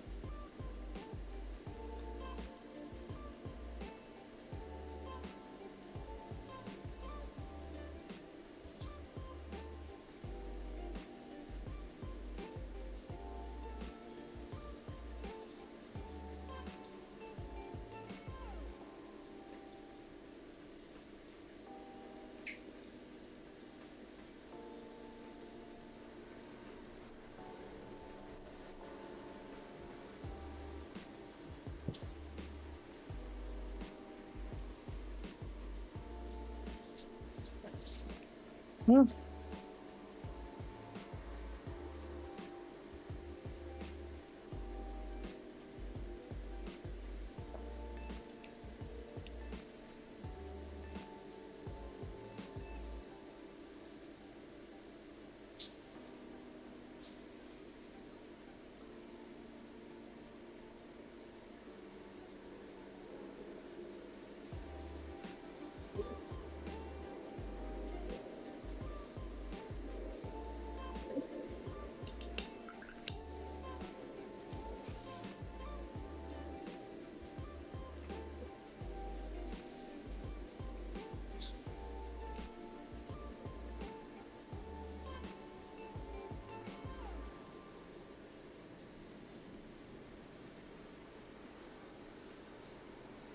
Hmm.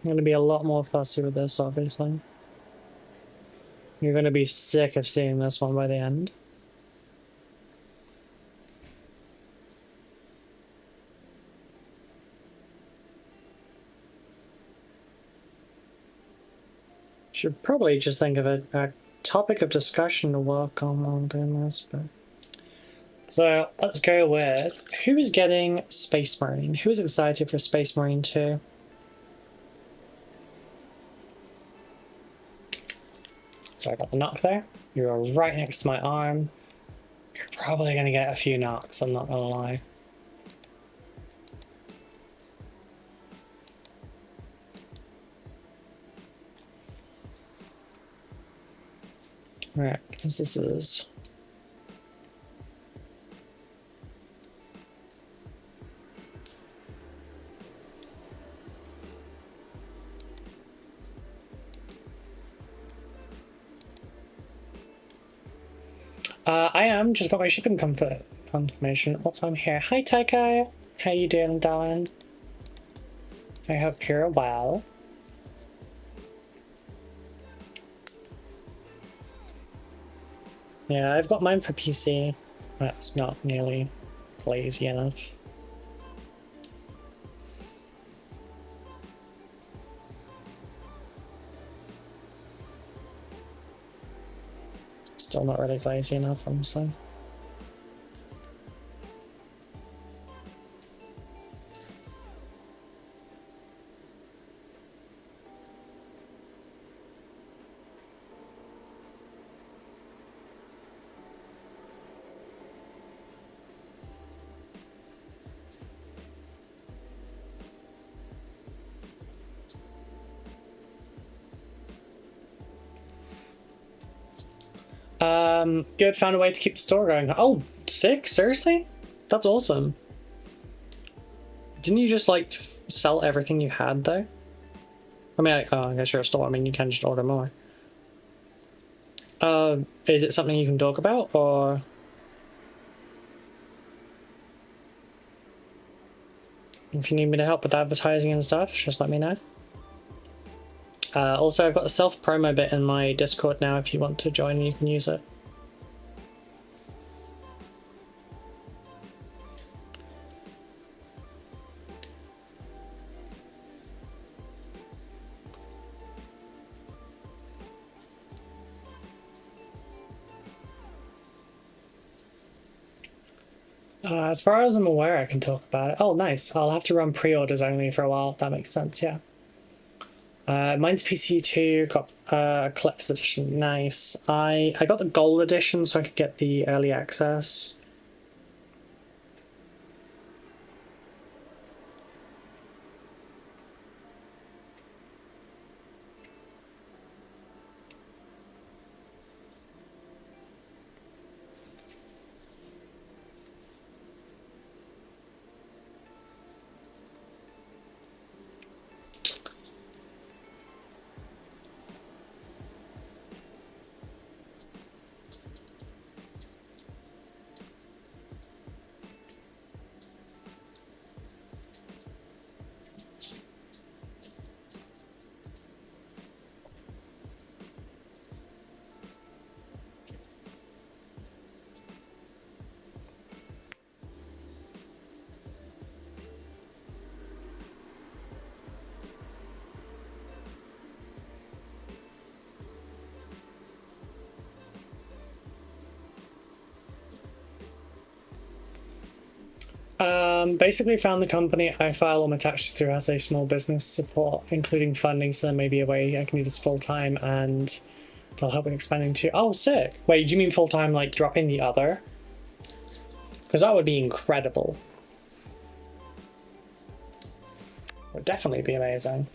I'm going to be a lot more fussy with this, obviously. You're going to be sick of seeing this one by the end. Should probably just think of a topic of discussion to work on while doing this. But so let's go with who is getting Space Marine? Who is excited for Space Marine 2? So I got the knock there. You're right next to my arm. You're probably going to get a few knocks, I'm not going to lie. Right, because this is... I am. Just got my shipping confirmation. Also, I'm here. Hi, Taiko. How you doing, darling? I hope you're well. Yeah, I've got mine for PC. That's not nearly lazy enough. Still not really lazy enough, honestly. Good, found a way to keep the store going. Oh, sick? Seriously? That's awesome. Didn't you just, like, sell everything you had, though? I mean, I guess you're a store. I mean, you can just order more. Is it something you can talk about, or...? If you need me to help with advertising and stuff, just let me know. Also, I've got a self-promo bit in my Discord now. If you want to join, you can use it. As far as I'm aware, I can talk about it. Oh, nice. I'll have to run pre-orders only for a while. That makes sense, yeah. Mine's PC2, got Collector's Edition. Nice. I got the Gold Edition so I could get the early access. Basically found the company I file all my taxes through has a small business support, including funding, so there may be a way I can do this full time and they'll help with expanding too. Oh, sick. Wait, do you mean full time like dropping the other? Because that would be incredible. Would definitely be amazing.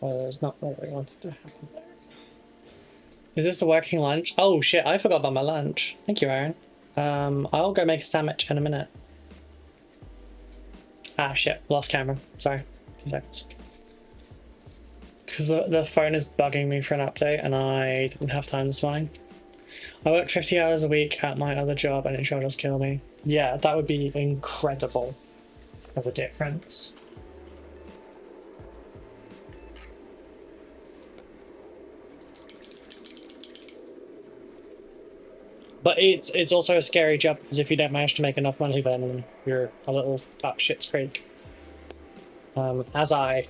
It's not what I wanted to happen there. Is this a working lunch? Oh shit, I forgot about my lunch. Thank you, Aaron. I'll go make a sandwich in a minute. Ah shit, lost camera. Sorry, 2 seconds. Because the phone is bugging me for an update and I didn't have time this morning. I work 50 hours a week at my other job and it sure does kill me. Yeah, that would be incredible as a difference. But it's also a scary job because if you don't manage to make enough money, then you're a little up shit's creek. As I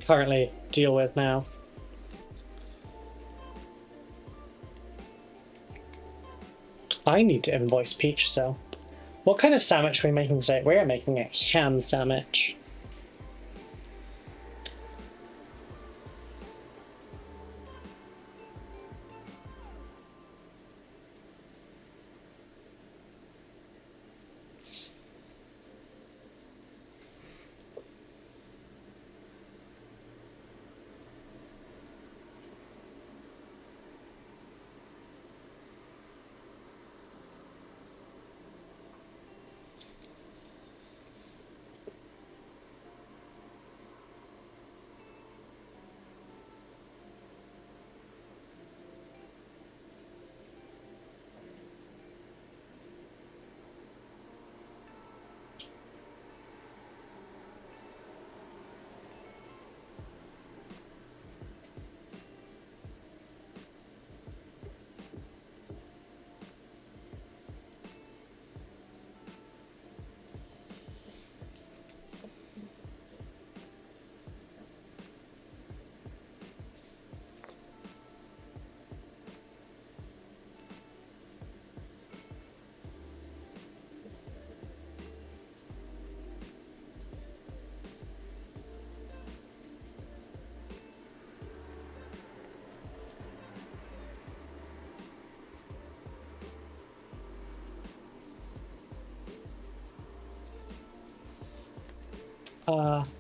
currently deal with now. I need to invoice Peach still. What kind of sandwich are we making today? We're making a ham sandwich.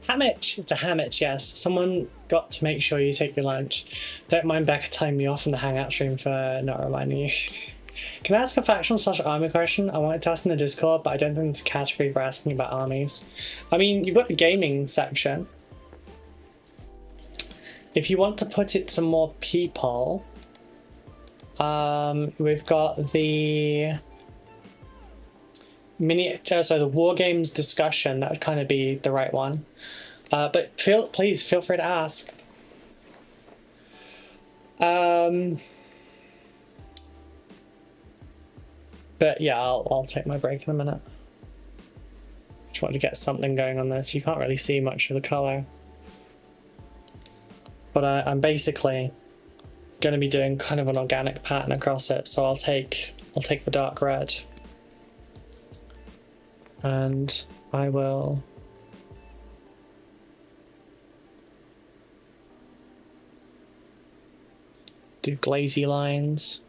Hammich! It's a hammich, yes. Someone got to make sure you take your lunch. Don't mind Becca tying me off in the hangout stream for not reminding you. Can I ask a factional/army question? I wanted to ask in the Discord, but I don't think it's a category for asking about armies. I mean, you've got the gaming section. If you want to put it to more people, we've got the so the war games discussion. That would kind of be the right one. But please feel free to ask. But yeah, I'll take my break in a minute. Just want to get something going on this. You can't really see much of the color, but I'm basically going to be doing kind of an organic pattern across it. So I'll take the dark red, and I will do glazy lines.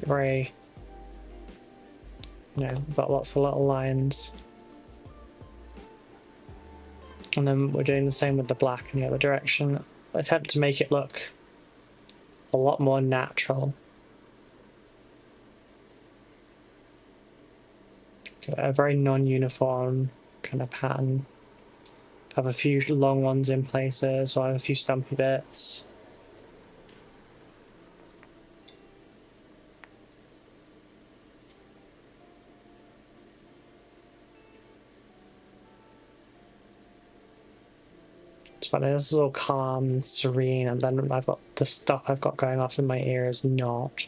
Gray. You know, got lots of little lines. And then we're doing the same with the black in the other direction. Attempt to make it look a lot more natural. A very non-uniform kind of pattern. Have a few long ones in places, or have a few stumpy bits. But this is all calm and serene, and then I've got the stuff I've got going off in my ears not.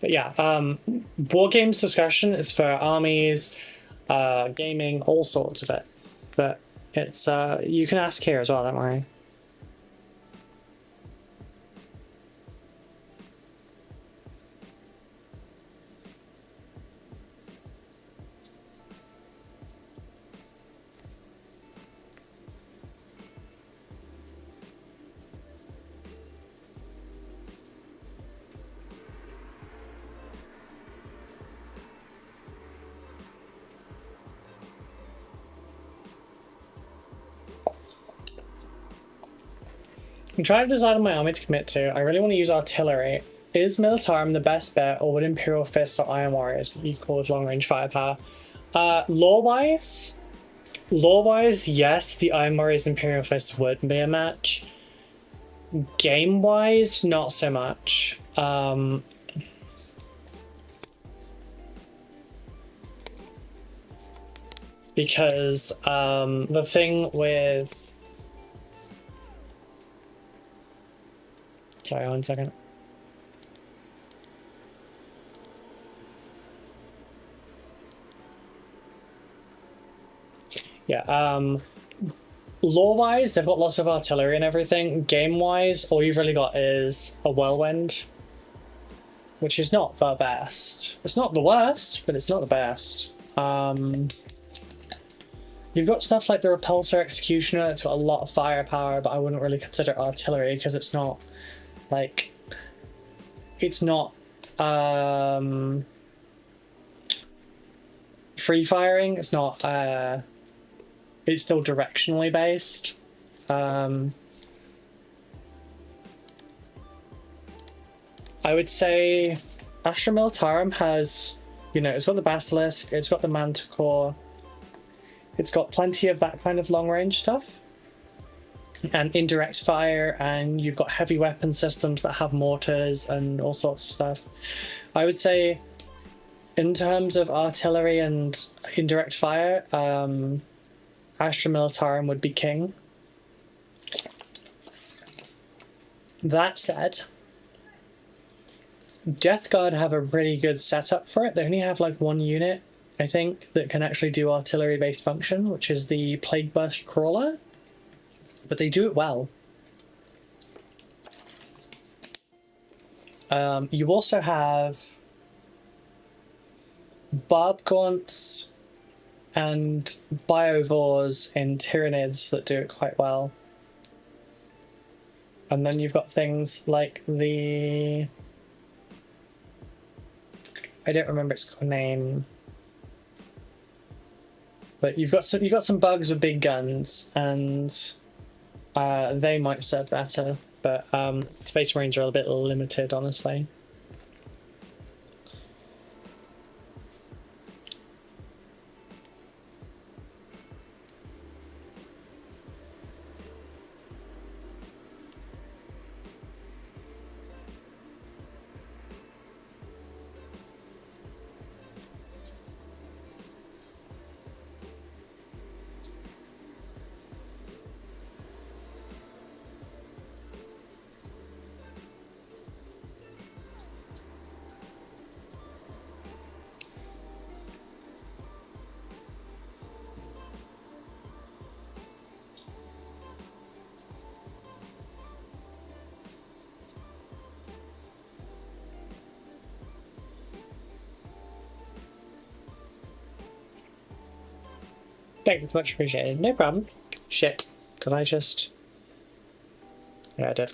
But yeah, board games discussion is for armies, gaming, all sorts of it. But it's you can ask here as well, don't worry. I'm trying to decide on my army to commit to. I really want to use artillery. Is Militarum the best bet, or would Imperial Fists or Iron Warriors be equal as long-range firepower? Lore-wise, yes, the Iron Warriors Imperial Fists would be a match. Game-wise, not so much. Because the thing with... Sorry, 1 second. Yeah, lore-wise, they've got lots of artillery and everything. Game-wise, all you've really got is a whirlwind, which is not the best. It's not the worst, but it's not the best. You've got stuff like the Repulsor Executioner. It's got a lot of firepower, but I wouldn't really consider artillery because it's not, like, it's not free firing. It's not it's still directionally based. I would say Astra Militarum has, you know, it's got the Basilisk, it's got the Manticore, it's got plenty of that kind of long range stuff. And indirect fire, and you've got heavy weapon systems that have mortars and all sorts of stuff. I would say, in terms of artillery and indirect fire, Astra Militarum would be king. That said, Death Guard have a really good setup for it. They only have like one unit, I think, that can actually do artillery-based function, which is the Plague Burst Crawler. But they do it well. You also have Barb Gaunts and Biovores in Tyranids that do it quite well. And then you've got things like the... I don't remember its name. But you've got some bugs with big guns, and they might serve better. But Space Marines are a bit limited, honestly. Thanks, much appreciated. No problem. Shit. Did I just... Yeah, I did.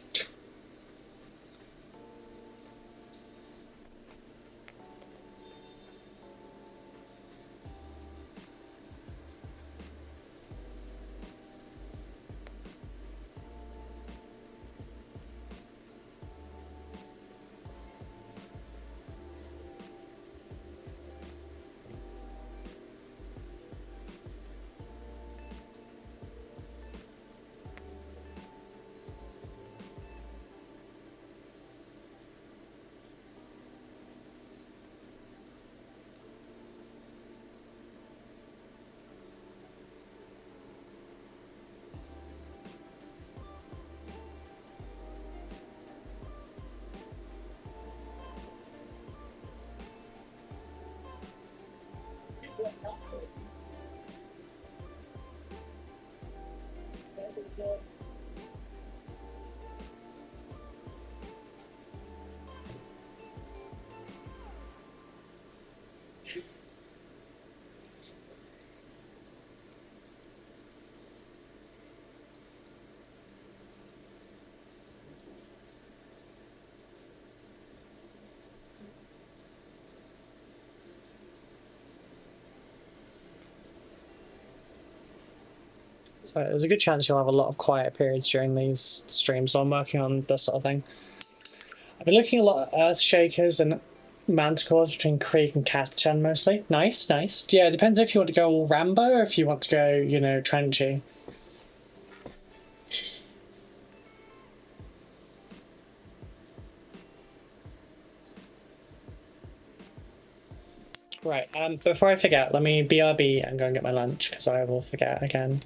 So there's a good chance you'll have a lot of quiet periods during these streams. So I'm working on this sort of thing. I've been looking at a lot of Earth Shakers and Manticores between Krieg and Catachan mostly. Nice, nice. Yeah, it depends if you want to go all Rambo or if you want to go, you know, Trenchy. Right, before I forget, let me BRB and go and get my lunch, because I will forget again.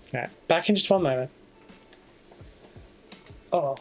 Okay, back in just one moment. Oh.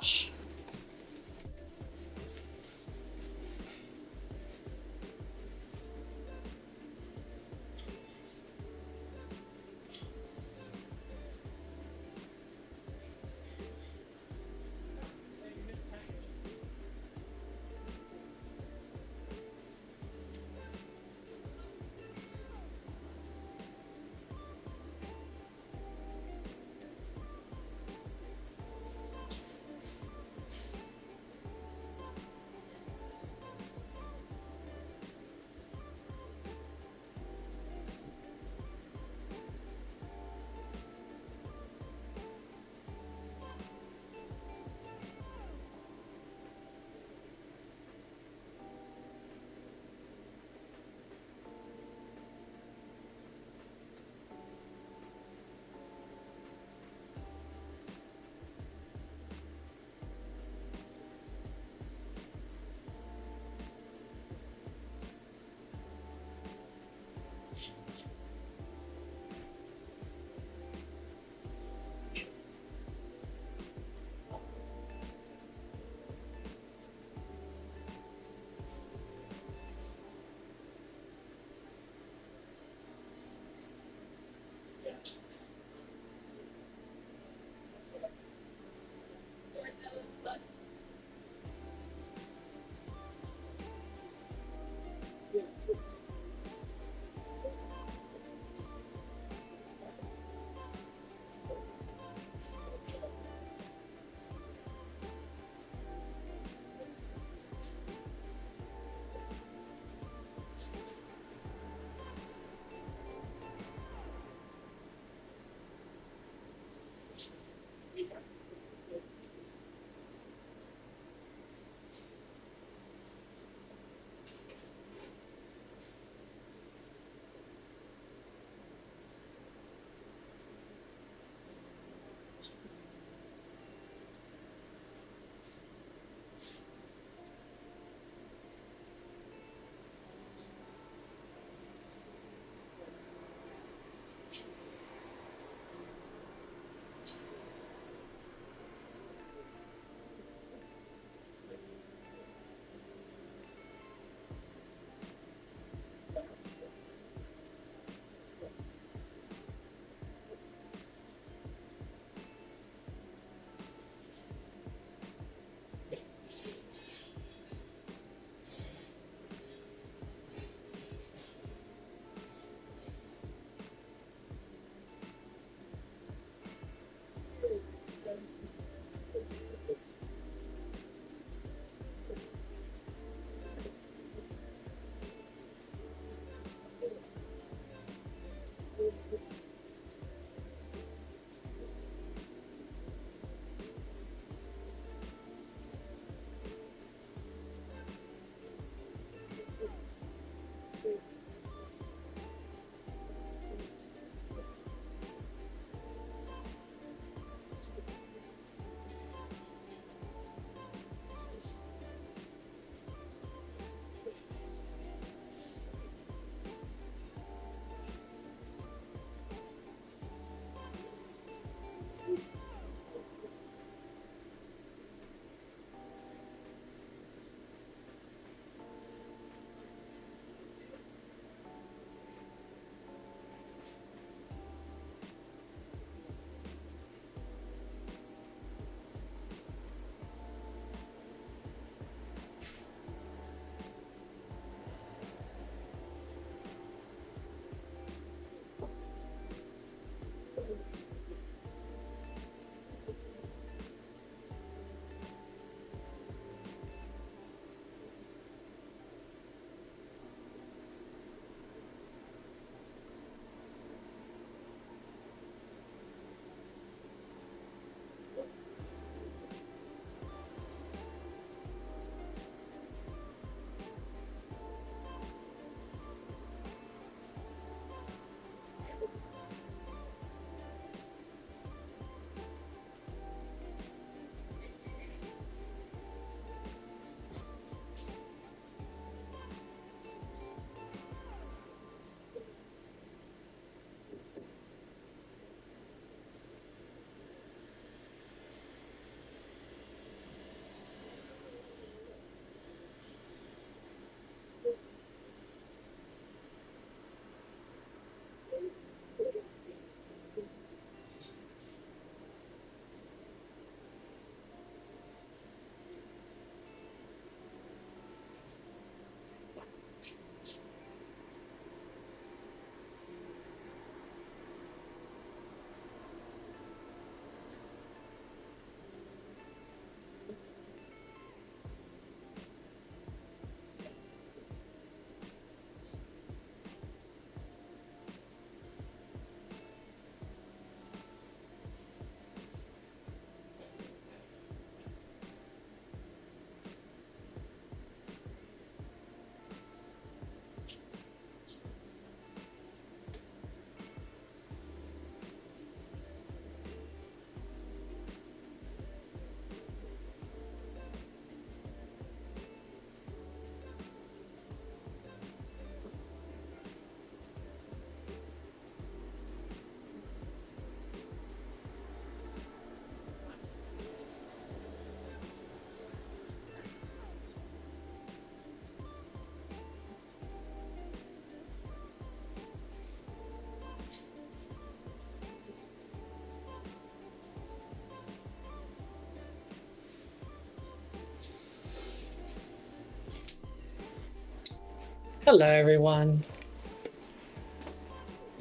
Hello everyone.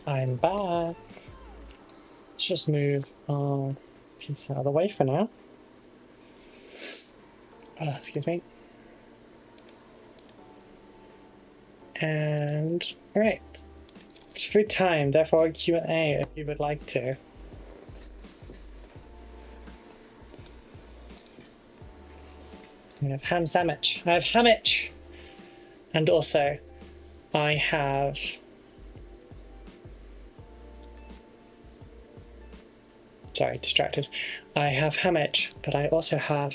I'm back. Let's just move our piece out of the way for now. Excuse me. And right, it's food time. Therefore, Q&A if you would like to. I have ham sandwich. I have hammich, and also I have. Sorry, distracted. I have hammich, but I also have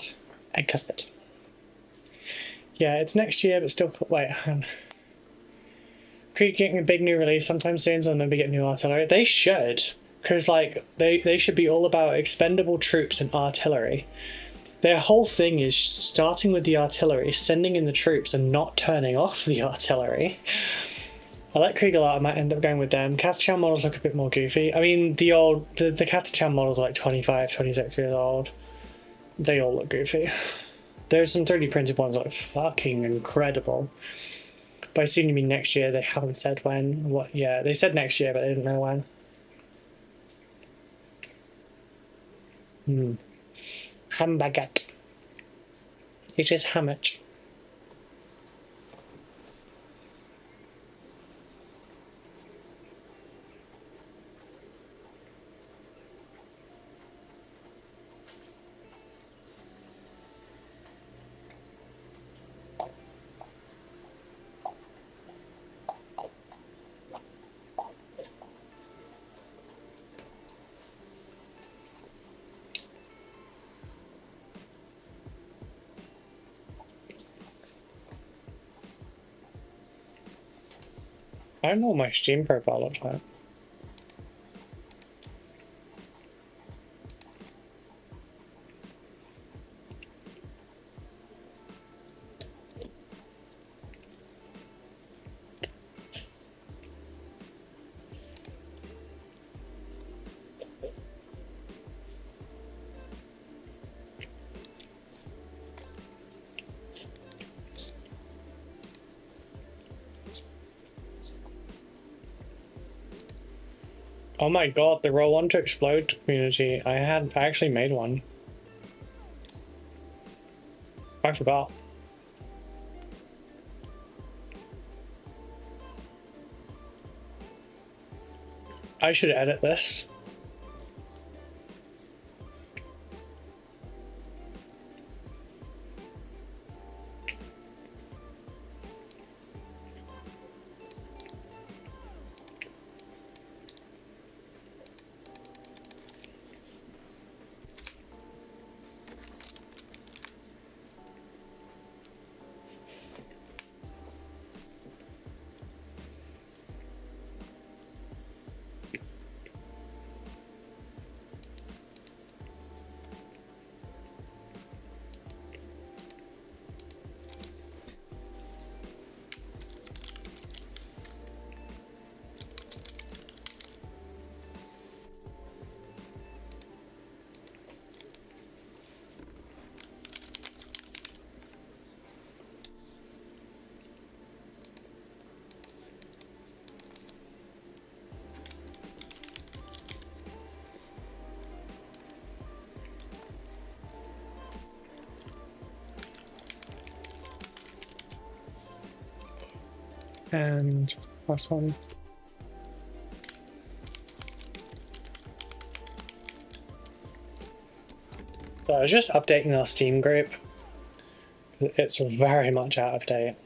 egg custard. Yeah, it's next year, but still. Wait. Creek getting a big new release sometime soon, so maybe get new artillery. They should, because like they should be all about expendable troops and artillery. Their whole thing is starting with the artillery, sending in the troops, and not turning off the artillery. I like Krieg a lot. I might end up going with them. Catachan models look a bit more goofy. I mean, the Catachan models are like 25, 26 years old. They all look goofy. There's some 3D printed ones that are fucking incredible. By soon you mean next year. They haven't said when. What? Yeah, they said next year, but they didn't know when. Ham baguette. It is hammich. I don't know what my Steam profile looks like. Oh my god, the Roll On to Explode community. I actually made one. I forgot. I should edit this. And last one. So I was just updating our Steam group. It's very much out of date.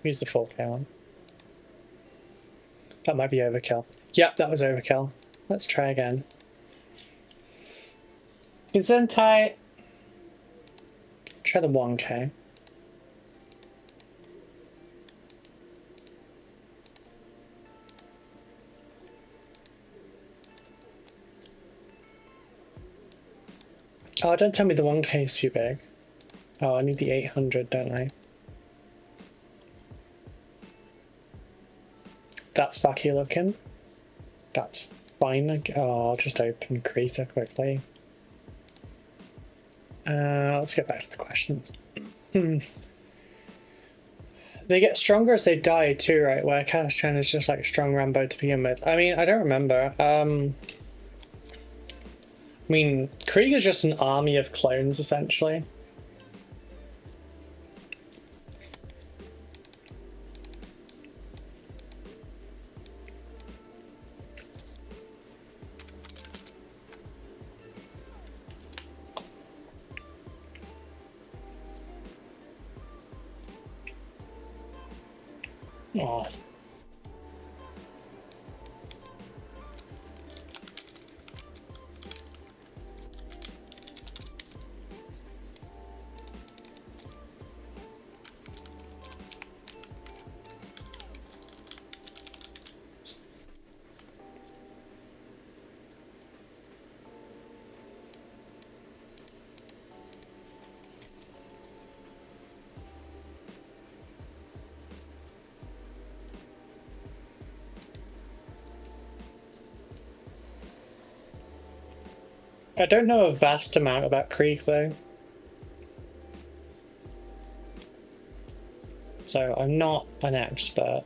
Use the 4K one. That might be overkill. Yep, that was overkill. Let's try again. Gesundheit. Try the 1K. Oh, don't tell me the 1K is too big. Oh, I need the 800, don't I? That's wacky looking. That's fine. Oh, I'll just open Creator quickly. Let's get back to the questions. They get stronger as they die too, right? Where Castran is just like strong Rambo to begin with. I mean, I don't remember. I mean, Krieg is just an army of clones, essentially. Oh. I don't know a vast amount about Krieg though. So I'm not an expert.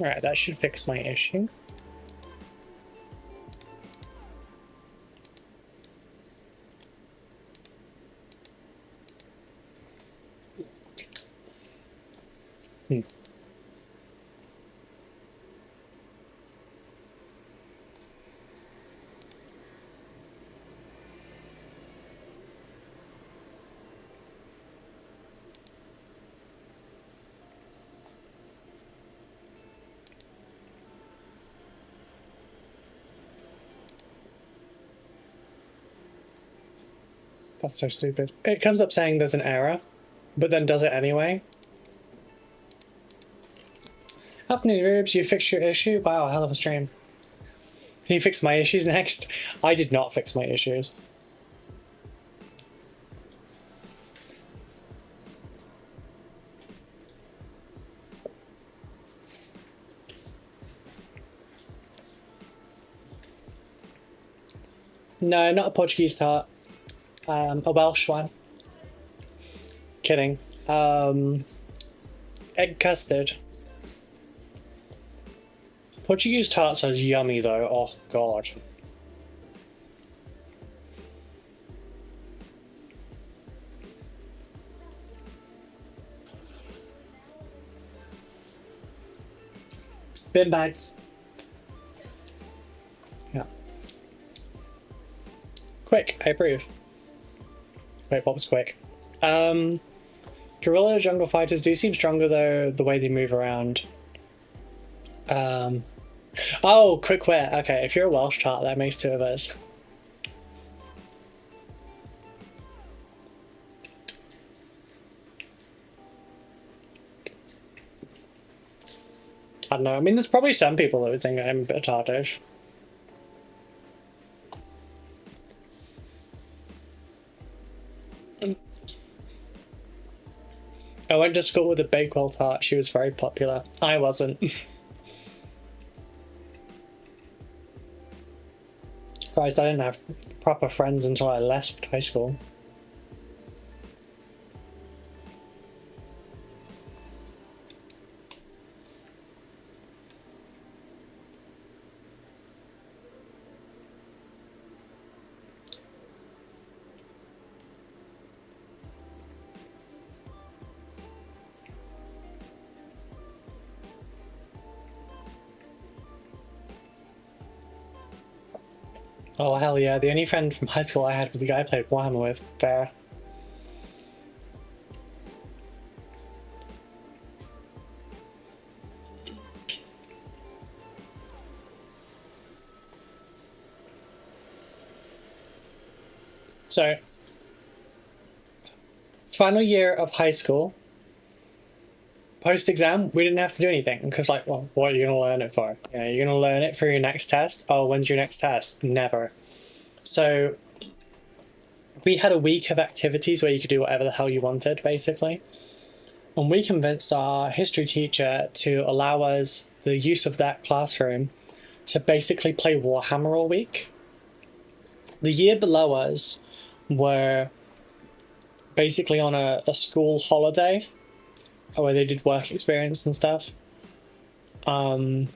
Right, that should fix my issue. That's so stupid. It comes up saying there's an error, but then does it anyway. Afternoon, Rubes, you fixed your issue? Wow, hell of a stream. Can you fix my issues next? I did not fix my issues. No, not a Portuguese tart. A Welsh one. Kidding. Egg custard. Portuguese tarts are yummy though. Oh god. Bin bags. Yeah. Quick, I approve. Wait, what was quick? Guerrilla jungle fighters do seem stronger though, the way they move around. Oh, quick wit. Okay, if you're a Welsh tart, that makes two of us. I don't know. I mean, there's probably some people that would think I'm a bit tartish. I went to school with a Bakewell tart. She was very popular. I wasn't. Christ, I didn't have proper friends until I left high school. Oh hell yeah, the only friend from high school I had was the guy I played Warhammer with. Fair. So, final year of high school, post-exam, we didn't have to do anything because, like, well, what are you going to learn it for? You know, you're going to learn it for your next test. Oh, when's your next test? Never. So we had a week of activities where you could do whatever the hell you wanted, basically. And we convinced our history teacher to allow us the use of that classroom to basically play Warhammer all week. The year below us were basically on a school holiday where they did work experience and stuff. And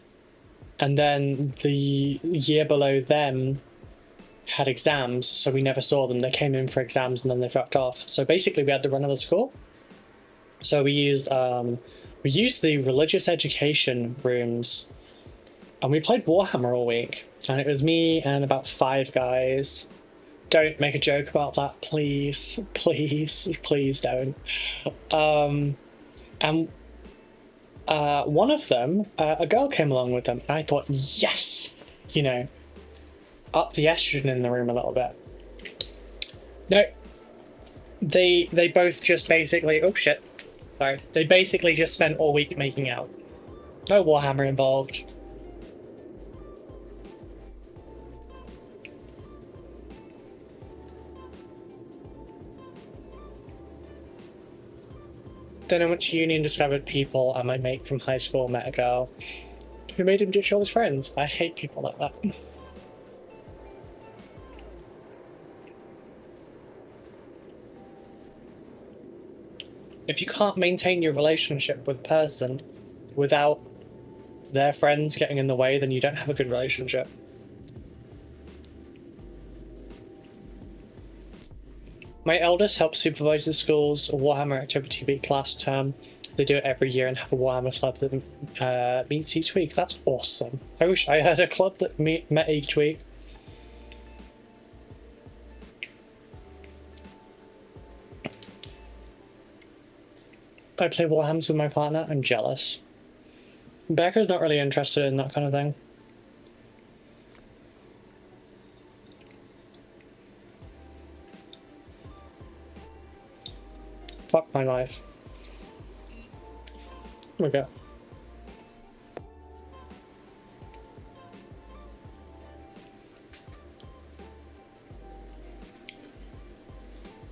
then the year below them had exams, so we never saw them. They came in for exams and then they fucked off. So basically we had the run of the school. So we used the religious education rooms and we played Warhammer all week. And it was me and about 5 guys. Don't make a joke about that, please. Please, please don't. And one of them, a girl came along with them, and I thought, yes, you know, up the estrogen in the room a little bit. No, they both just basically, oh shit, sorry, they basically just spent all week making out. No Warhammer involved. Then I went to uni and discovered people, and my mate from high school met a girl who made him ditch all his friends. I hate people like that. If you can't maintain your relationship with a person without their friends getting in the way, then you don't have a good relationship. My eldest helps supervise the school's Warhammer Activity Week last term. They do it every year and have a Warhammer club that meets each week. That's awesome. I wish I had a club that met each week. I play Warhammers with my partner. I'm jealous. Becca's not really interested in that kind of thing. Fuck my life. Okay.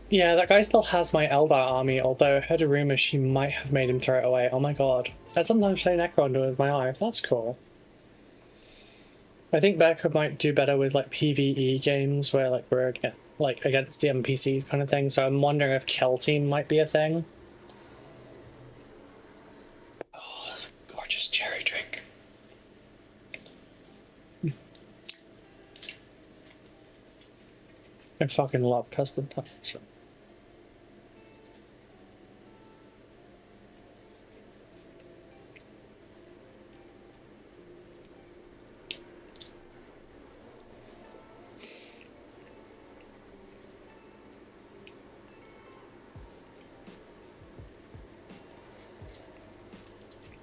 Yeah, that guy still has my Eldar army, although I heard a rumor she might have made him throw it away. Oh my god. I sometimes play Necron with my eye. That's cool. I think Becca might do better with like PvE games where like we're like against the NPC kind of thing, so I'm wondering if Kill Team might be a thing. Oh, that's a gorgeous cherry drink. I fucking love custom touch.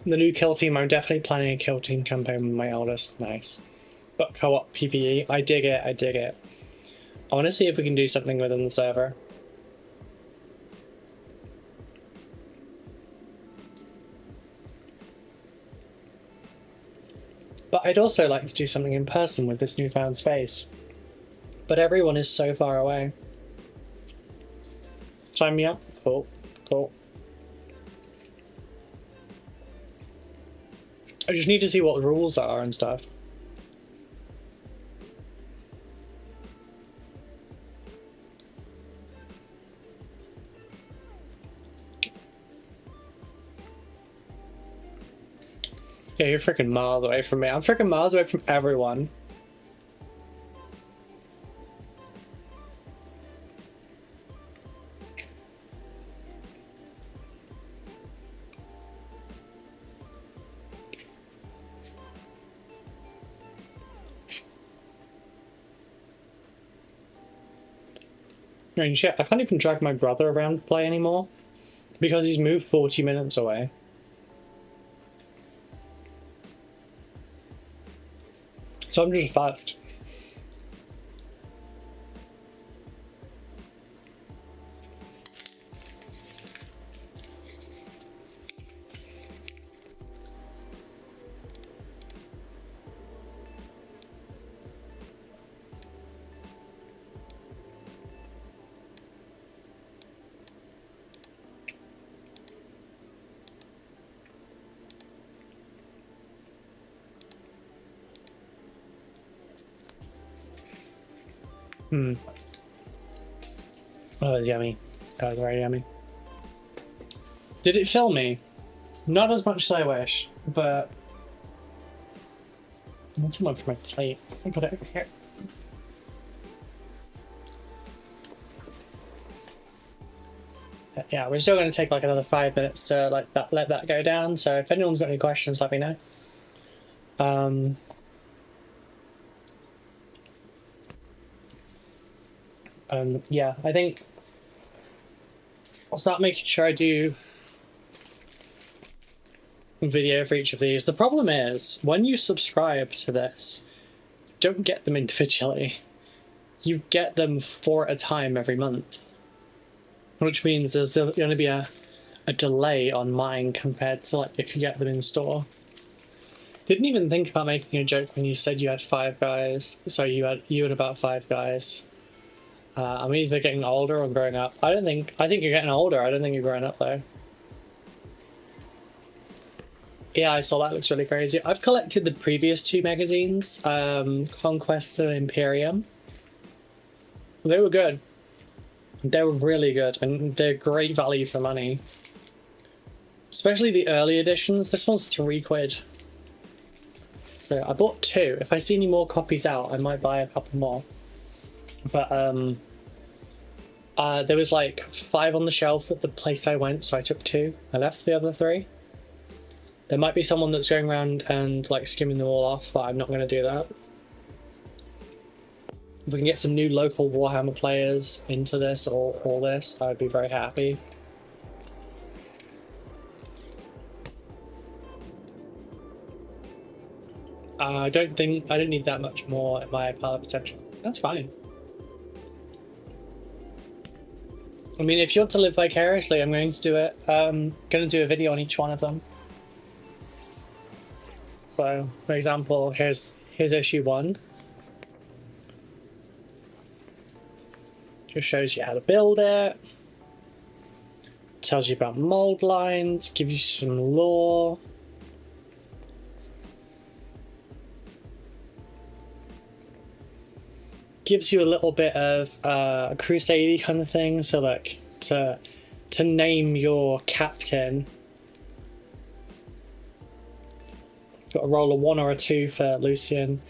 The new Kill Team, I'm definitely planning a Kill Team campaign with my eldest. Nice. But co-op PvE, I dig it, I dig it. I want to see if we can do something within the server. But I'd also like to do something in person with this newfound space. But everyone is so far away. Sign me up. Cool. Cool. I just need to see what the rules are and stuff. Yeah, you're freaking miles away from me. I'm freaking miles away from everyone. I mean, shit, I can't even drag my brother around to play anymore because he's moved 40 minutes away. So I'm just fucked. Hmm. Oh, it was yummy. That was very yummy. Did it fill me? Not as much as I wish, but... What's one for my plate? I'll put it over here. Yeah, we're still going to take like another 5 minutes to like that, let that go down. So if anyone's got any questions, let me know. Yeah, I think I'll start making sure I do a video for each of these. The problem is when you subscribe to this, you don't get them individually. You get them 4 at a time every month. Which means there's going to be a delay on mine compared to like if you get them in store. Didn't even think about making a joke when you said you had 5 guys. So you had about 5 guys. I'm either getting older or growing up. I think you're getting older. I don't think you're growing up though. Yeah, I saw that. Looks really crazy. I've collected the previous 2 magazines, Conquest and Imperium. They were good. They were really good, and they're great value for money. Especially the early editions. This one's £3. So I bought 2. If I see any more copies out, I might buy a couple more. But there was like 5 on the shelf at the place I went, so I took 2. I left the other 3. There might be someone that's going around and like skimming them all off, but I'm not going to do that. If we can get some new local Warhammer players into this or all this, I'd be very happy. I don't need that much more at my pilot potential. That's fine. I mean, if you want to live vicariously, I'm going to do it. I'm going to do a video on each one of them. So, for example, here's issue 1. Just shows you how to build it. Tells you about mold lines, gives you some lore. Gives you a little bit of crusade kind of thing, so like to name your captain. Got a roll of 1 or a 2 for Lucian,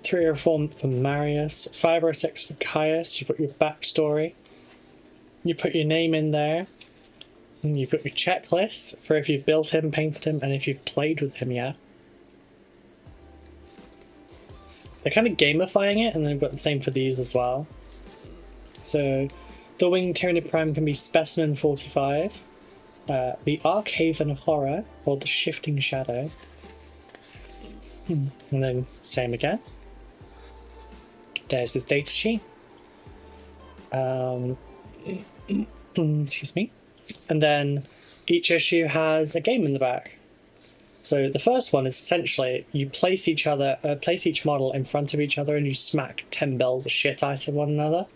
3 or 4 for Marius, 5 or 6 for Caius. You put your backstory. You put your name in there. And you put your checklist for if you've built him, painted him, and if you've played with him yet. They're kind of gamifying it, and they've got the same for these as well. So, the Winged Tyranid Prime can be Specimen 45, the Archaven Horror, or the Shifting Shadow. And then, same again. There's this data sheet. Excuse me. And then each issue has a game in the back. So the first one is essentially you place each model in front of each other and you smack 10 bells of shit out of one another.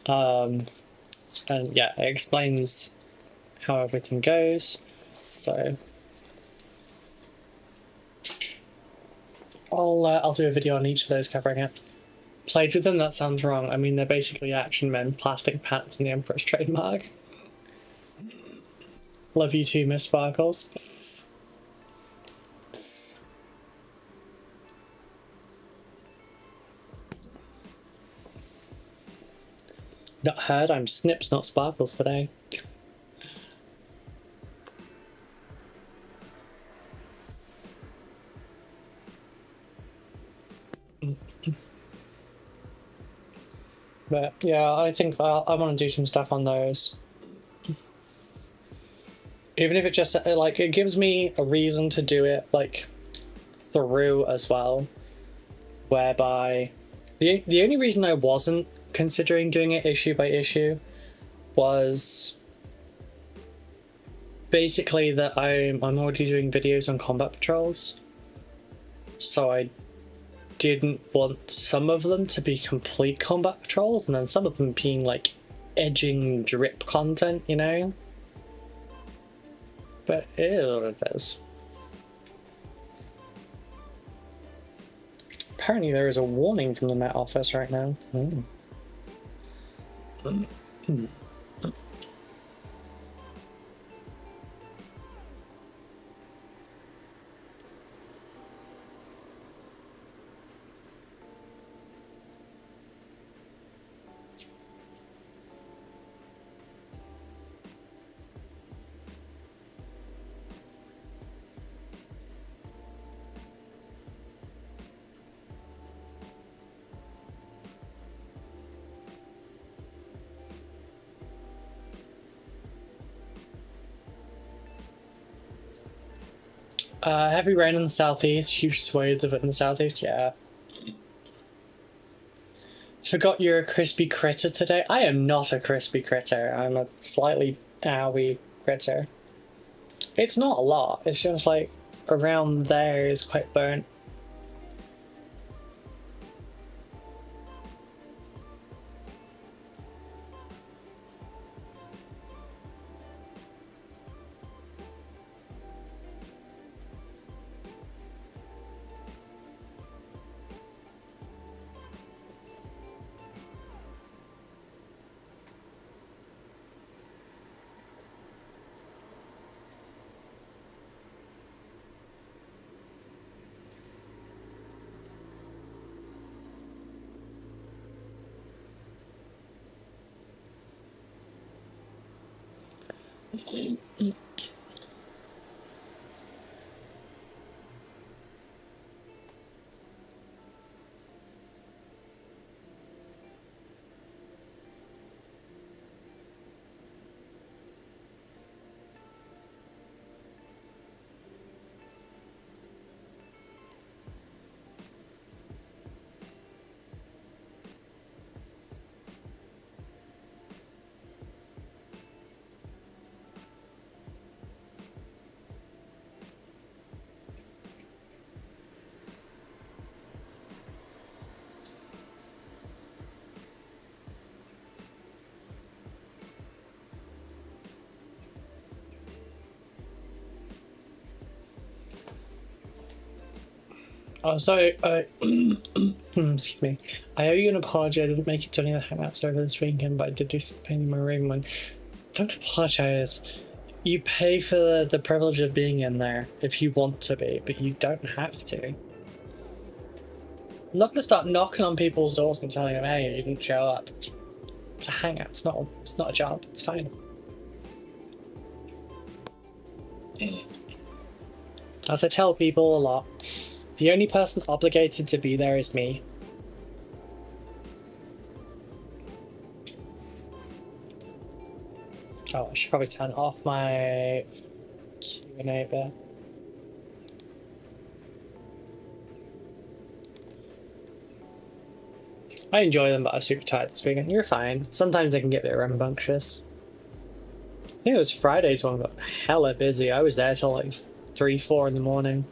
And yeah, it explains how everything goes. So I'll do a video on each of those covering it. Played with them? That sounds wrong. I mean, they're basically action men, plastic pants, and the Emperor's trademark. Love you too, Miss Sparkles. Not heard, I'm Snips, not Sparkles today. But yeah, I think I want to do some stuff on those. Even if it just, like, it gives me a reason to do it, like, through as well. Whereby, the only reason I wasn't considering doing it issue by issue was basically that I'm already doing videos on combat patrols. So I didn't want some of them to be complete combat patrols, and then some of them being, like, edging drip content, you know? But it is what it is. Apparently there is a warning from the Met Office right now. Heavy rain in the southeast, huge swathes of it in the southeast, yeah. Forgot you're a crispy critter today. I am not a crispy critter. I'm a slightly owie critter. It's not a lot. It's just like around there is quite burnt. Oh, sorry. Excuse me. I owe you an apology. I didn't make it to any of the hangouts over this weekend, but I did do some painting my room one. Don't apologize. You pay for the privilege of being in there if you want to be, but you don't have to. I'm not going to start knocking on people's doors and telling them, hey, you didn't show up. It's a hangout. It's not a job. It's fine. As I tell people a lot, the only person obligated to be there is me. Oh, I should probably turn off my Q&A there. I enjoy them, but I was super tired this weekend. You're fine. Sometimes I can get a bit rambunctious. I think it was Friday's one got hella busy. I was there till like 3, 4 in the morning.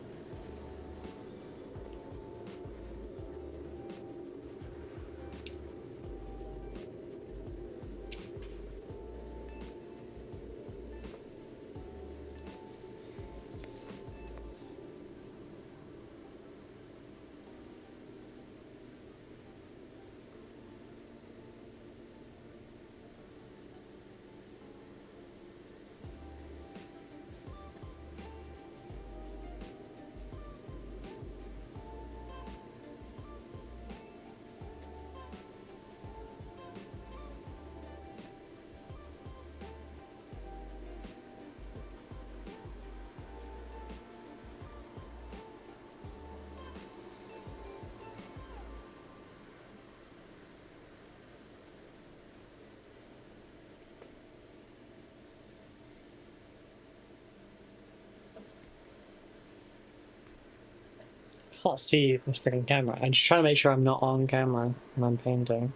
Can't see the freaking camera. I'm just trying to make sure I'm not on camera when I'm painting.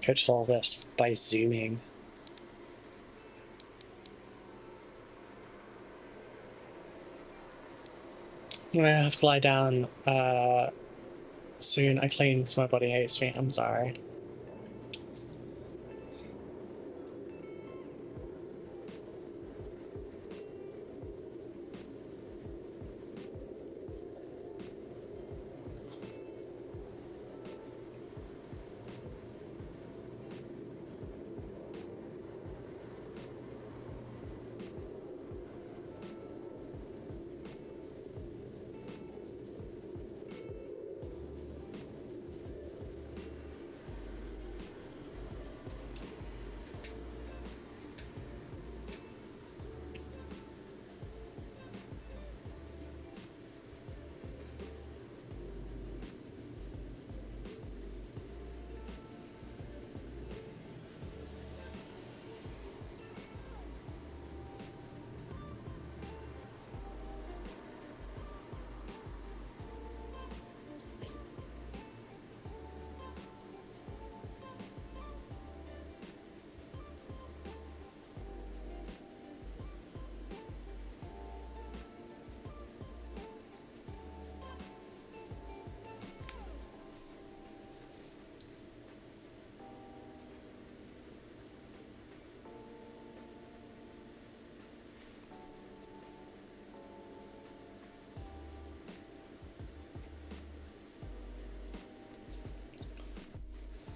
Could solve this by zooming. I'm gonna have to lie down soon. I cleaned so my body hates me. I'm sorry.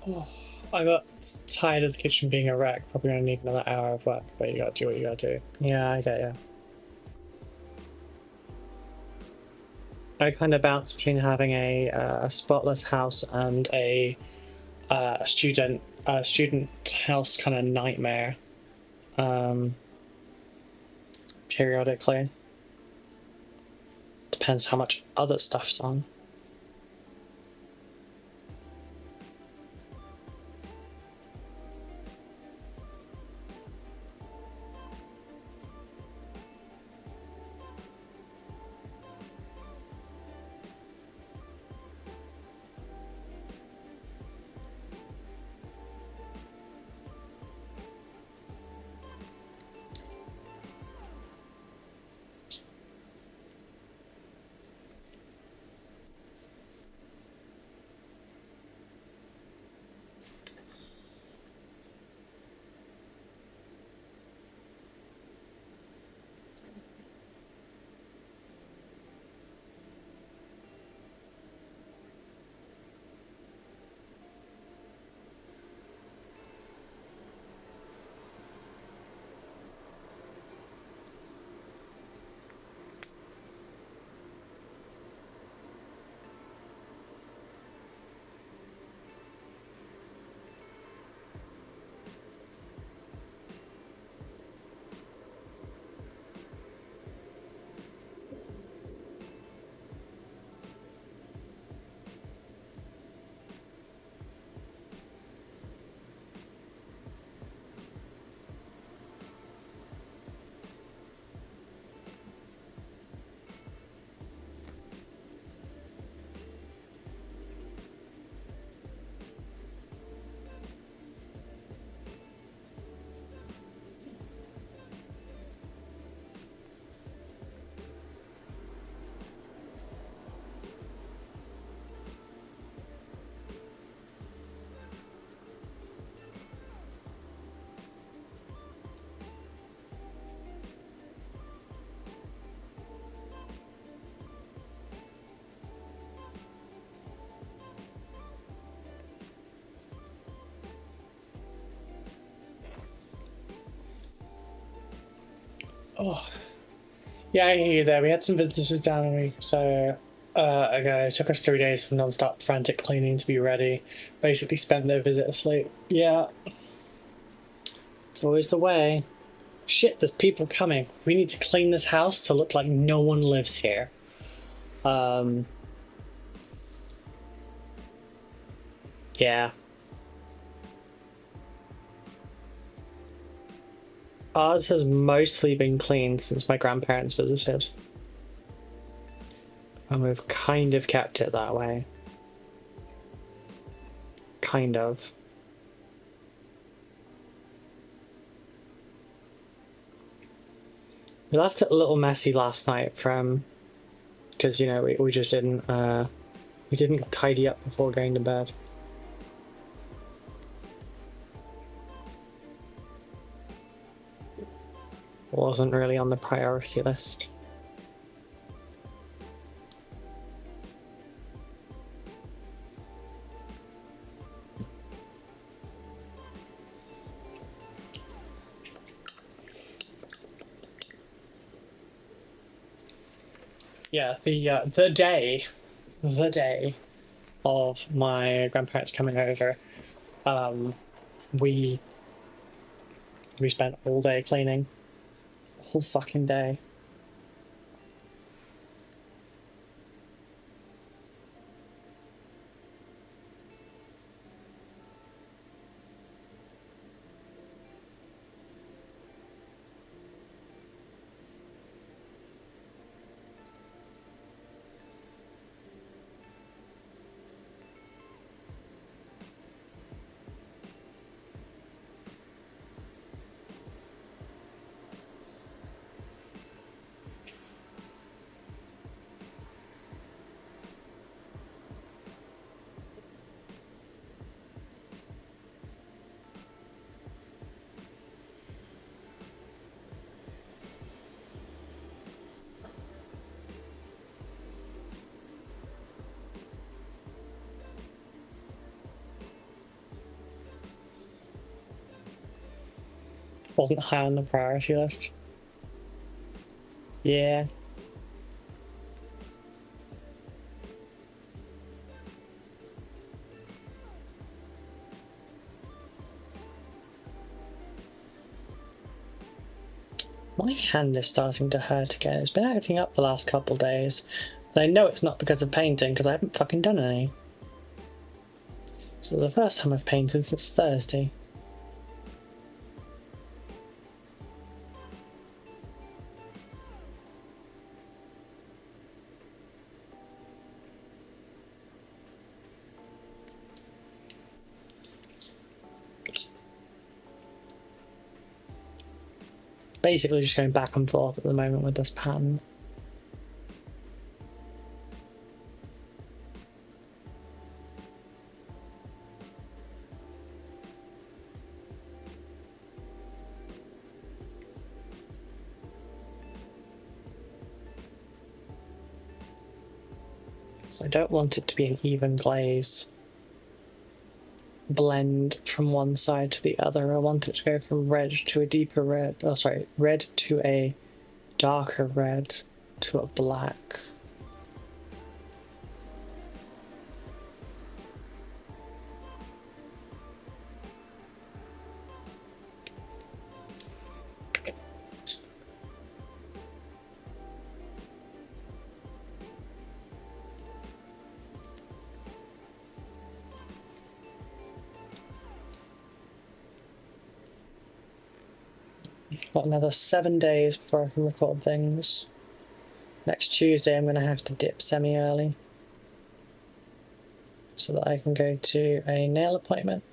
Oh, I got tired of the kitchen being a wreck. Probably gonna need another hour of work, but you gotta do what you gotta do. Yeah, I get you. I kind of bounce between having a spotless house and a student house kind of nightmare periodically. Depends how much other stuff's on. Oh, yeah, I hear you there. We had some visitors down a week so ago. It took us 3 days of non-stop frantic cleaning to be ready. Basically spent their visit asleep. Yeah. It's always the way. Shit, there's people coming. We need to clean this house to look like no one lives here. Yeah. Ours has mostly been cleaned since my grandparents visited. And we've kind of kept it that way. Kind of. We left it a little messy last night because, you know, we just didn't, we didn't tidy up before going to bed. Wasn't really on the priority list. Yeah, the day of my grandparents coming over, we spent all day cleaning. Whole fucking day. Wasn't high on the priority list. Yeah. My hand is starting to hurt again. It's been acting up the last couple days. And I know it's not because of painting, because I haven't fucking done any. So the first time I've painted since Thursday. Basically just going back and forth at the moment with this pattern. So I don't want it to be an even glaze blend from one side to the other. I want it to go from red to a deeper red. Oh, sorry, red to a darker red to a black. Got another 7 days before I can record things. Next Tuesday I'm going to have to dip semi-early so that I can go to a nail appointment.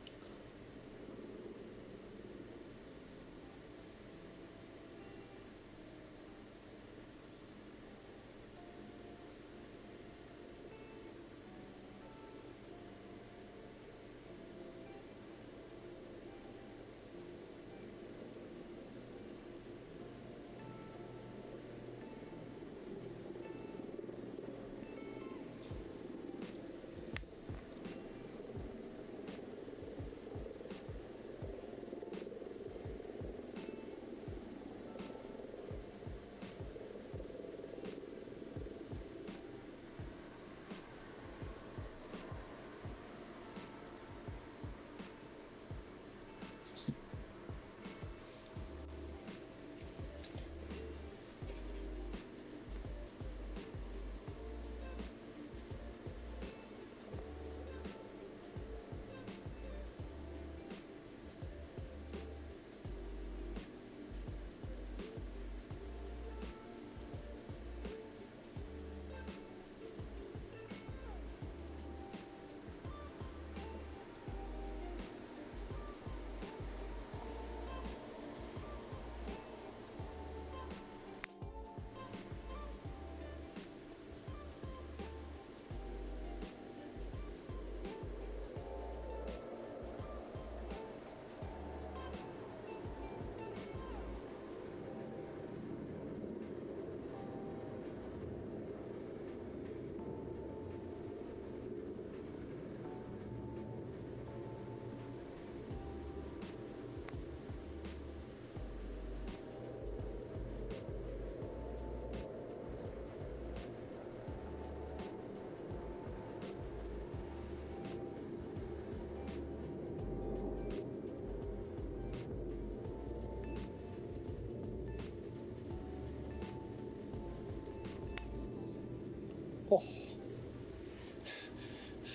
Oh.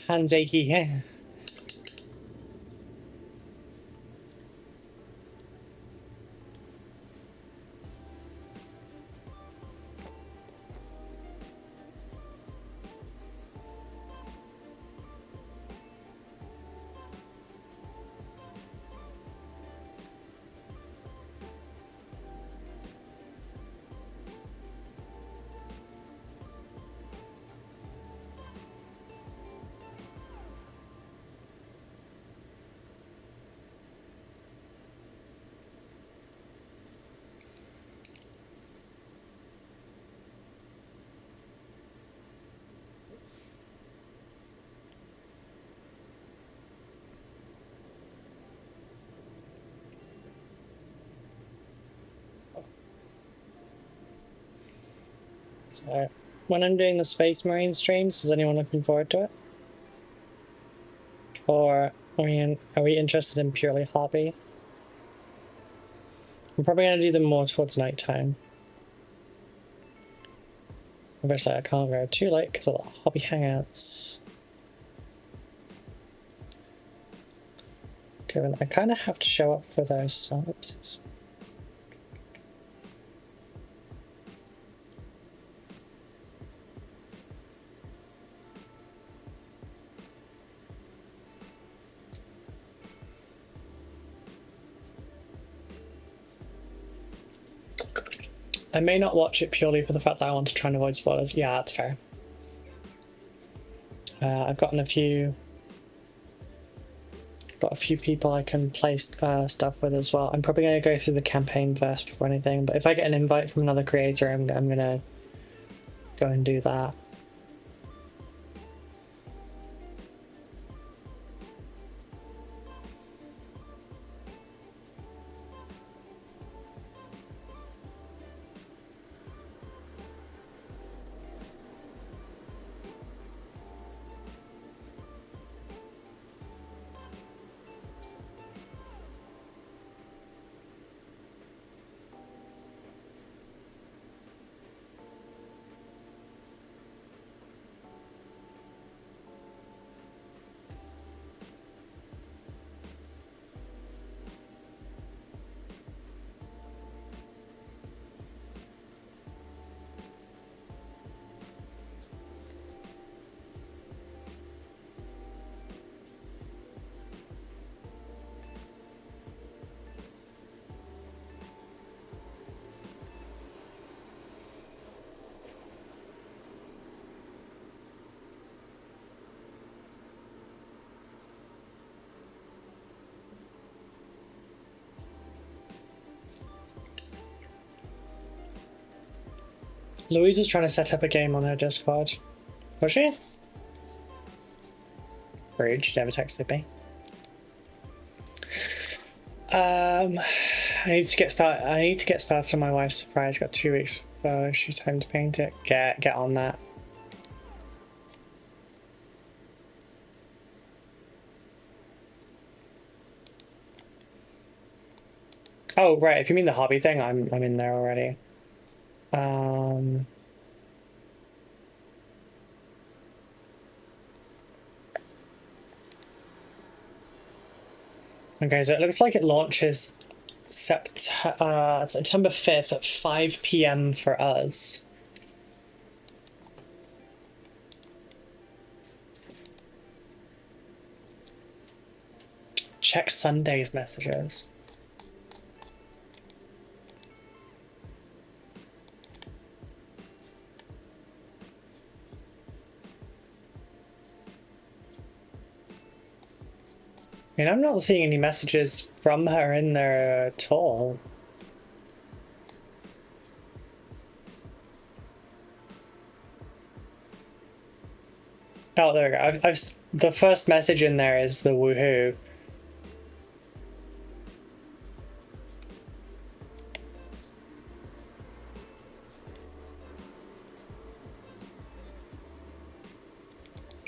Hands achy. So, when I'm doing the Space Marine streams, is anyone looking forward to it? Or are we interested in purely hobby? I'm probably going to do them more towards night time. Obviously, I can't go too late because of the hobby hangouts. Given I kind of have to show up for those, so oopsies. I may not watch it purely for the fact that I want to try and avoid spoilers. Yeah, that's fair. I've gotten a few people I can play stuff with as well. I'm probably going to go through the campaign first before anything, but if I get an invite from another creator, I'm going to go and do that. Louise was trying to set up a game on her Discord. Was she? Rude, she never texted me. I need to get started on my wife's surprise. Got 2 weeks, so she's home to paint it. Get on that. Oh right, if you mean the hobby thing, I'm in there already. Okay, so it looks like it launches September 5th at 5 PM for us. Check Sunday's messages. I mean, I'm not seeing any messages from her in there at all. Oh, there we go. The first message in there is the woohoo.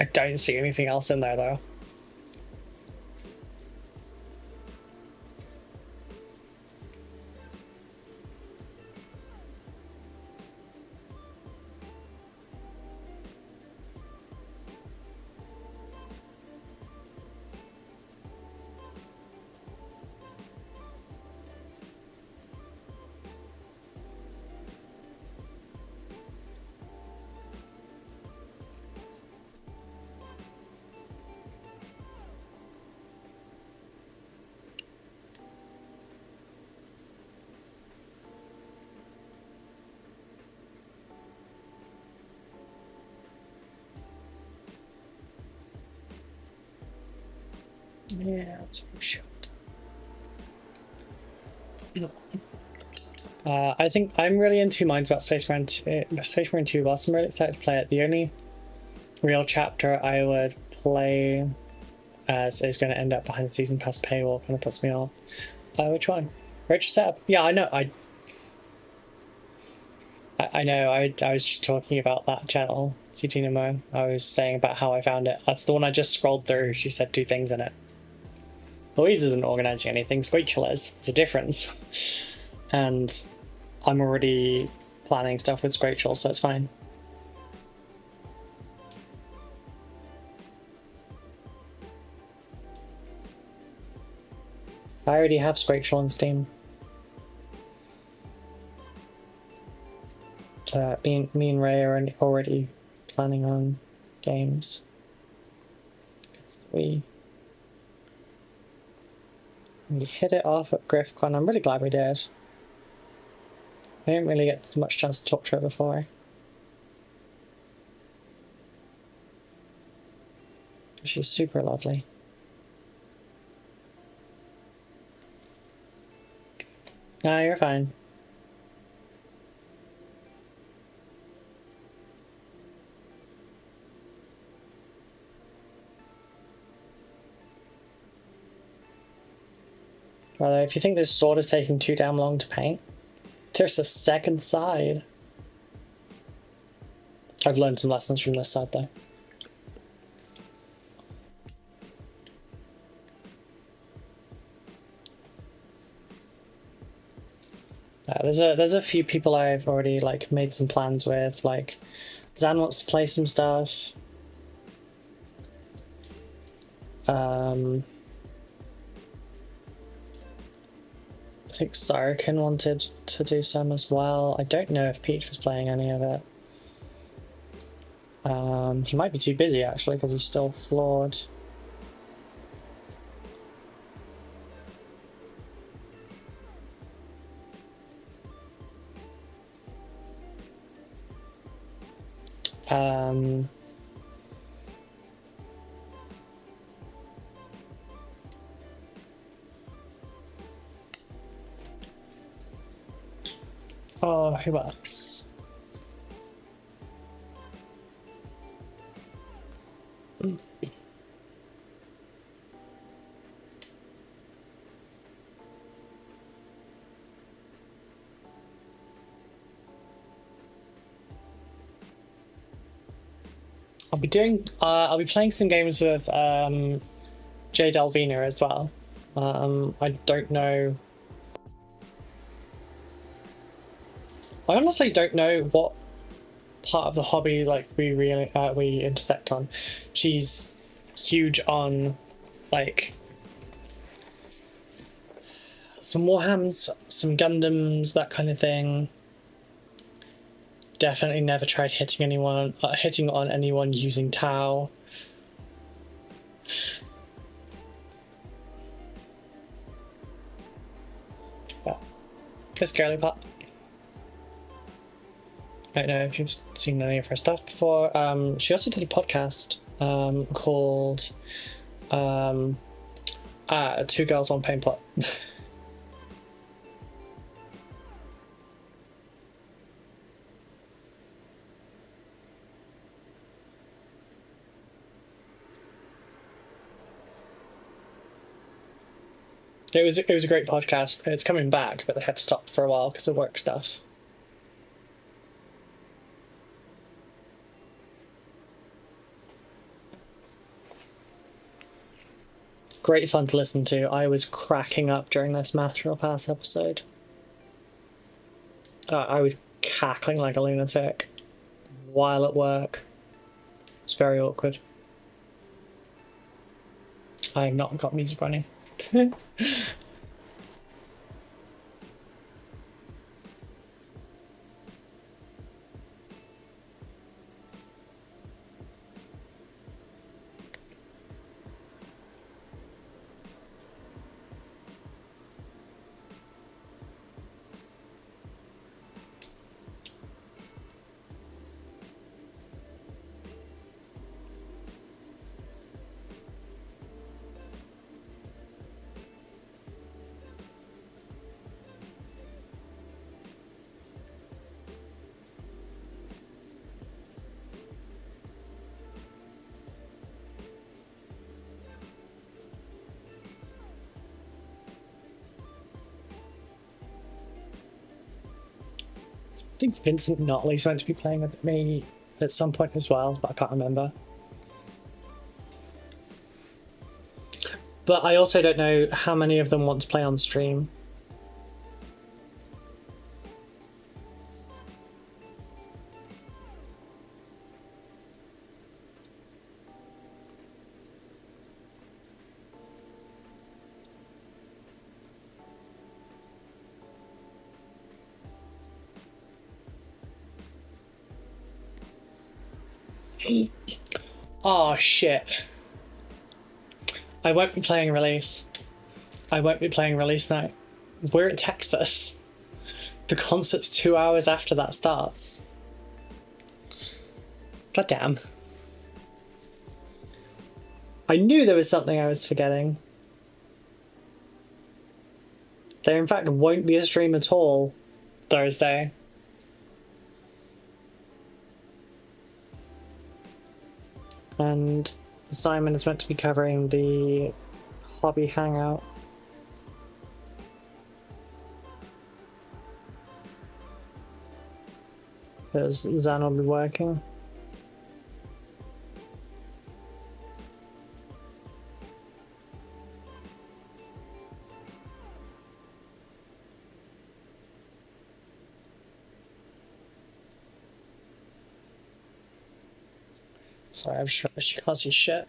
I don't see anything else in there though. Yeah, that's for sure. I think I'm really in two minds about Space Marine 2. Whilst I'm really excited to play it, the only real chapter I would play as is going to end up behind the season pass paywall. Kind of puts me off. Which one? Rich setup? Yeah, I know. I know, I was just talking about that channel, CT I was saying about how I found it. That's the one I just scrolled through. She said 2 things in it. Louise isn't organising anything, Squeakchel is. There's a difference. And I'm already planning stuff with Squeakchel, so it's fine. I already have Squeakchel on Steam. Me and Ray are already planning on games. We hit it off at GriffCon. I'm really glad we did. I didn't really get much chance to talk to her before. She's super lovely. No, you're fine. Although, if you think this sword is taking too damn long to paint, there's a second side. I've learned some lessons from this side, though. There's a few people I've already like made some plans with. Like, Zan wants to play some stuff. I think Sarkin wanted to do some as well. I don't know if Peach was playing any of it. He might be too busy actually because he's still flawed. Oh, who else? I'll be playing some games with Jay Dalvina as well. I don't know. I honestly don't know what part of the hobby like we intersect on. She's huge on like some Warhams, some Gundams, that kind of thing. Definitely never tried hitting on anyone using Tau. Yeah. This girly pop. I don't know if you've seen any of her stuff before. She also did a podcast called Two Girls, One Pain Plot. It was a great podcast. It's coming back, but they had to stop for a while because of work stuff. Great fun to listen to. I was cracking up during this Master Pass episode. I was cackling like a lunatic while at work. It's very awkward. I have not got music running. think Vincent Notley's meant to be playing with me at some point as well, but I can't remember. But I also don't know how many of them want to play on stream. Oh shit. I won't be playing release. I won't be playing release night. We're at Texas. The concert's 2 hours after that starts. God damn. I knew there was something I was forgetting. There in fact won't be a stream at all Thursday. And Simon is meant to be covering the hobby hangout. Because Zan will be working. Sorry, I'm sure she can't see shit.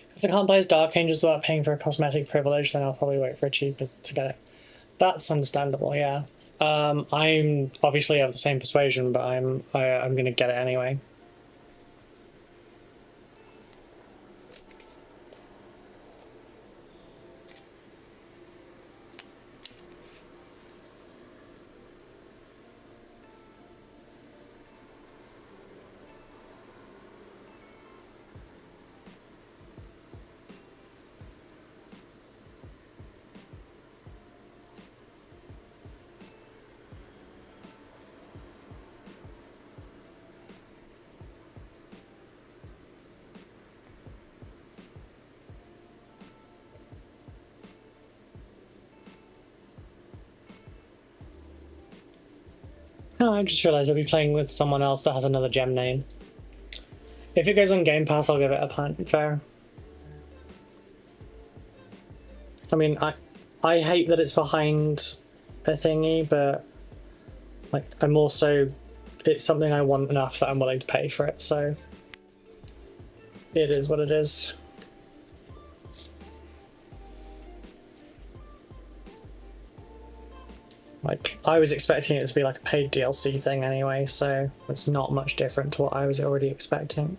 Because I can't play as Dark Angels without paying for a cosmetic privilege, then I'll probably wait for a cheaper to get it. That's understandable, yeah. I'm obviously of the same persuasion, but I'm gonna get it anyway. Oh, I just realised I'll be playing with someone else that has another gem name. If it goes on Game Pass, I'll give it a punt. Fair. I mean, I hate that it's behind a thingy, but like I'm also, it's something I want enough that I'm willing to pay for it. So it is what it is. Like, I was expecting it to be like a paid DLC thing anyway, so it's not much different to what I was already expecting.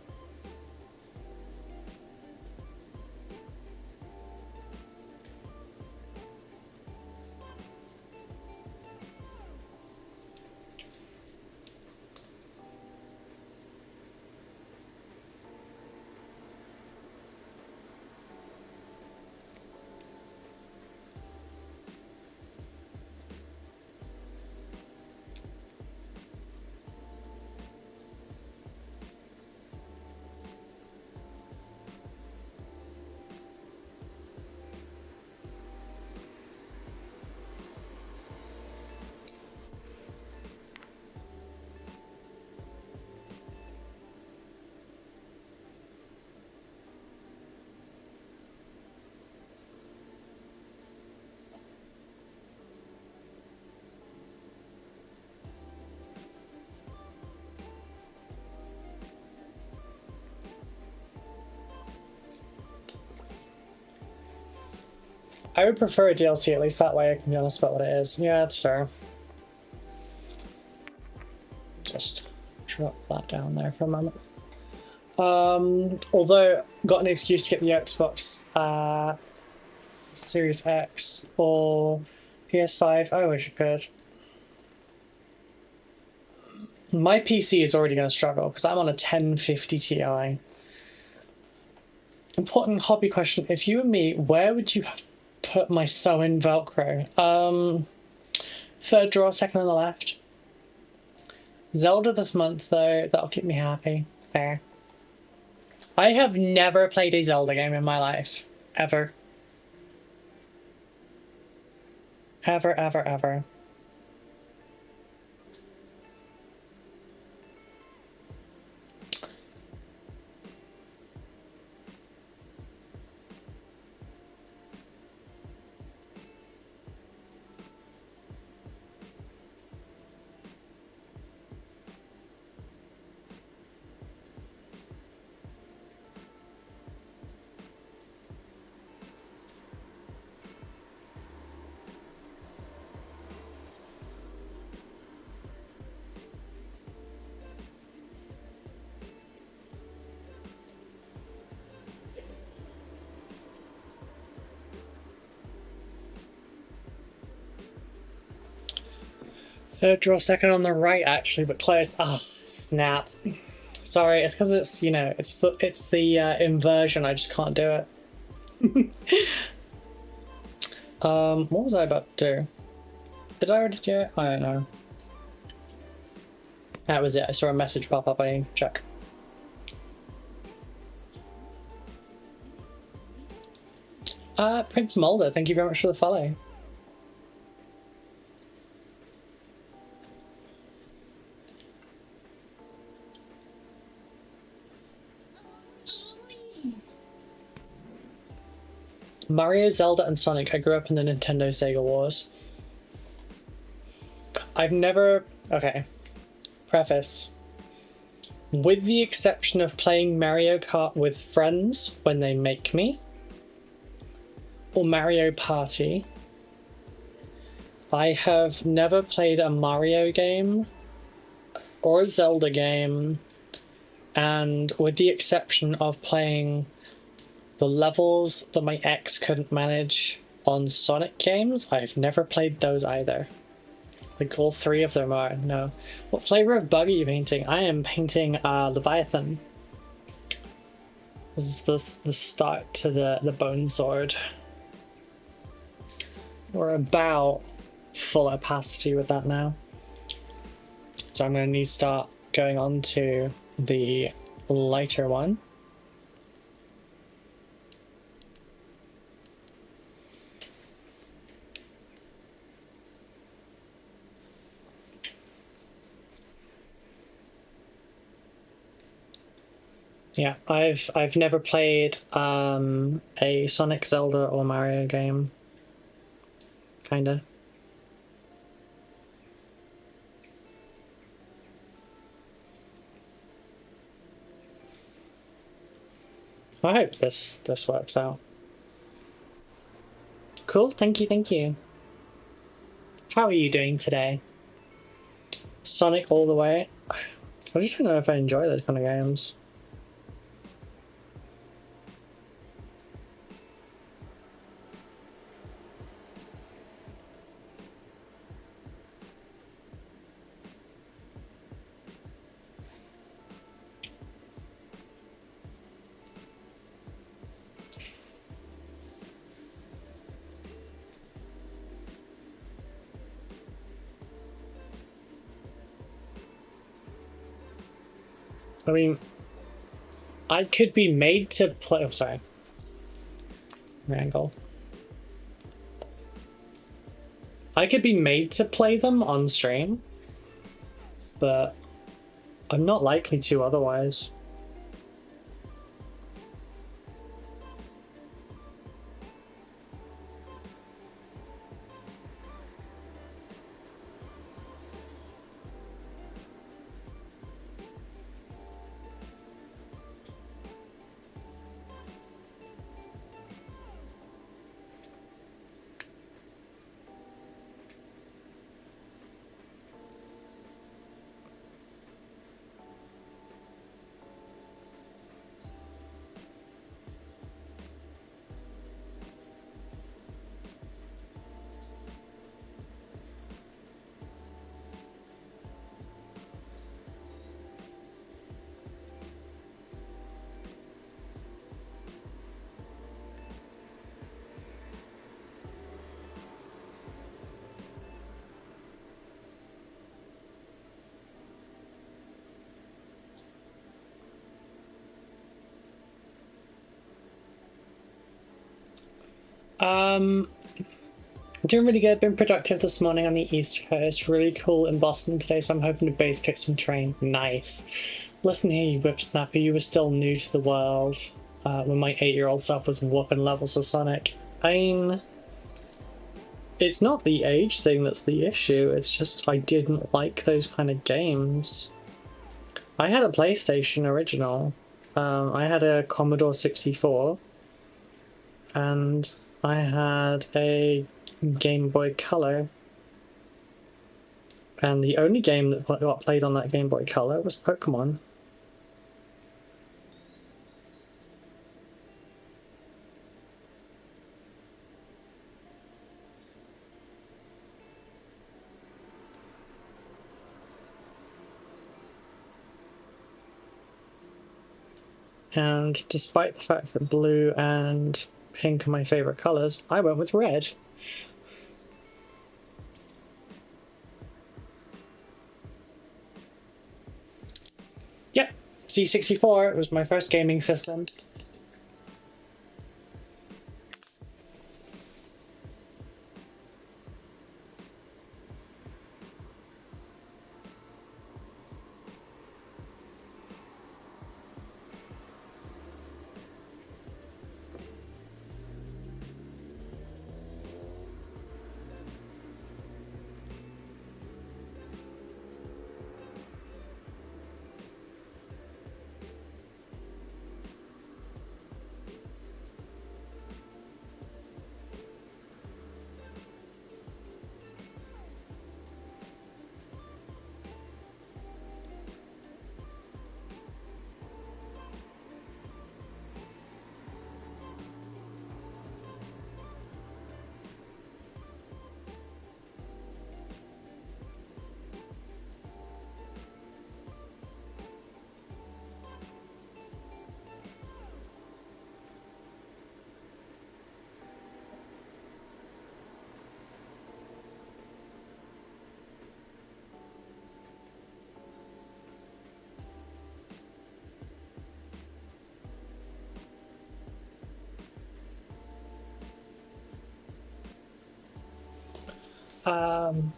I would prefer a DLC, at least that way I can be honest about what it is. Yeah, that's fair. Just drop that down there for a moment. Although, got an excuse to get the Xbox Series X or PS5. I wish I could. My PC is already going to struggle because I'm on a 1050 Ti. Important hobby question. If you were me, where would you put my sew-in Velcro? Third drawer, second on the left. Zelda this month, though. That'll keep me happy. Fair. I have never played a Zelda game in my life. Ever. Ever, ever, ever. Draw second on the right, actually, but close. Oh, snap. Sorry, it's because it's, you know, it's the inversion. I just can't do it. What was I about to do? Did I already do it? I don't know. That was it. I saw a message pop up. I need to check. Prince Mulder, thank you very much for the follow. Mario, Zelda, and Sonic. I grew up in the Nintendo Sega Wars. I've never... Okay. Preface. With the exception of playing Mario Kart with friends when they make me, or Mario Party, I have never played a Mario game or a Zelda game, and with the exception of playing the levels that my ex couldn't manage on Sonic games, I've never played those either. Like, all three of them are, no. What flavor of bug are you painting? I am painting Leviathan. This is the start to the bone sword. We're about full opacity with that now. So I'm going to need to start going on to the lighter one. Yeah, I've never played a Sonic, Zelda, or Mario game. Kinda. I hope this works out. Cool, thank you, thank you. How are you doing today? Sonic all the way. I just don't know if I enjoy those kind of games. I mean, I could be made to play. Oh, sorry. Angle. I could be made to play them on stream, but I'm not likely to otherwise. Doing really good, been productive this morning on the East Coast, really cool in Boston today, so I'm hoping to base kick some train. Nice. Listen here, you whipsnapper, you were still new to the world when my 8-year-old self was whooping levels of Sonic. I mean, it's not the age thing that's the issue, it's just I didn't like those kind of games. I had a PlayStation original, I had a Commodore 64, and I had a Game Boy Color, and the only game that got played on that Game Boy Color was Pokemon. And despite the fact that blue and pink are my favourite colours, I went with red. Yep, C64 was my first gaming system.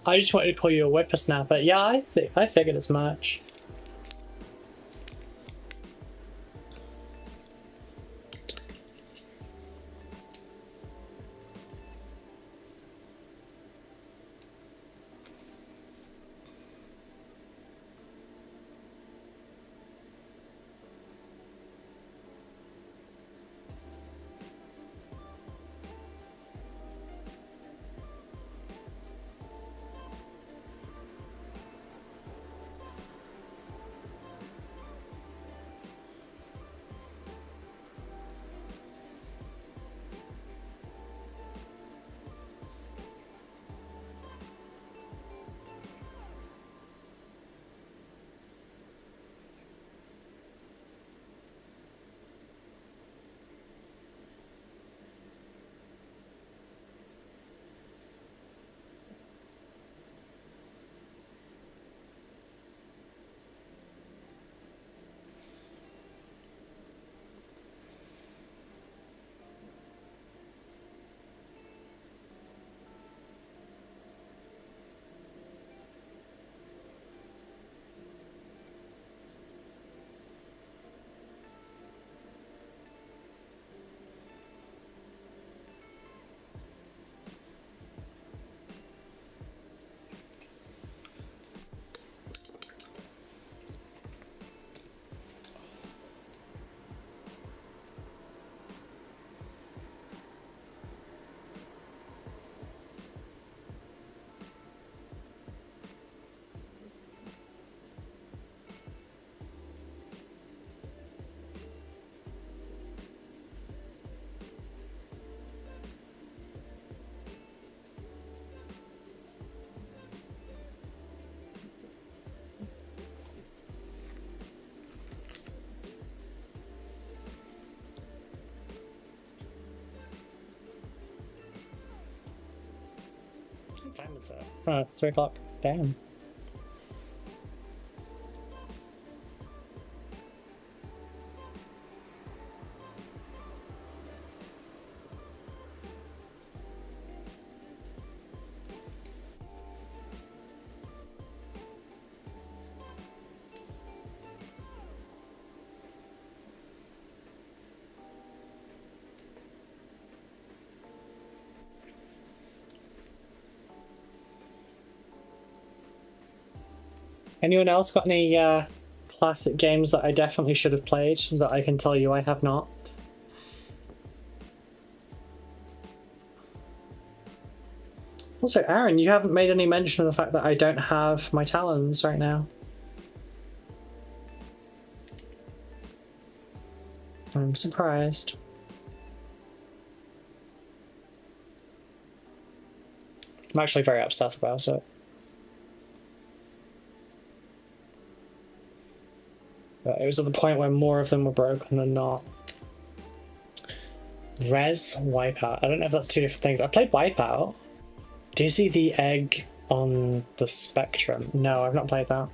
I just wanted to call you a whippersnapper. Yeah, I figured as much. What time is that? Oh, it's 3 o'clock. Damn. Anyone else got any classic games that I definitely should have played that I can tell you I have not? Also, Aaron, you haven't made any mention of the fact that I don't have my talons right now. I'm surprised. I'm actually very upset about it. But but it was at the point where more of them were broken than not. Res Wipeout. I don't know if that's two different things. I played Wipeout. Dizzy the Egg on the Spectrum. No, I've not played that.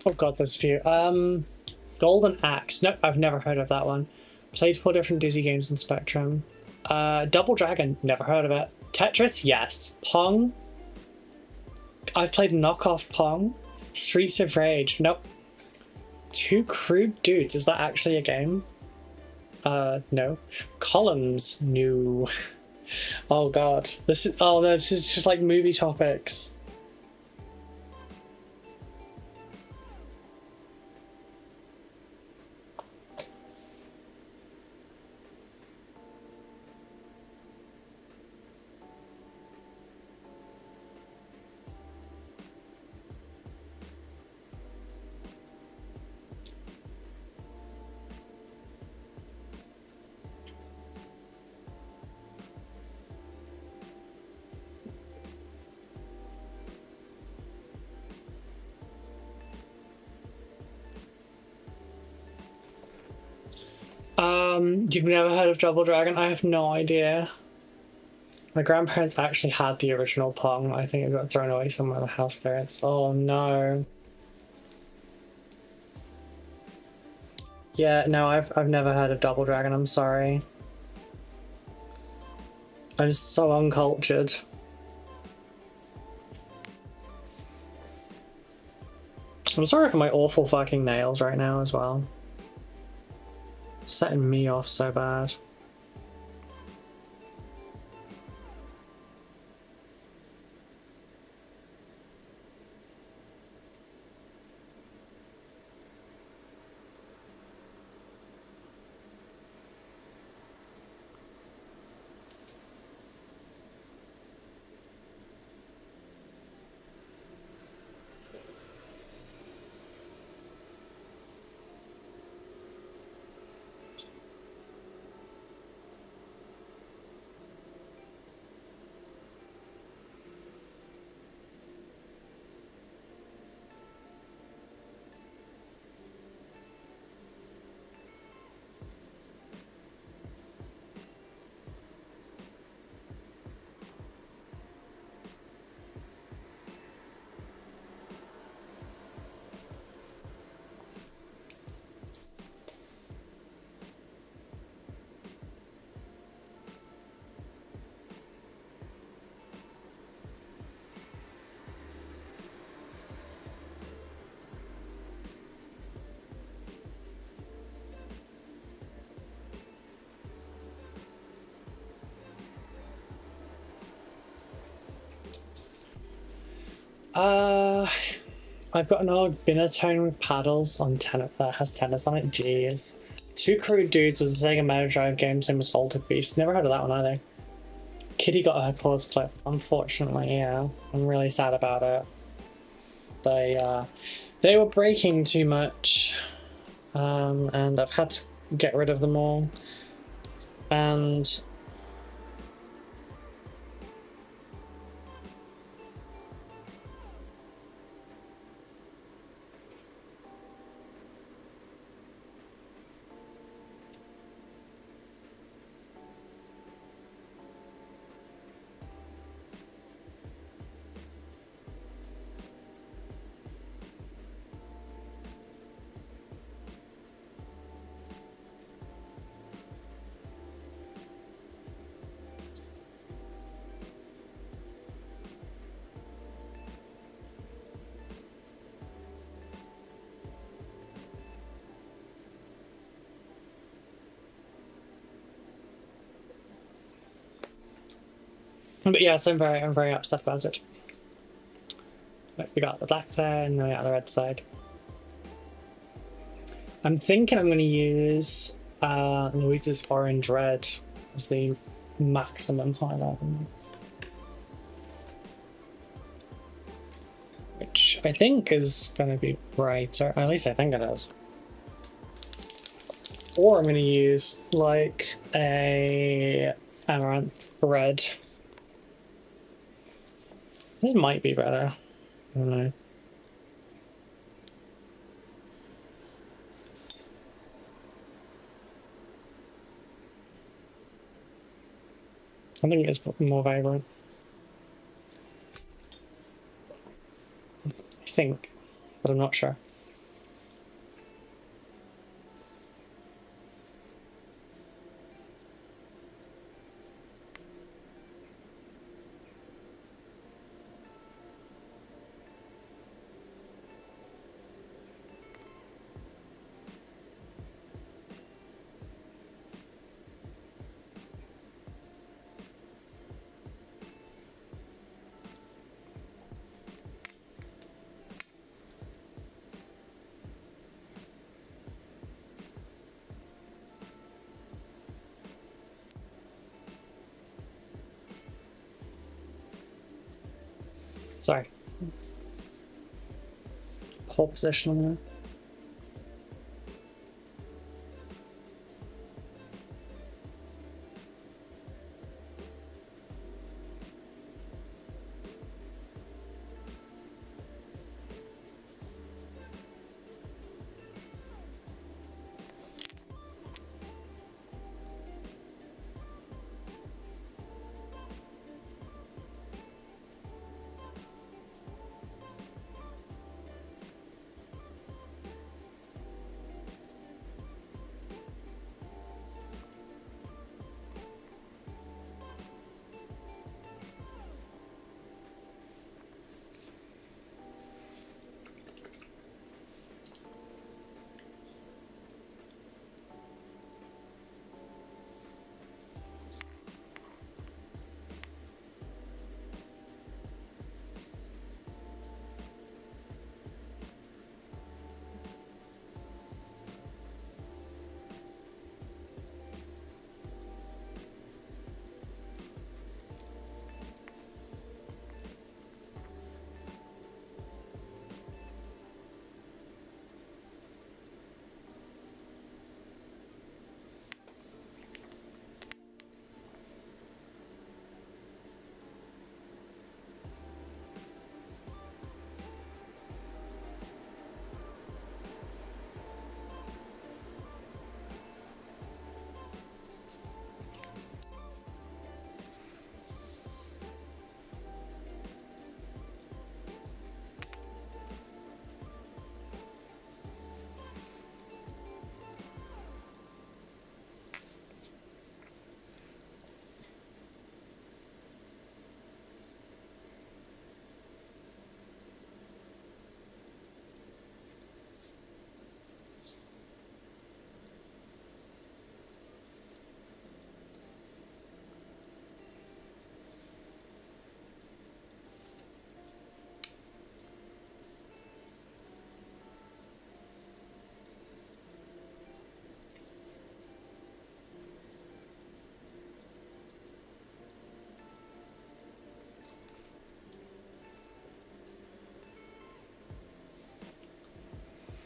Oh god, there's a few. Golden Axe. Nope, I've never heard of that one. Played 4 different Dizzy games in Spectrum. Double Dragon, never heard of it. Tetris, yes. Pong. I've played knockoff Pong. Streets of Rage, nope. Two Crude Dudes, is that actually a game? No. Columns, no. Oh god, this is just like movie topics. You've never heard of Double Dragon? I have no idea. My grandparents actually had the original Pong. I think it got thrown away somewhere in the house there. It's, oh no. Yeah, no, I've never heard of Double Dragon, I'm sorry. I'm so uncultured. I'm sorry for my awful fucking nails right now as well. Setting me off so bad. I've got an old Binatone with paddles on that has tennis on it. Jeez. Two Crude Dudes was a Sega Mega Drive game, same as Altered Beast. Never heard of that one either. Kitty got her claws clipped. Unfortunately, yeah. I'm really sad about it. They were breaking too much. and I've had to get rid of them all. And but yes, I'm very upset about it. We got the black side and we got the red side. I'm thinking I'm going to use Louise's orange red as the maximum highlight on this. Which I think is going to be brighter, at least I think it is. Or I'm going to use like a amaranth red. This might be better. I don't know. I think it's more vibrant. I think, but I'm not sure. Sorry. Pole position on there.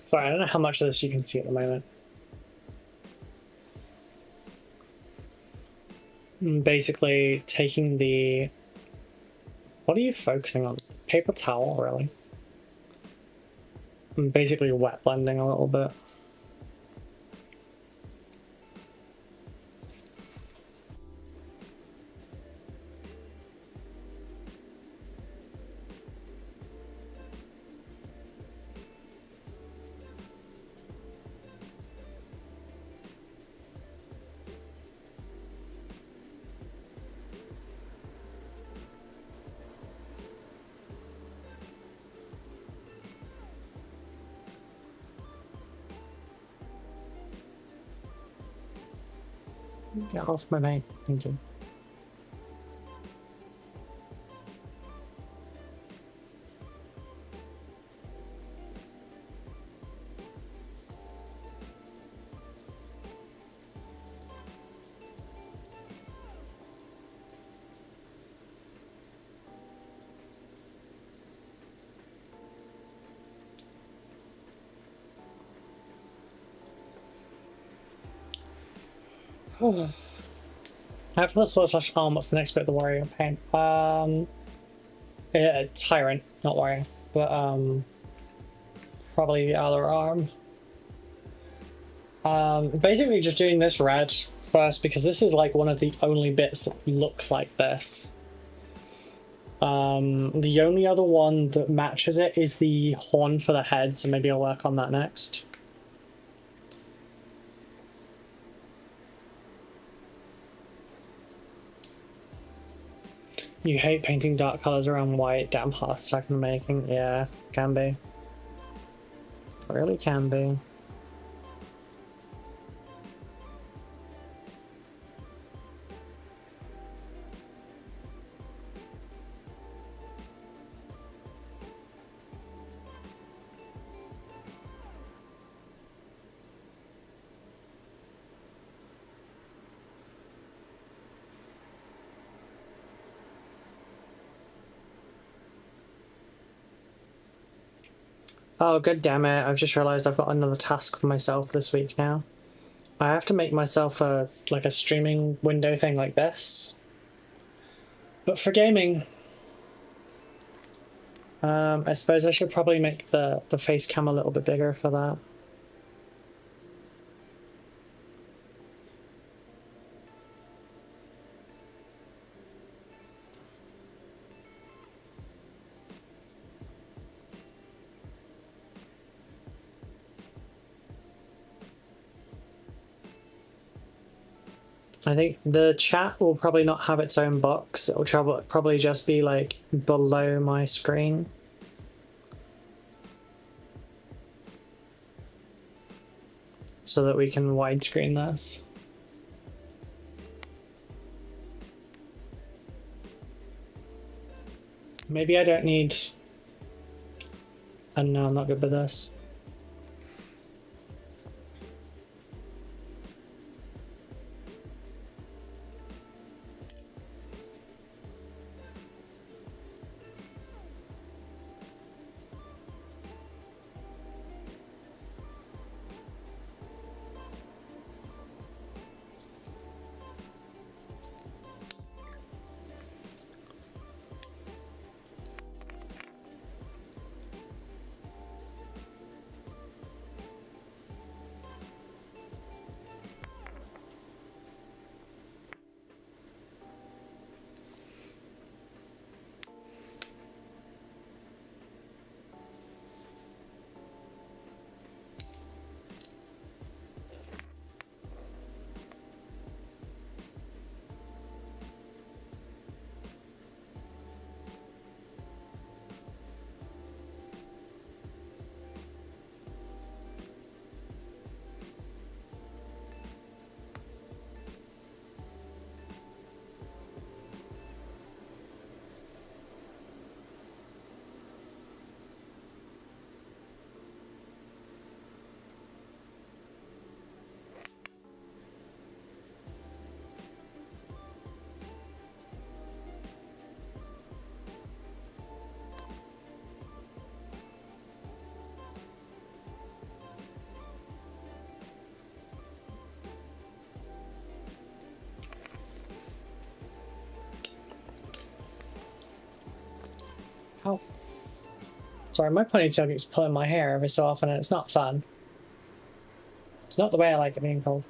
Sorry, I don't know how much of this you can see at the moment. Basically taking the... What are you focusing on? Paper towel, really? I'm basically wet blending a little bit. Get off my main. Thank you. After the sword slash arm, what's the next bit of the warrior paint? Yeah, tyrant, not warrior, but probably the other arm. Basically just doing this red first because this is like one of the only bits that looks like this. The only other one that matches it is the horn for the head, so maybe I'll work on that next. You hate painting dark colors around white, damn heart attack in the making. Yeah, can be. Really can be. Oh, god damn it. I've just realized I've got another task for myself this week now. I have to make myself a streaming window thing like this. But for gaming, I suppose I should probably make the face cam a little bit bigger for that. I think the chat will probably not have its own box. It will probably just be like below my screen. So that we can widescreen this. Maybe I don't need... And no, I'm not good with this. Sorry, my ponytail keeps pulling my hair every so often and it's not fun. It's not the way I like it being pulled.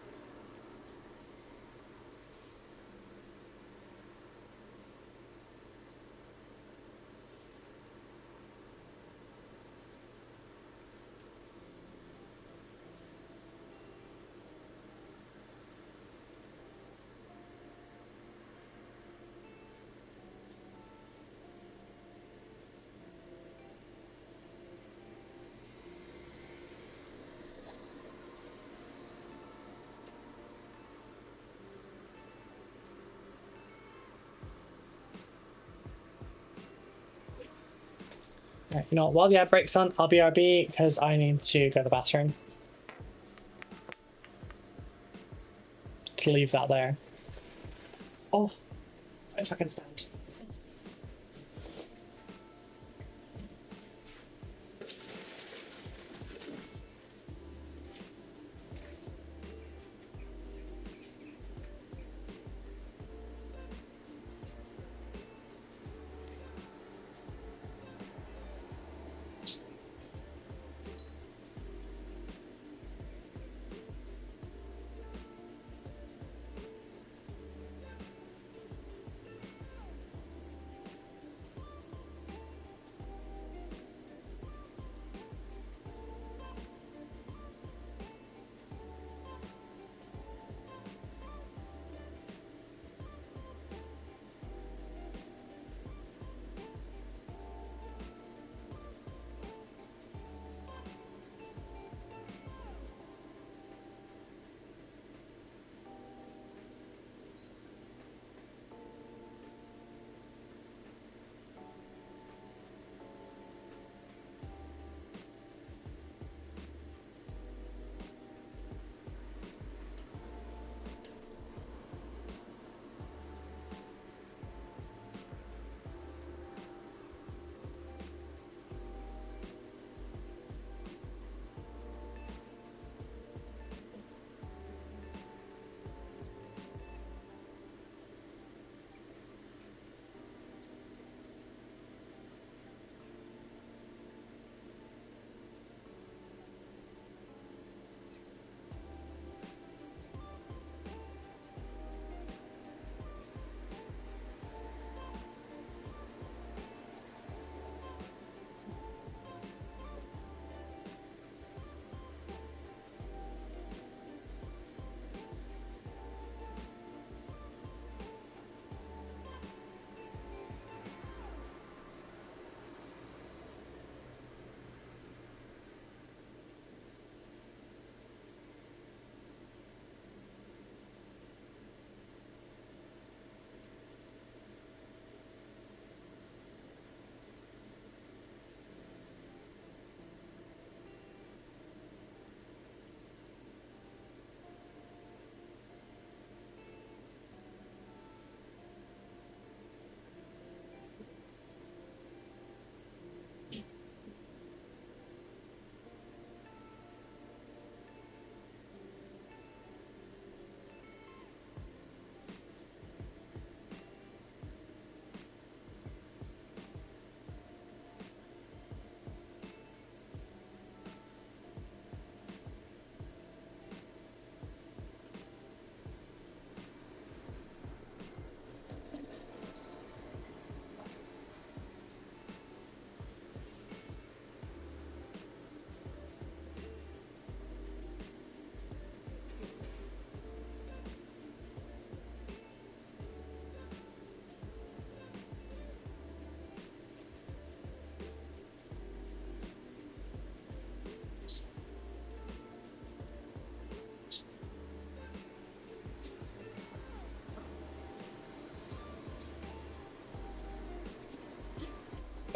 Right, you know what, while the ad break's on, I'll BRB because I need to go to the bathroom. To leave that there. Oh, if I can stand.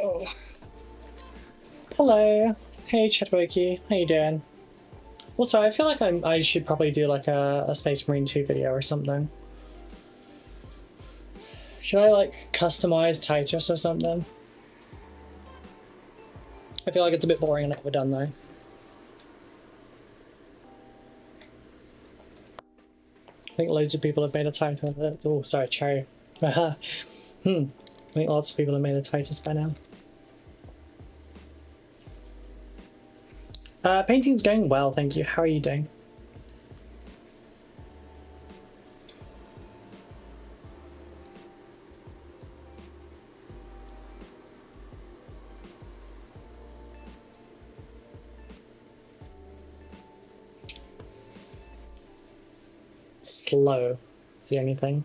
Oh. Hello. Hey Chadwicky, how you doing? Also, I feel like I should probably do like a Space Marine 2 video or something. Should I like customize Titus or something? I feel like it's a bit boring and overdone though. I think loads of people have made a Titus. Oh, sorry, cherry. I think lots of people have made a Titus by now. Painting's going well, thank you. How are you doing? Slow. It's the only thing.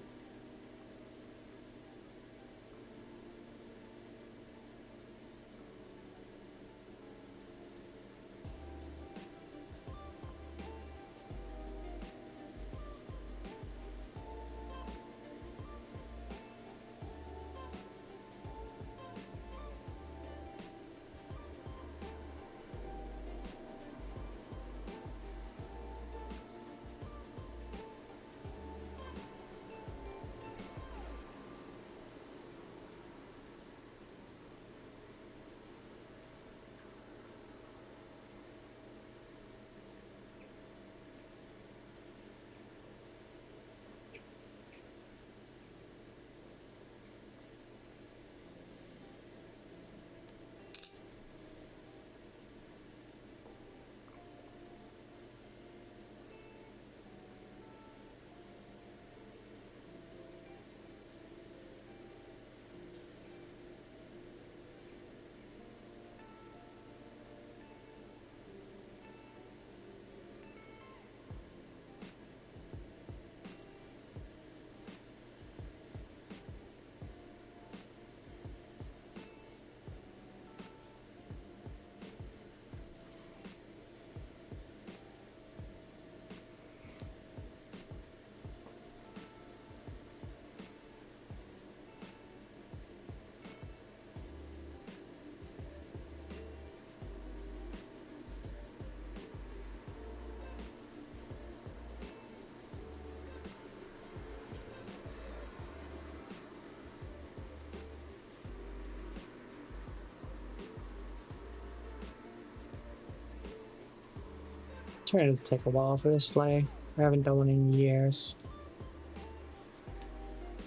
It's going to take a while for this play. I haven't done one in years.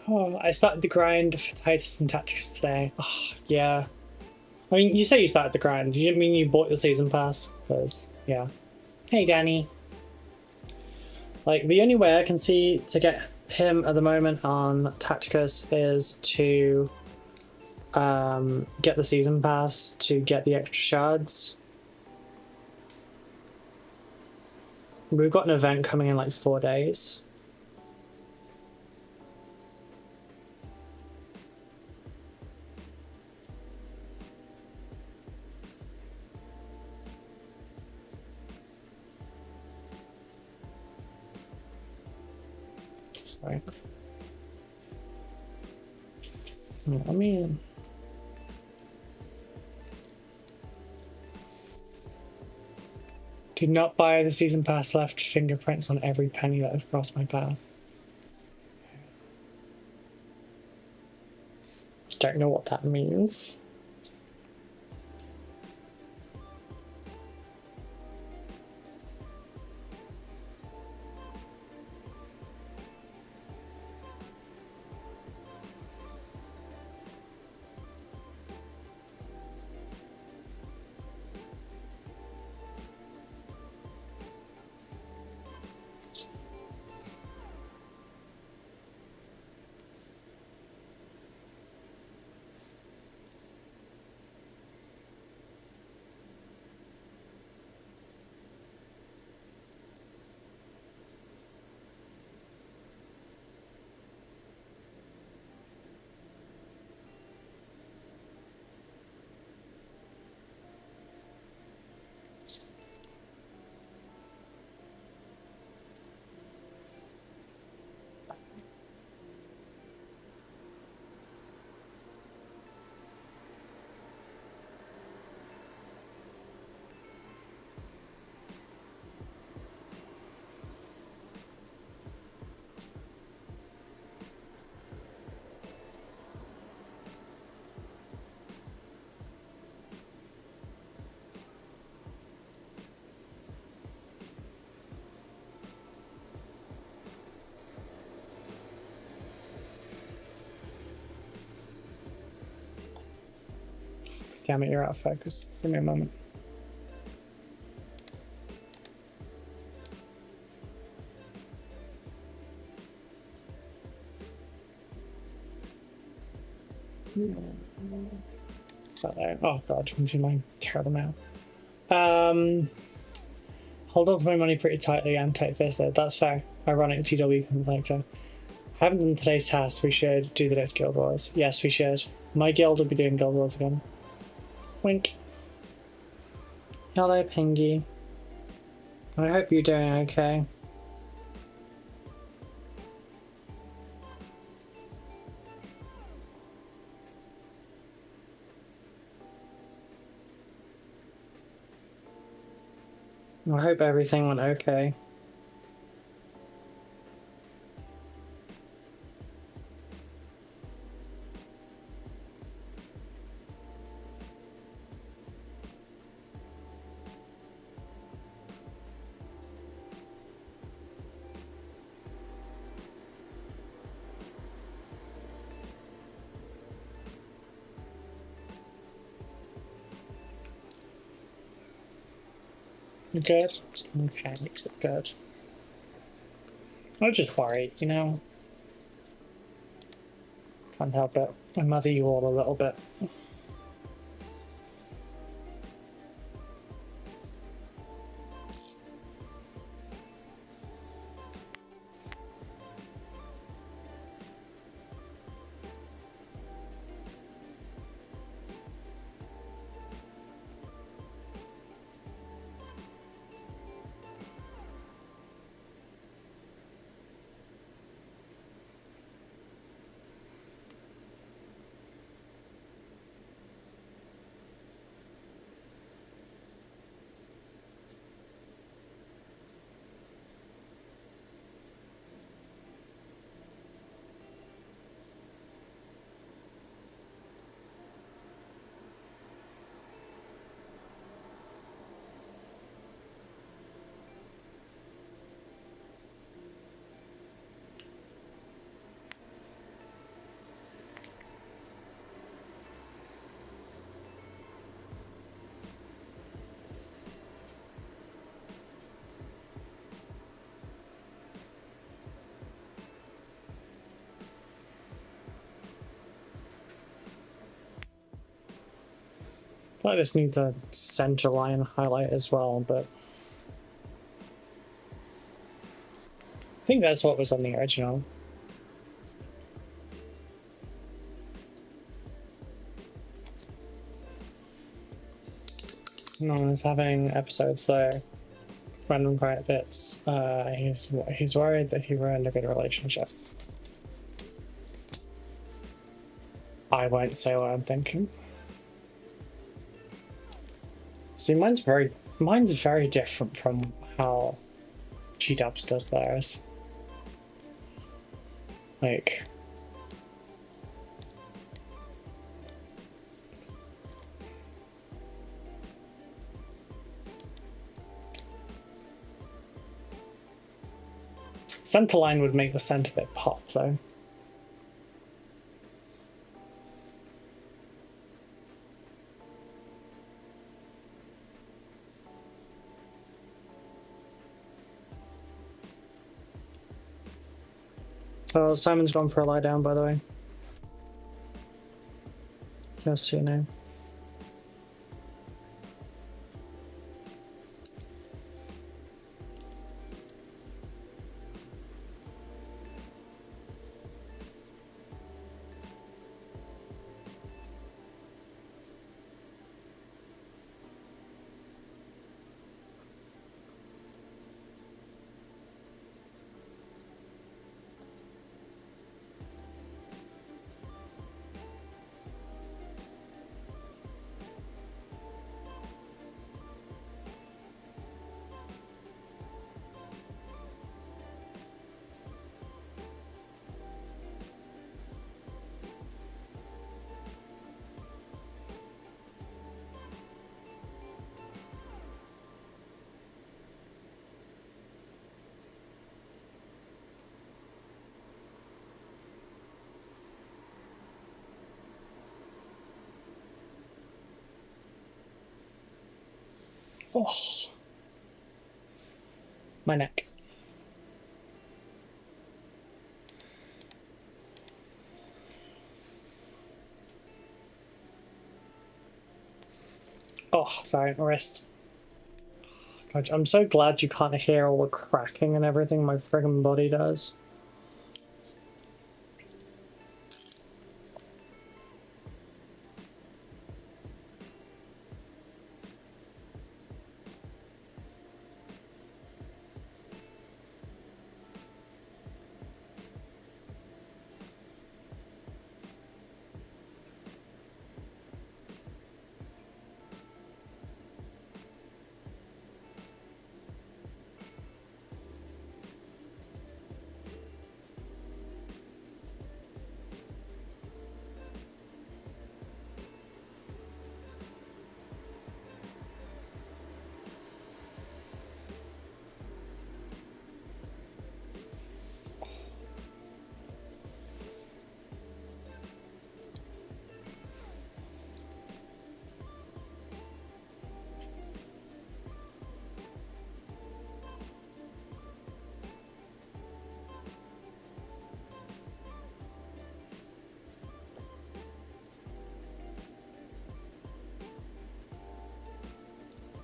Oh, I started the grind for Titus and Tactics today. Oh, yeah. I mean, you say you started the grind. You didn't mean you bought the season pass? Because, yeah. Hey, Danny. Like, the only way I can see to get him at the moment on Tacticus is to get the season pass to get the extra shards. We've got an event coming in like 4 days. Sorry. I mean, do not buy the season pass. Left fingerprints on every penny that has crossed my path. Don't know what that means. Damn it, you're out of focus. Give me a moment. Oh god, you can see my terrible now. Hold on to my money pretty tightly and take this though. That's fair. Ironic GW collector. Haven't done today's task. We should do the next Guild Wars. Yes, we should. My guild will be doing Guild Wars again. Wink. Hello, Pingy. I hope you're doing okay. I hope everything went okay. Good? Okay, good. I was just worried, you know? Can't help it. I mother you all a little bit. I feel like this needs a center line highlight as well, but I think that's what was on the original. No one's having episodes though. Random quiet bits. He's worried that he ruined a good relationship. I won't say what I'm thinking. See, mine's very different from how G-Dubs does theirs. Like, center line would make the center bit pop though. Oh, Simon's gone for a lie down, by the way. Just so you know. Oh, my neck. sorry, my wrist. God, I'm so glad you can't hear all the cracking and everything my friggin' body does.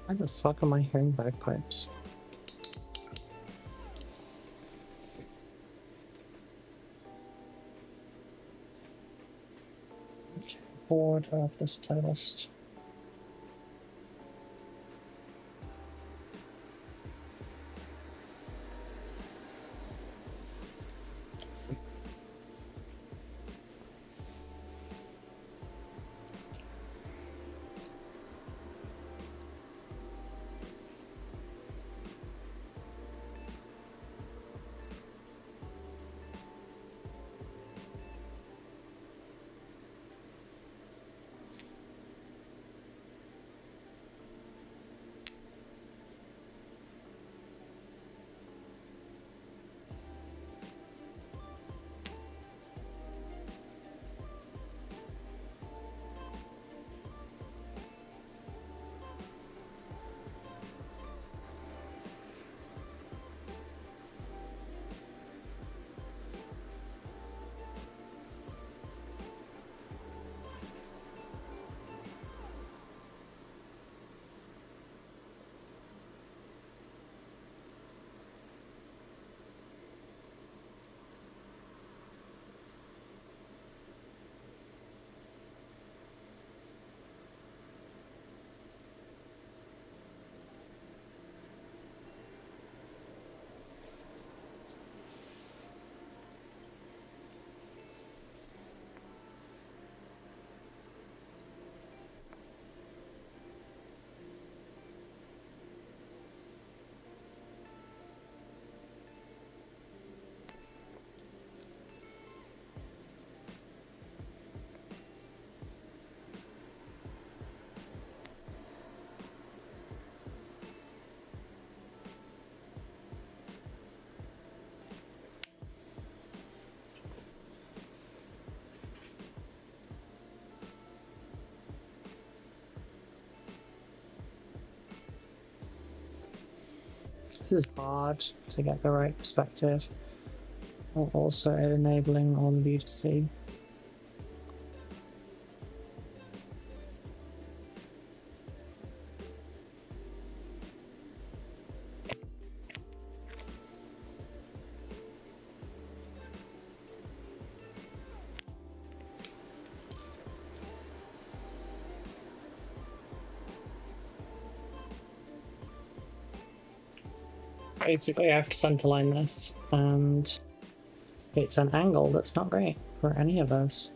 Why the fuck am I hearing bagpipes? Okay, bored of this playlist. This is hard to get the right perspective, while also enabling all of you to see. Basically, I have to centerline this, and it's an angle that's not great for any of us.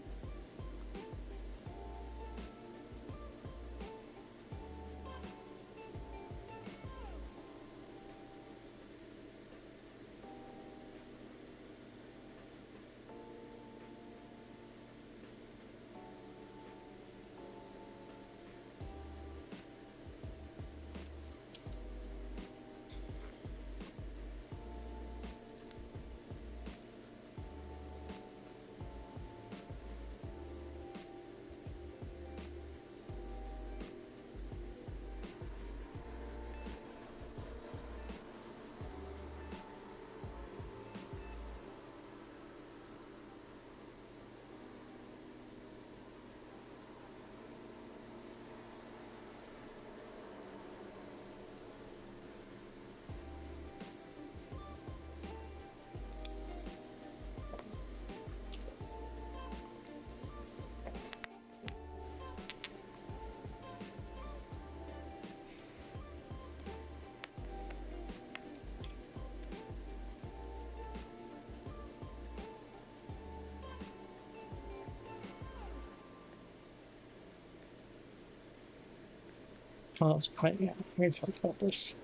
Oh, that's quite, yeah, we need to talk about this.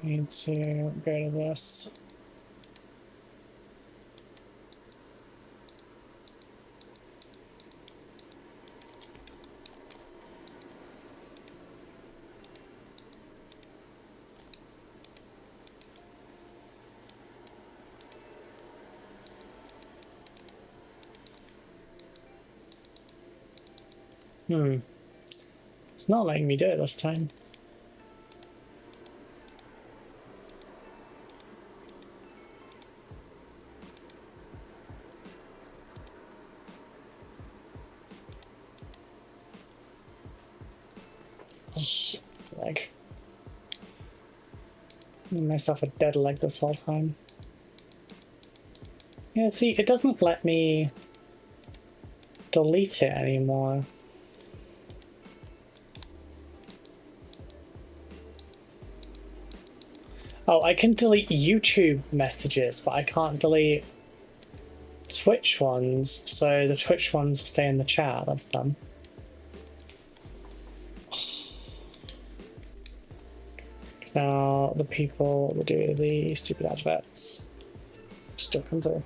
We need to go to this. It's not letting me do it this time. Leg. Myself a dead leg this whole time. Yeah, see, it doesn't let me delete it anymore. Oh, I can delete YouTube messages, but I can't delete Twitch ones, so the Twitch ones will stay in the chat. That's done. Now the people that do the stupid adverts still come through.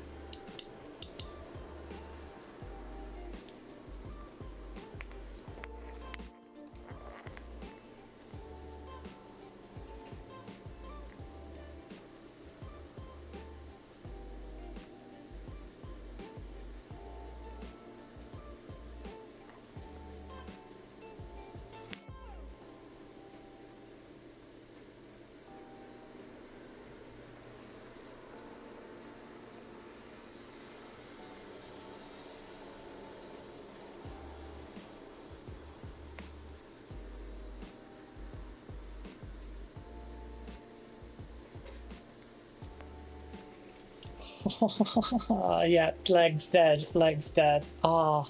Yeah, legs dead, legs dead. Ah.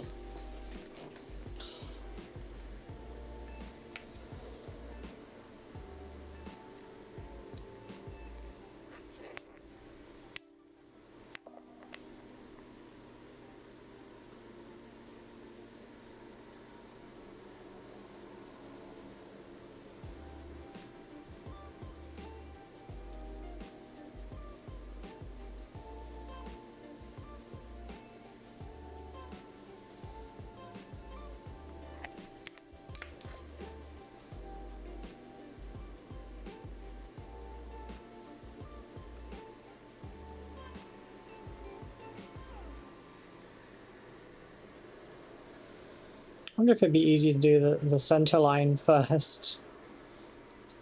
I wonder if it'd be easy to do the center line first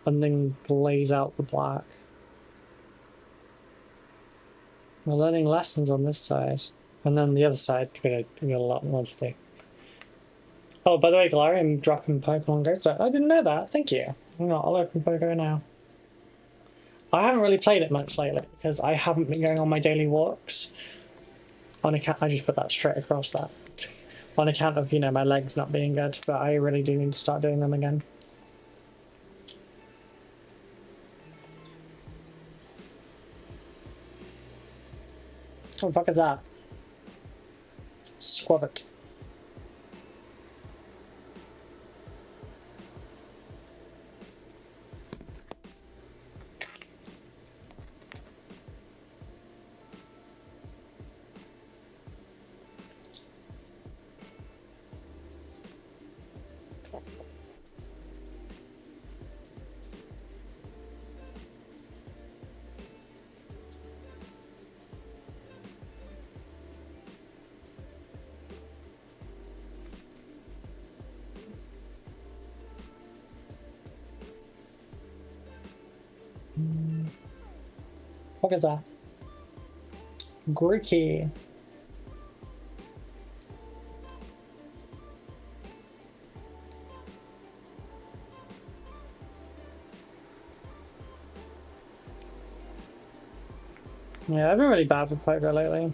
and then glaze out the black. We're learning lessons on this side, and then the other side we got a lot more to do. Oh, by the way, Glory, I'm dropping Pokemon Go. So I didn't know that. Thank you. I'll open Pokemon now. I haven't really played it much lately because I haven't been going on my daily walks. On account, I just put that straight across that. On account of, you know, my legs not being good, but I really do need to start doing them again. What the fuck is that? Squavit. What is that? Grookey. Yeah, I've been really bad with poker lately.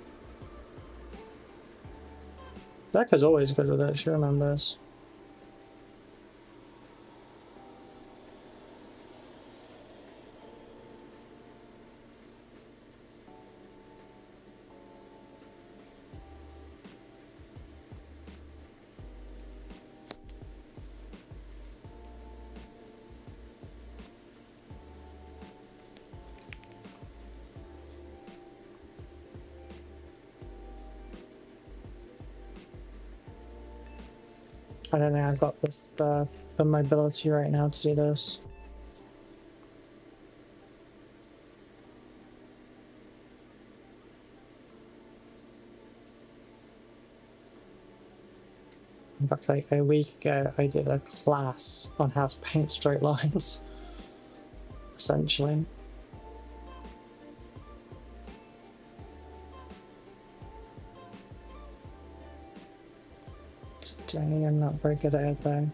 Becca's always good with it, she remembers. I don't think I've got the mobility right now to do this. In fact, like a week ago, I did a class on how to paint straight lines, essentially. Dang, I'm not very good at it though.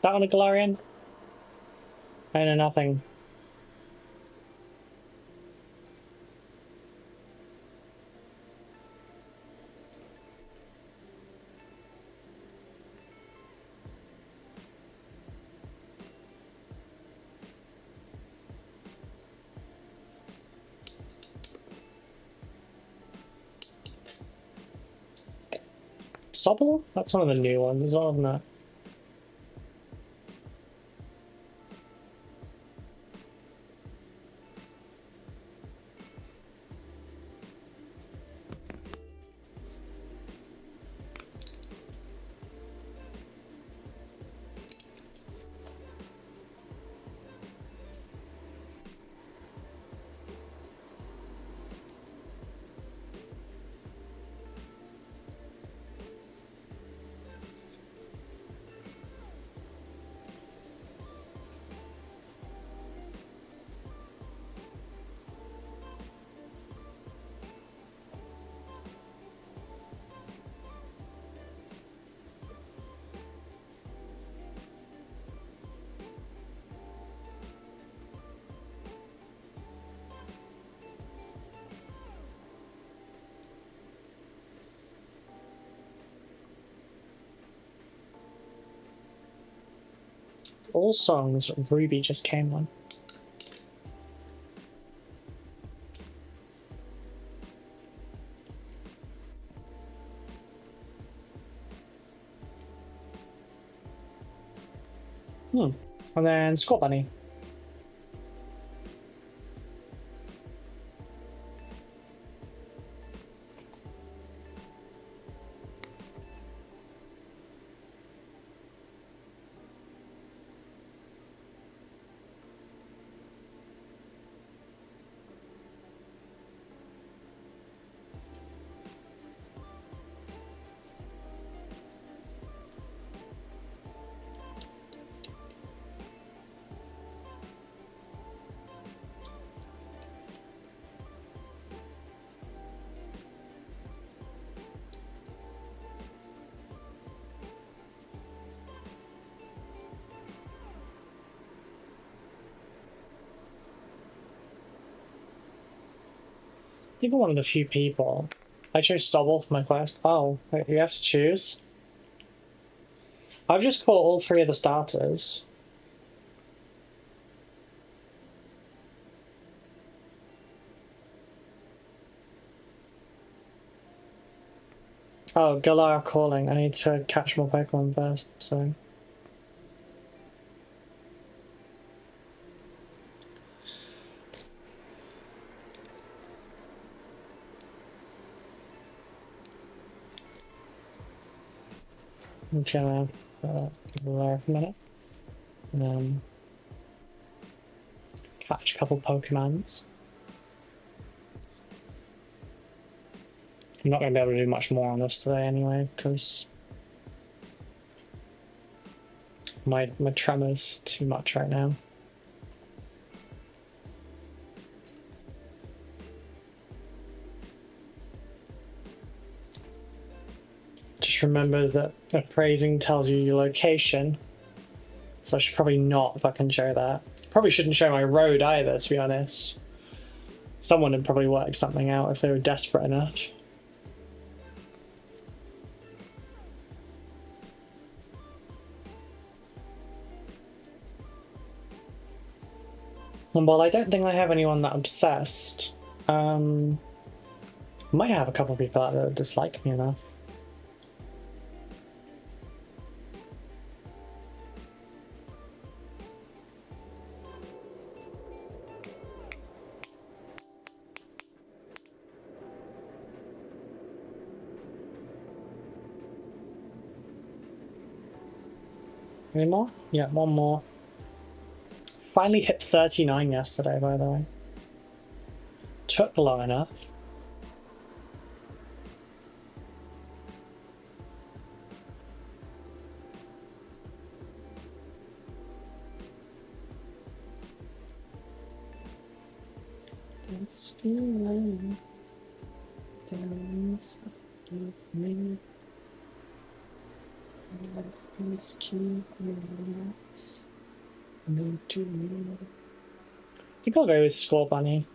That on a Galarian? I know nothing. Sobble? That's one of the new ones as well, isn't it? All songs, Ruby just came on. And then Scott Bunny. I think I'm one of the few people. I chose Sobble for my quest. Oh, wait, you have to choose? I've just caught all three of the starters. Oh, Galar calling. I need to catch more Pokemon first, so... I'm gonna there for a minute. And then catch a couple Pokemons. I'm not going to be able to do much more on this today anyway, because my tremor's too much right now. Just remember that appraising tells you your location, so I should probably not fucking show that. Probably shouldn't show my road either, to be honest. Someone would probably work something out if they were desperate enough. And while I don't think I have anyone that obsessed, might have a couple of people out there that dislike me enough. Any more? Yeah, one more. Finally hit 39 yesterday, by the way. Took long enough. This feeling dance with me. Please keep relax. Me too. I think I'll go with Score Bunny.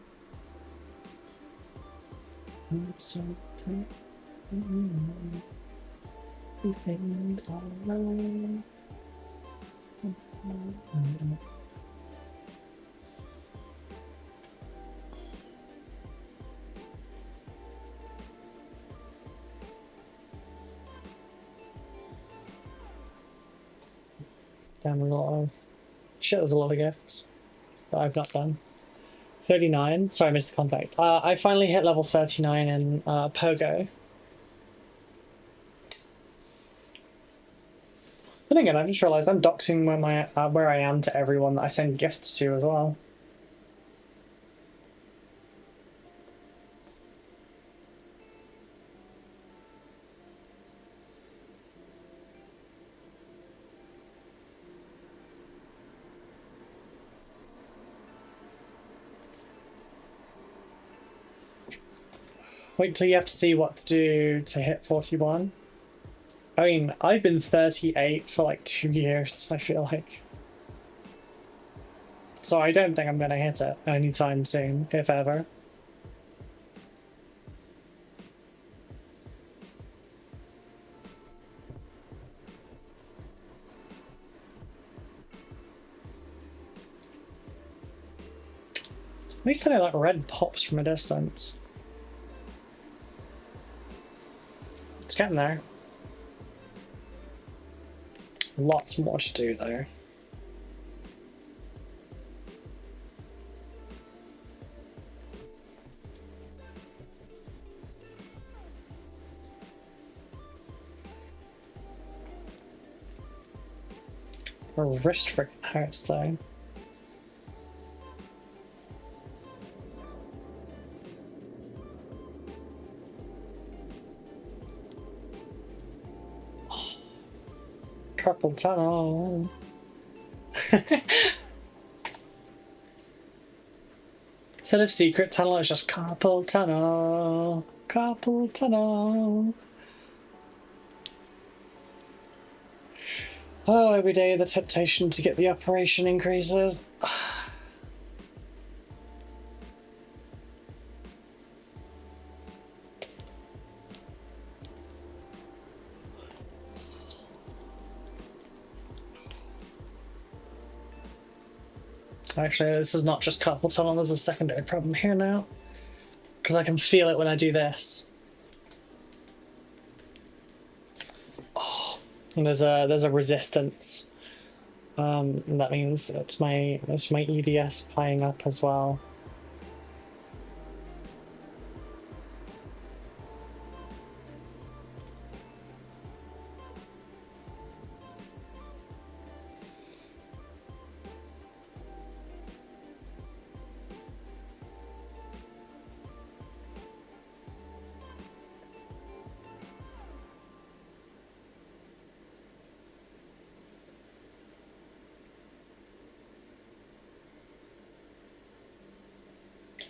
I'm so tired. Everything's alright. Damn, a lot of shit. There's a lot of gifts that I've not done. 39. Sorry, I missed the context. I finally hit level 39 in Pogo. Then again, I just realised I'm doxing where I am to everyone that I send gifts to as well. Wait till you have to see what to do to hit 41. I mean, I've been 38 for like 2 years, I feel like. So I don't think I'm going to hit it anytime soon, if ever. At least I know that red pops from a distance. It's getting there. Lots more to do though. My wrist freaking hurts though. Carpal tunnel. Instead of secret tunnel, it's just carpal tunnel. Carpal tunnel. Oh, every day the temptation to get the operation increases. Actually, this is not just carpal tunnel, there's a secondary problem here now. Because I can feel it when I do this. Oh, and there's a resistance. And that means it's my EDS playing up as well.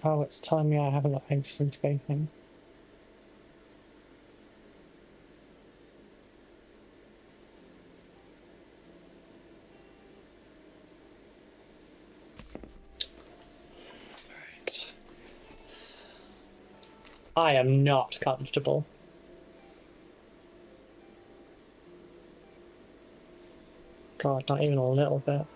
Oh, it's telling me I haven't got eggs incubating. Right. I am not comfortable. God, not even a little bit.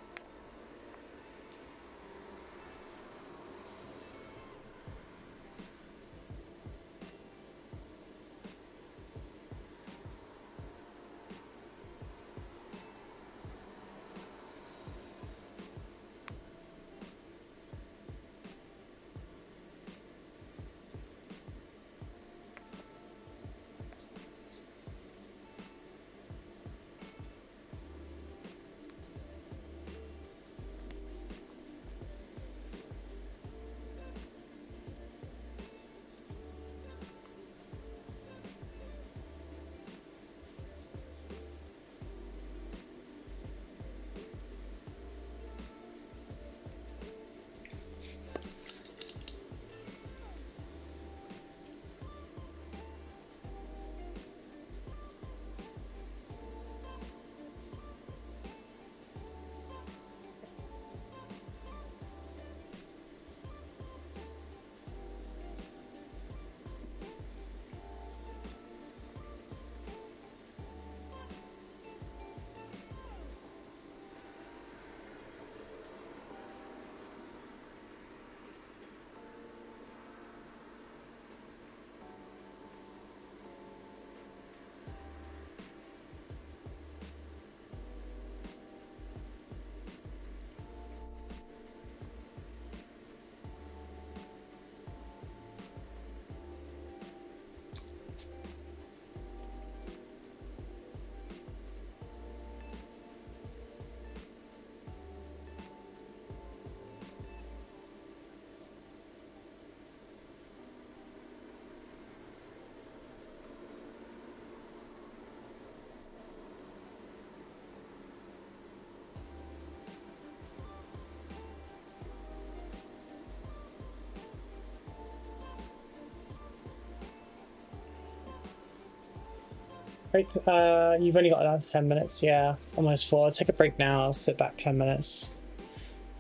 Wait, you've only got another 10 minutes. Yeah, almost 4. Take a break now. I'll sit back 10 minutes.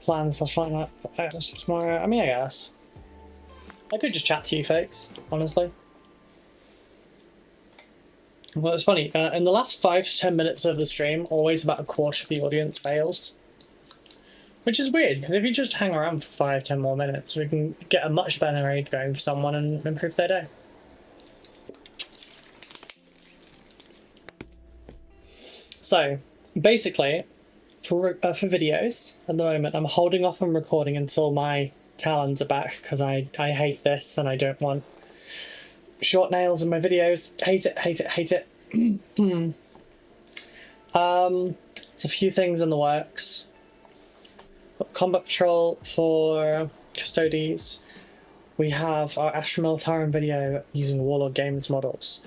Plans last night tomorrow. I mean, I guess. I could just chat to you folks, honestly. Well, it's funny. In the last 5 to 10 minutes of the stream, always about a quarter of the audience fails. Which is weird, because if you just hang around for 5-10 more minutes, we can get a much better raid going for someone and improve their day. So, basically, for videos, at the moment, I'm holding off on recording until my talons are back, because I hate this and I don't want short nails in my videos. Hate it, hate it, hate it. There's a few things in the works. Got Combat Patrol for Custodes. We have our Astra Militarum video using Warlord Games models.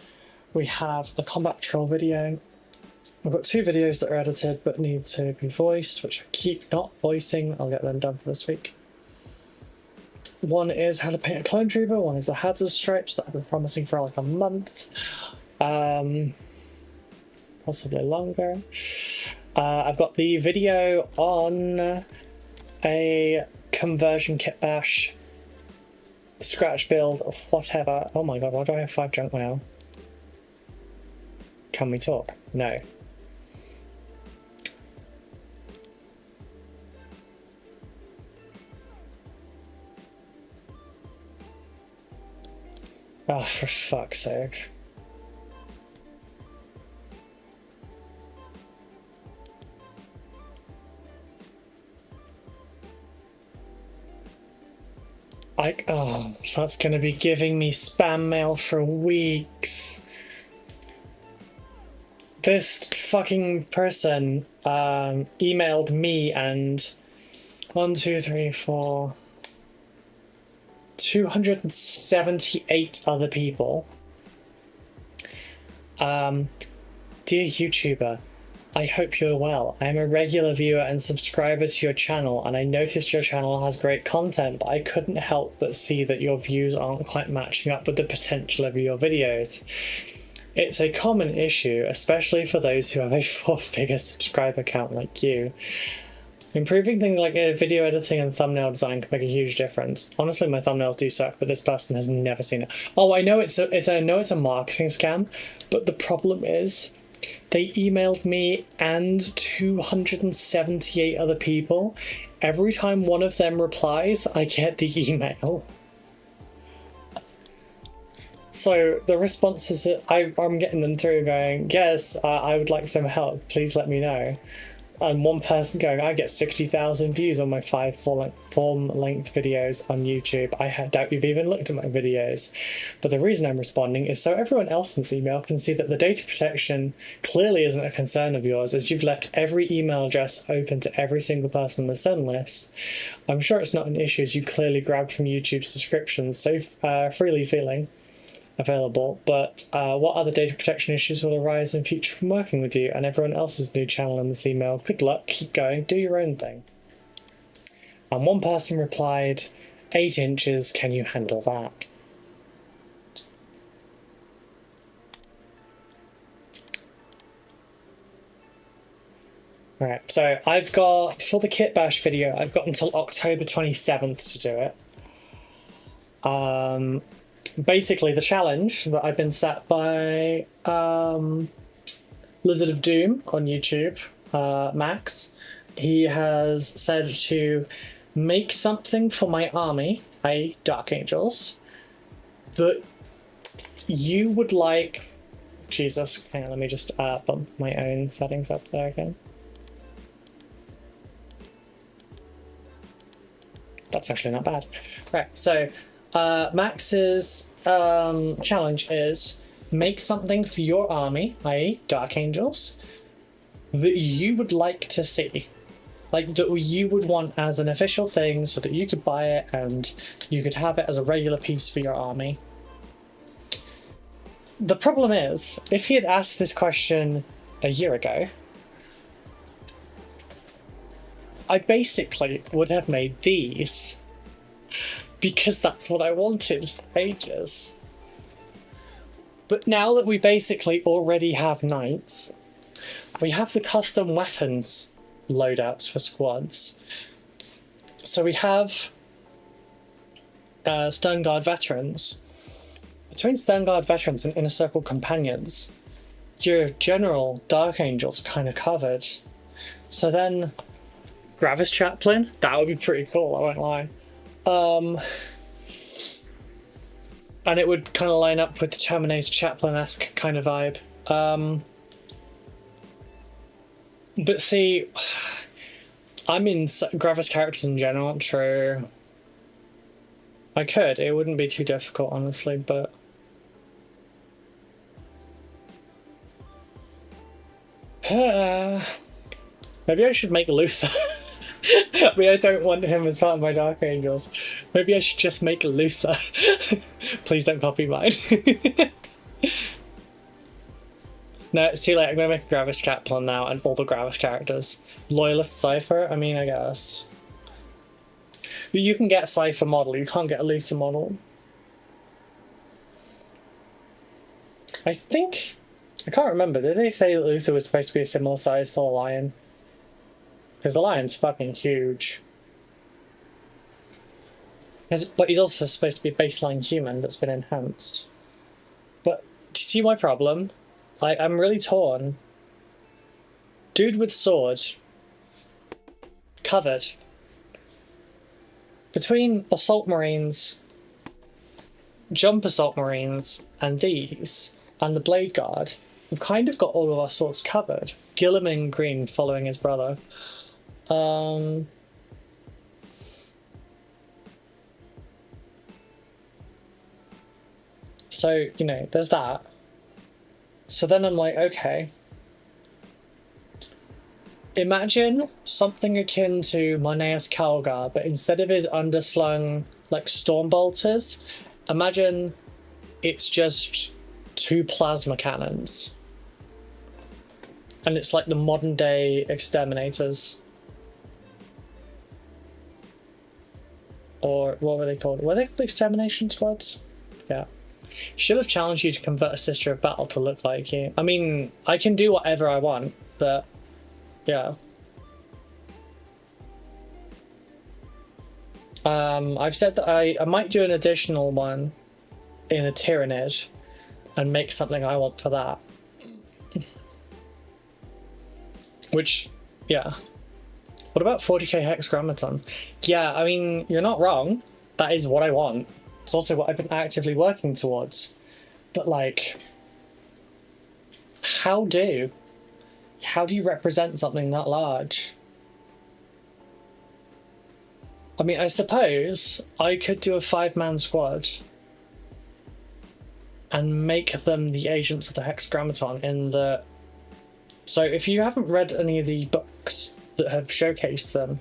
We have the Combat Patrol video. We've got 2 videos that are edited but need to be voiced, which I keep not voicing. I'll get them done for this week. One is how to paint a clone trooper, one is the hazard stripes that I've been promising for like a month. Possibly longer. I've got the video on a conversion kit bash, scratch build of whatever. Oh my god, why do I have 5 junk mail? Can we talk? No. Oh, for fuck's sake. Oh, that's gonna be giving me spam mail for weeks. This fucking person emailed me and 278 other people. Dear YouTuber, I hope you're well. I am a regular viewer and subscriber to your channel, and I noticed your channel has great content, but I couldn't help but see that your views aren't quite matching up with the potential of your videos. It's a common issue, especially for those who have a 4-figure subscriber count like you. Improving things like video editing and thumbnail design can make a huge difference. Honestly, my thumbnails do suck, but this person has never seen it. Oh, I know it's a marketing scam, but the problem is they emailed me and 278 other people. Every time one of them replies, I get the email. So the responses, I'm getting them through going, yes, I would like some help, please let me know. And one person going, I get 60,000 views on my 5 form length videos on YouTube. I doubt you've even looked at my videos. But the reason I'm responding is so everyone else in this email can see that the data protection clearly isn't a concern of yours, as you've left every email address open to every single person on the send list. I'm sure it's not an issue, as you clearly grabbed from YouTube's descriptions, so freely feeling available, but what other data protection issues will arise in future from working with you and everyone else's new channel in this email? Good luck, keep going, do your own thing. And one person replied, 8 inches, can you handle that? Alright, so I've got, for the Kit Bash video, I've got until October 27th to do it. Basically, the challenge that I've been set by Lizard of Doom on YouTube, Max, he has said to make something for my army, i.e. Dark Angels, that you would like... Jesus, hang on, let me just bump my own settings up there again. That's actually not bad. Right, so... Max's challenge is make something for your army, i.e. Dark Angels, that you would like to see. Like, that you would want as an official thing so that you could buy it and you could have it as a regular piece for your army. The problem is, if he had asked this question a year ago, I basically would have made these. Because that's what I wanted for ages. But now that we basically already have knights, we have the custom weapons loadouts for squads. So we have Stern Guard veterans. Between Stern Guard veterans and Inner Circle companions, your general Dark Angels are kind of covered. So then, Gravis Chaplain, that would be pretty cool, I won't lie. And it would kind of line up with the Terminator Chaplain-esque kind of vibe. But see, I'm in Gravis characters in general, true. I could, it wouldn't be too difficult, honestly, but... maybe I should make Luther. I mean, I don't want him as part of my Dark Angels. Maybe I should just make Luther. Please don't copy mine. No, it's too late. I'm going to make a Gravis Chaplain now and all the Gravis characters. Loyalist Cypher? I mean, I guess. But you can get Cypher model, you can't get a Luther model. I think... I can't remember. Did they say that Luther was supposed to be a similar size to the Lion? Because the Lion's fucking huge. But he's also supposed to be a baseline human that's been enhanced. But, do you see my problem? I'm really torn. Dude with sword. Covered. Between Assault Marines, Jump Assault Marines, and these, and the Blade Guard, we've kind of got all of our swords covered. Gilliman in green following his brother. So, you know, there's that. So then I'm like, okay. Imagine something akin to Moneus Calgar, but instead of his underslung, like, storm bolters, imagine it's just 2 plasma cannons. And it's like the modern day exterminators. Or what were they called? Were they the extermination squads? Yeah. Should have challenged you to convert a Sister of Battle to look like you. I mean, I can do whatever I want, but yeah. I've said that I might do an additional one in a Tyrannid and make something I want for that. Which, yeah. What about 40k Hexagrammaton? Yeah, I mean, you're not wrong. That is what I want. It's also what I've been actively working towards. But, like, how do you represent something that large? I mean, I suppose I could do a 5-man squad and make them the agents of the Hexagrammaton in the... So if you haven't read any of the books that have showcased them,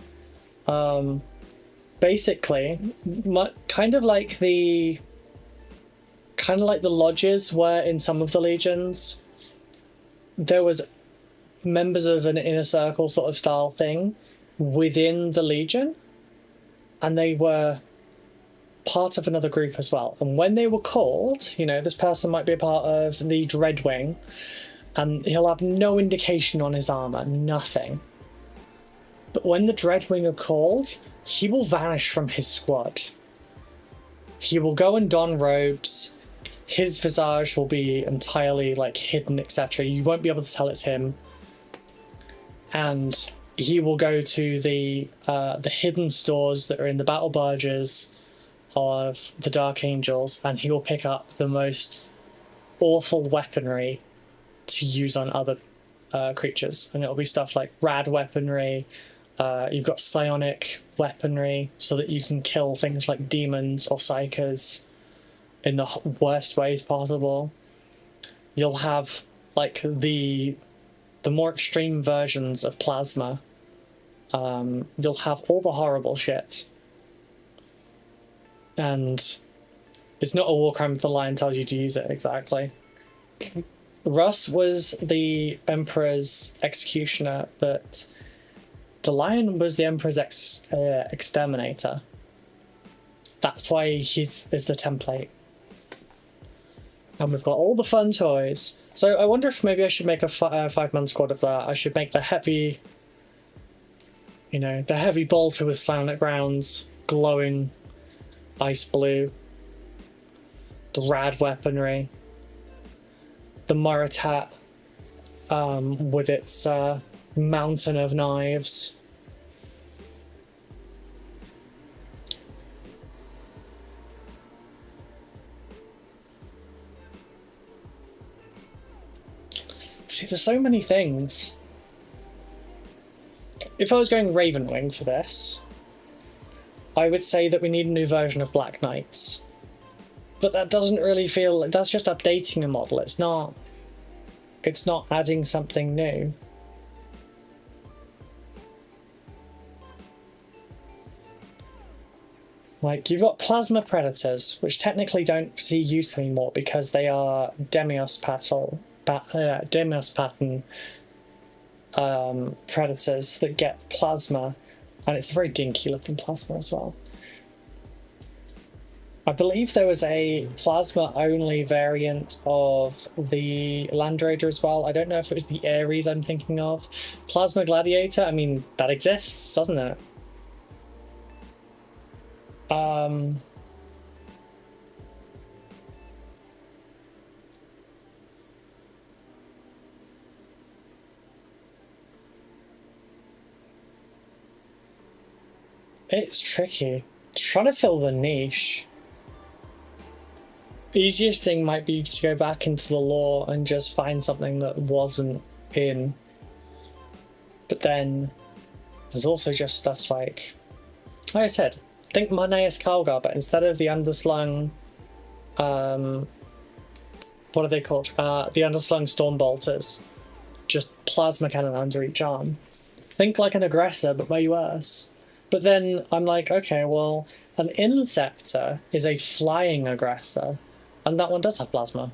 basically, kind of like the lodges were in some of the legions, there was members of an inner circle sort of style thing within the legion, and they were part of another group as well. And when they were called, you know, this person might be a part of the Dreadwing, and he'll have no indication on his armor, nothing. But when the Dreadwing are called, he will vanish from his squad. He will go and don robes. His visage will be entirely, like, hidden, etc. You won't be able to tell it's him. And he will go to the hidden stores that are in the battle barges of the Dark Angels, and he will pick up the most awful weaponry to use on other creatures. And it'll be stuff like rad weaponry. You've got psionic weaponry so that you can kill things like demons or psychers in the worst ways possible. You'll have like the more extreme versions of plasma. You'll have all the horrible shit. And it's not a war crime if the Lion tells you to use it, exactly. Russ was the Emperor's executioner, but the Lion was the Emperor's exterminator. That's why he's is the template. And we've got all the fun toys. So I wonder if maybe I should make a 5-man squad of that. I should make the heavy, you know, the heavy bolter with silent grounds, glowing ice blue, the rad weaponry, the Muratat with its mountain of knives. See, there's so many things. If I was going Ravenwing for this, I would say that we need a new version of Black Knights. But that doesn't really feel... That's just updating a model. It's not adding something new. Like, you've got Plasma Predators, which technically don't see use anymore because they are Demios pattern predators that get plasma, and it's a very dinky looking plasma as well. I believe there was a plasma only variant of the Land Raider as well. I don't know if it was the Ares I'm thinking of. Plasma Gladiator, I mean, that exists, doesn't it? It's tricky. Trying to fill the niche. Easiest thing might be to go back into the lore and just find something that wasn't in. But then there's also just stuff like I said, think Marneus Calgar, but instead of the underslung what are they called? The underslung storm bolters. Just plasma cannon under each arm. Think like an aggressor, but way worse. But then I'm like, okay, well, an Insector is a flying aggressor, and that one does have plasma.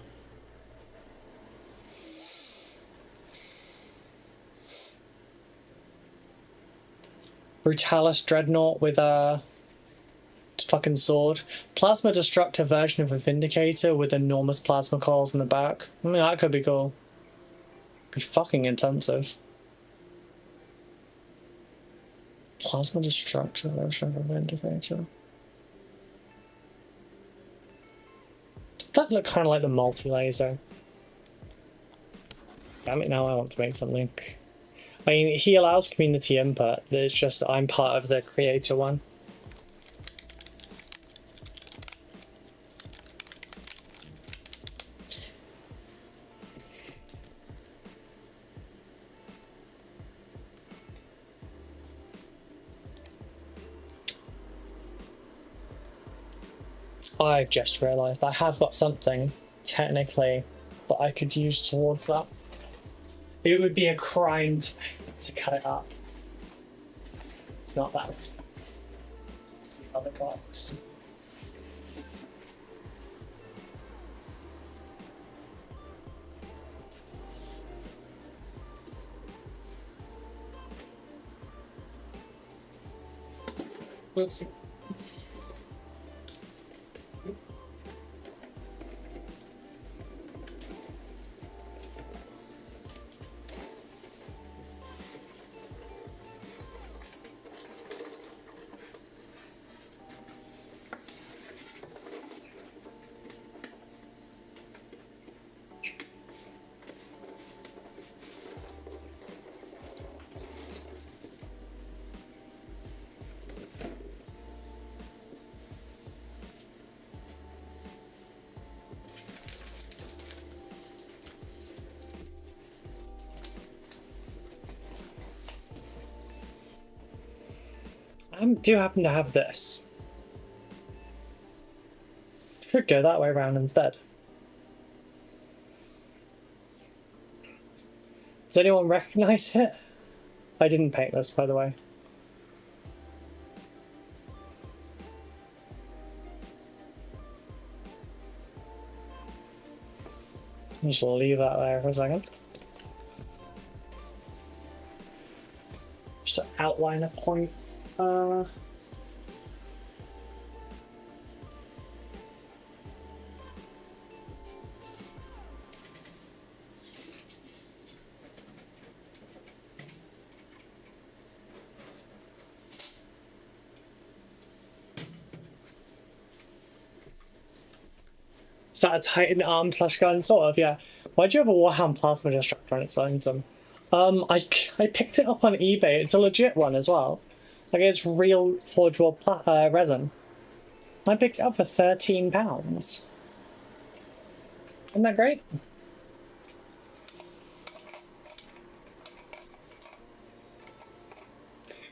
Brutalis Dreadnought with a fucking sword. Plasma Destructor version of a Vindicator with enormous plasma coils in the back. I mean, that could be cool. Be fucking intensive. Plasma Destructor version of a Vindicator. That looked kind of like the multi-laser. Damn it, now I want to make something. I mean, he allows community input. It's just I'm part of the creator one. I've just realised I have got something, technically, that I could use towards that. It would be a crime to cut it up. It's not that. It's the other box. Whoopsie. I do happen to have this. Should go that way around instead. Does anyone recognise it? I didn't paint this, by the way. I'm just leave that there for a second. Just to outline a point. Is that a Titan arm / gun? Sort of, yeah. Why do you have a Warhammer plasma destructor on its item? I picked it up on eBay. It's a legit one as well. Like, it's real Forge World resin. I picked it up for £13. Isn't that great?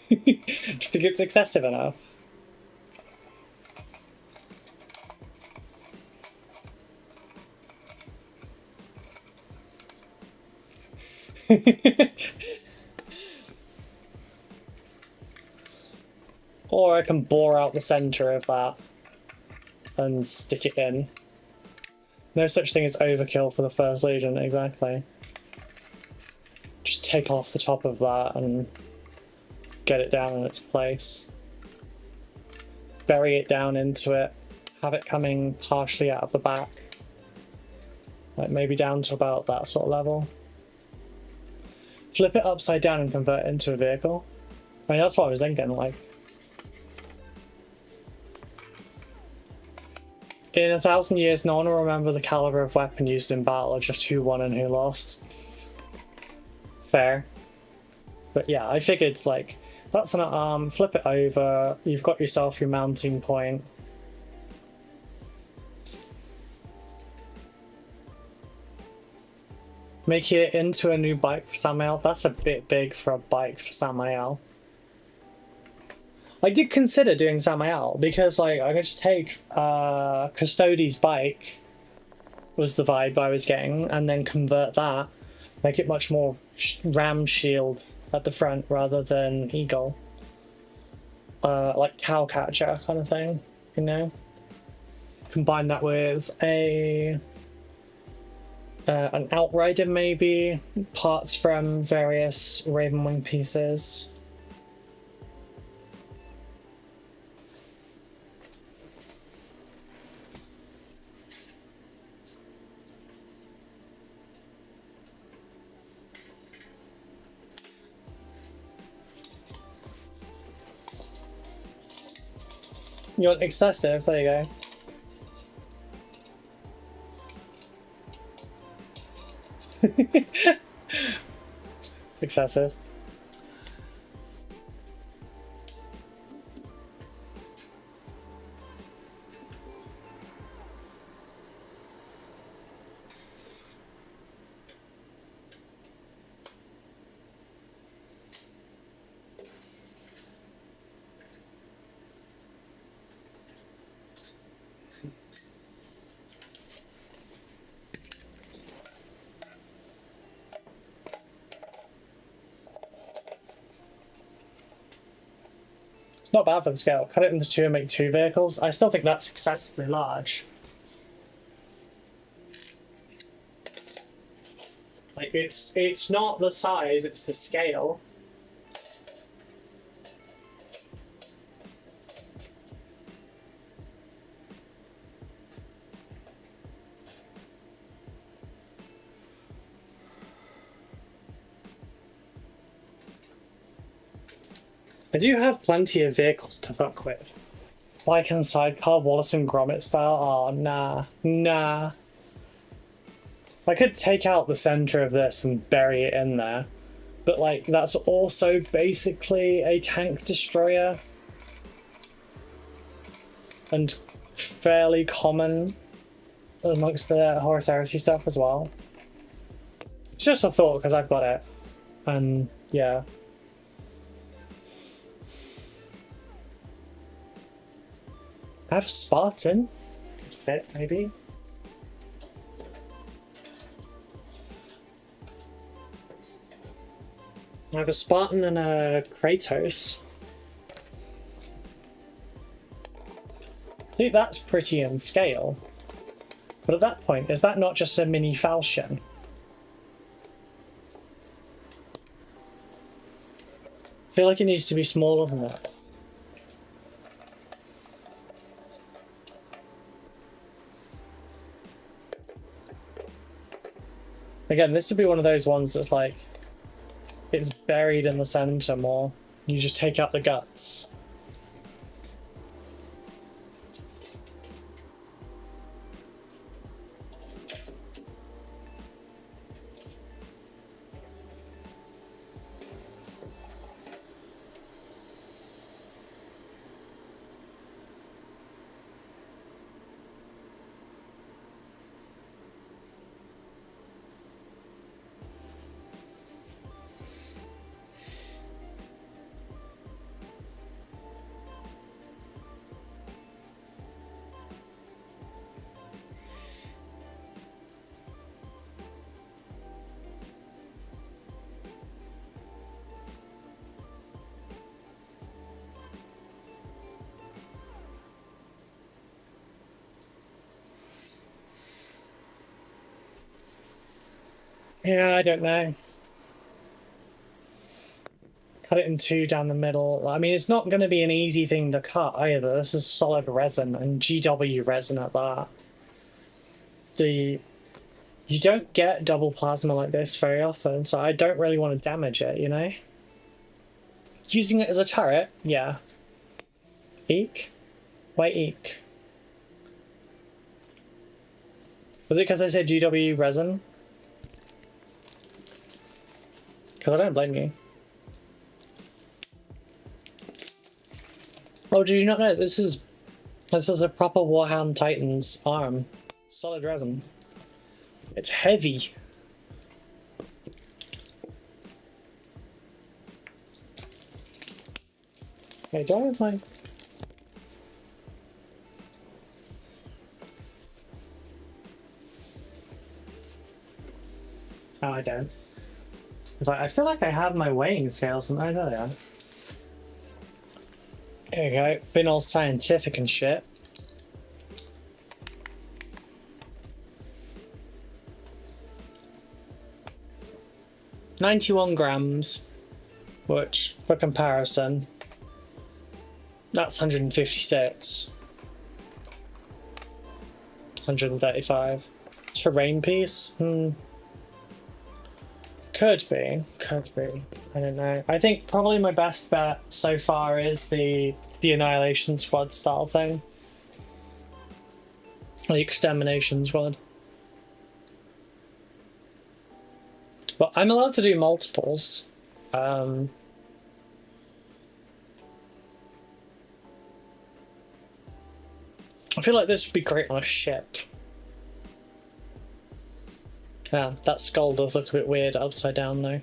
Do you think it's excessive enough? Or I can bore out the center of that and stick it in. No such thing as overkill for the First Legion, exactly. Just take off the top of that and get it down in its place. Bury it down into it. Have it coming partially out of the back. Like maybe down to about that sort of level. Flip it upside down and convert it into a vehicle. I mean, that's what I was thinking, like. In 1,000 years, no one will remember the caliber of weapon used in battle, just who won and who lost. Fair. But yeah, I figured, like, that's an arm, flip it over, you've got yourself your mounting point. Make it into a new bike for Samael. That's a bit big for a bike for Samael. I did consider doing Samael because, like, I could just take Custodi's bike, was the vibe I was getting, and then convert that, make it much more ram shield at the front rather than eagle. Like cowcatcher kind of thing, you know? Combine that with an outrider maybe, parts from various Ravenwing pieces. You want excessive? There you go. It's excessive. It's not bad for the scale. Cut it into two and make two vehicles. I still think that's excessively large. Like, it's not the size, it's the scale. I do have plenty of vehicles to fuck with. Bike and sidecar, Wallace and Gromit style. Oh, nah. I could take out the center of this and bury it in there, but like that's also basically a tank destroyer and fairly common amongst the Horus Heresy stuff as well. It's just a thought because I've got it, and yeah. I have a Spartan. Could fit, maybe. I have a Spartan and a Kratos. I think that's pretty in scale. But at that point, is that not just a mini falchion? I feel like it needs to be smaller than that. Again, this would be one of those ones that's like, it's buried in the center more. You just take out the guts. Yeah, I don't know. Cut it in two down the middle. I mean, it's not going to be an easy thing to cut either. This is solid resin and GW resin at that. You don't get double plasma like this very often, so I don't really want to damage it, you know? Using it as a turret? Yeah. Eek? Why eek? Was it because I said GW resin? Because I don't blame you. Oh, do you not know? This is a proper Warhammer Titan's arm. Solid resin. It's heavy. Okay, do I have my... Oh, I don't. I feel like I have my weighing scales and I know they are. There you go, been all scientific and shit. $91 grams, which, for comparison, that's 156. 135. Terrain piece? Could be. I don't know. I think probably my best bet so far is the Annihilation Squad style thing. The Extermination Squad. But I'm allowed to do multiples. I feel like this would be great on a ship. Yeah, that skull does look a bit weird upside down though. I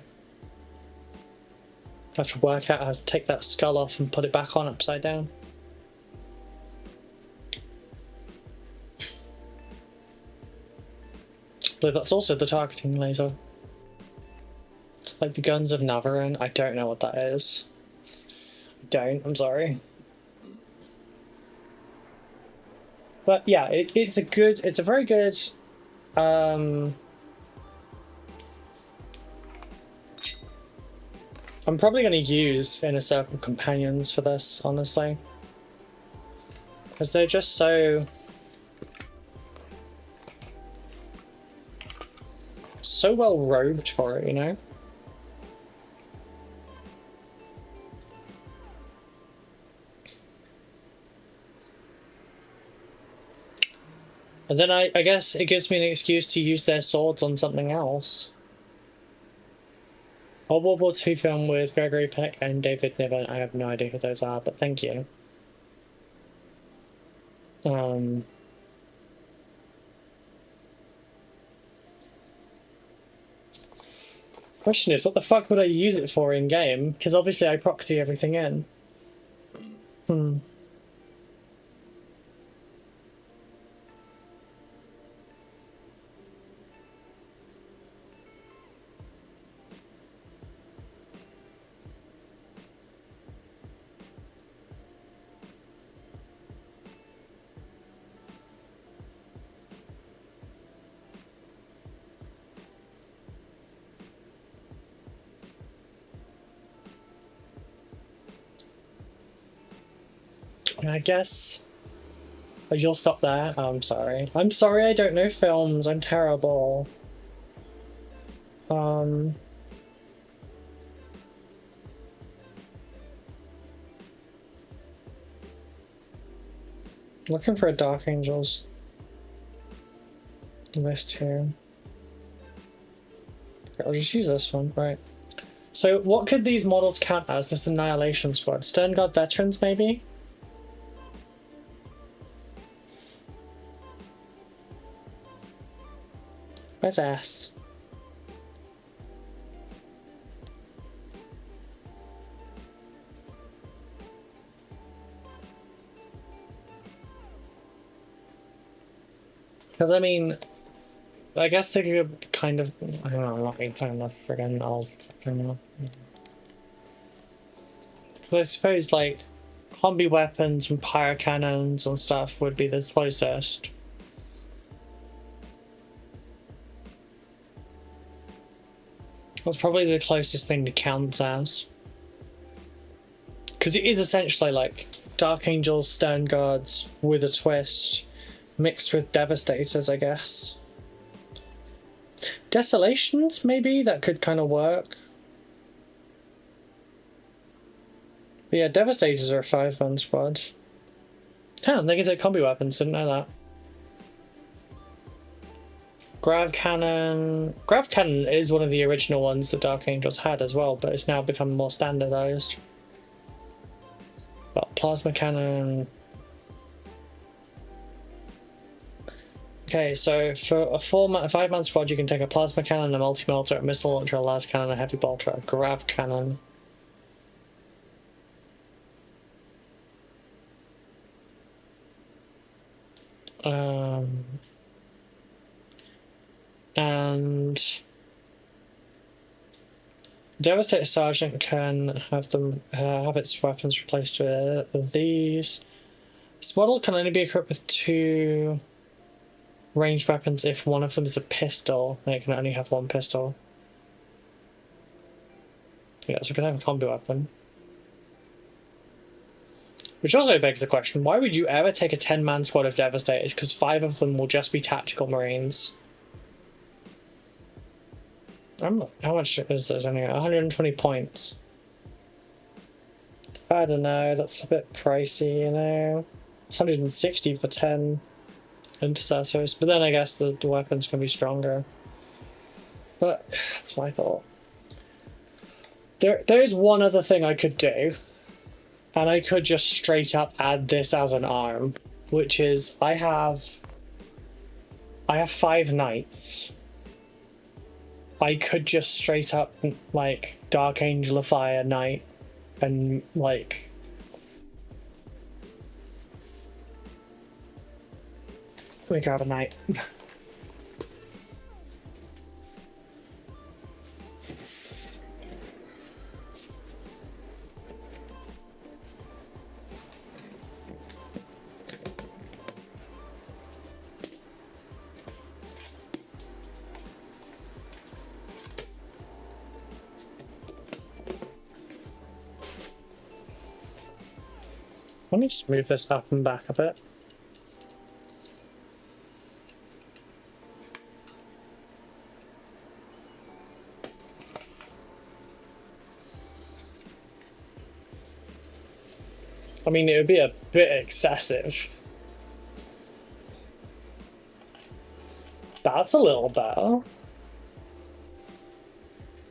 have to work out how to take that skull off and put it back on upside down. But that's also the targeting laser. Like the Guns of Navarone, I don't know what that is. I'm sorry. But yeah, it's a very good I'm probably going to use Inner Circle Companions for this, honestly. Because they're just so well robed for it, you know? And then I guess it gives me an excuse to use their swords on something else. A World War II film with Gregory Peck and David Niven. I have no idea who those are, but thank you. Question is, what the fuck would I use it for in game? Because obviously I proxy everything in. I guess... Oh, you'll stop there? Oh, I'm sorry. I'm sorry I don't know films. I'm terrible. Looking for a Dark Angels list here. Okay, I'll just use this one, right. So what could these models count as? This Annihilation Squad? Stern Guard Veterans, maybe? Where's S? Because I mean, I guess they could kind of, I don't know, I'm not being kind of friggin' old. Because I suppose like combi weapons and pyro cannons and stuff would be the closest. That's probably the closest thing to count as. Because it is essentially like Dark Angels, Stern Guards with a twist, mixed with Devastators, I guess. Desolations, maybe? That could kind of work. But yeah, Devastators are a 5-man squad. Damn, they can take combi weapons, didn't know that. Grav Cannon. Grav Cannon is one of the original ones that Dark Angels had as well, but it's now become more standardized. But Plasma Cannon. Okay, so for a 5-man squad, you can take a Plasma Cannon, a Multi-Melter, a Missile Launcher, a Las Cannon, a Heavy Bolter, a Grav Cannon. And Devastator Sergeant can have them have its weapons replaced with these. This model can only be equipped with 2 ranged weapons if one of them is a pistol, and it can only have 1 pistol. Yeah, so we can have a combi weapon. Which also begs the question, why would you ever take a 10-man squad of Devastators? Because 5 of them will just be tactical Marines. How much is this anyway? 120 points. I don't know, that's a bit pricey, you know. 160 for 10 intercessors, but then I guess the weapons can be stronger. But that's my thought. There's one other thing I could do, and I could just straight up add this as an arm, which is I have 5 knights. I could just straight up like Dark Angelify a knight and like let me grab a knight. Let me just move this up and back a bit. I mean, it would be a bit excessive. That's a little better.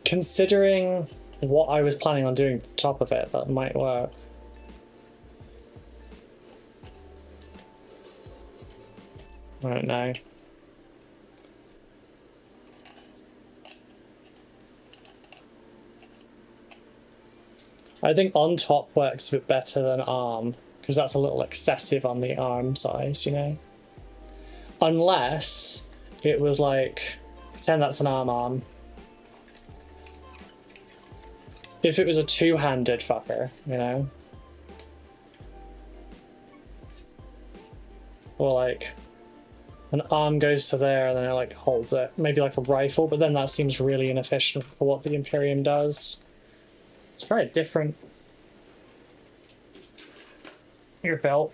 Considering what I was planning on doing at the top of it, that might work. I don't know. I think on top works a bit better than arm, because that's a little excessive on the arm size, you know? Unless it was like, pretend that's an arm. If it was a 2-handed fucker, you know? Or like, an arm goes to there and then it like holds it. Maybe like a rifle, but then that seems really inefficient for what the Imperium does. Let's try it different. Your belt.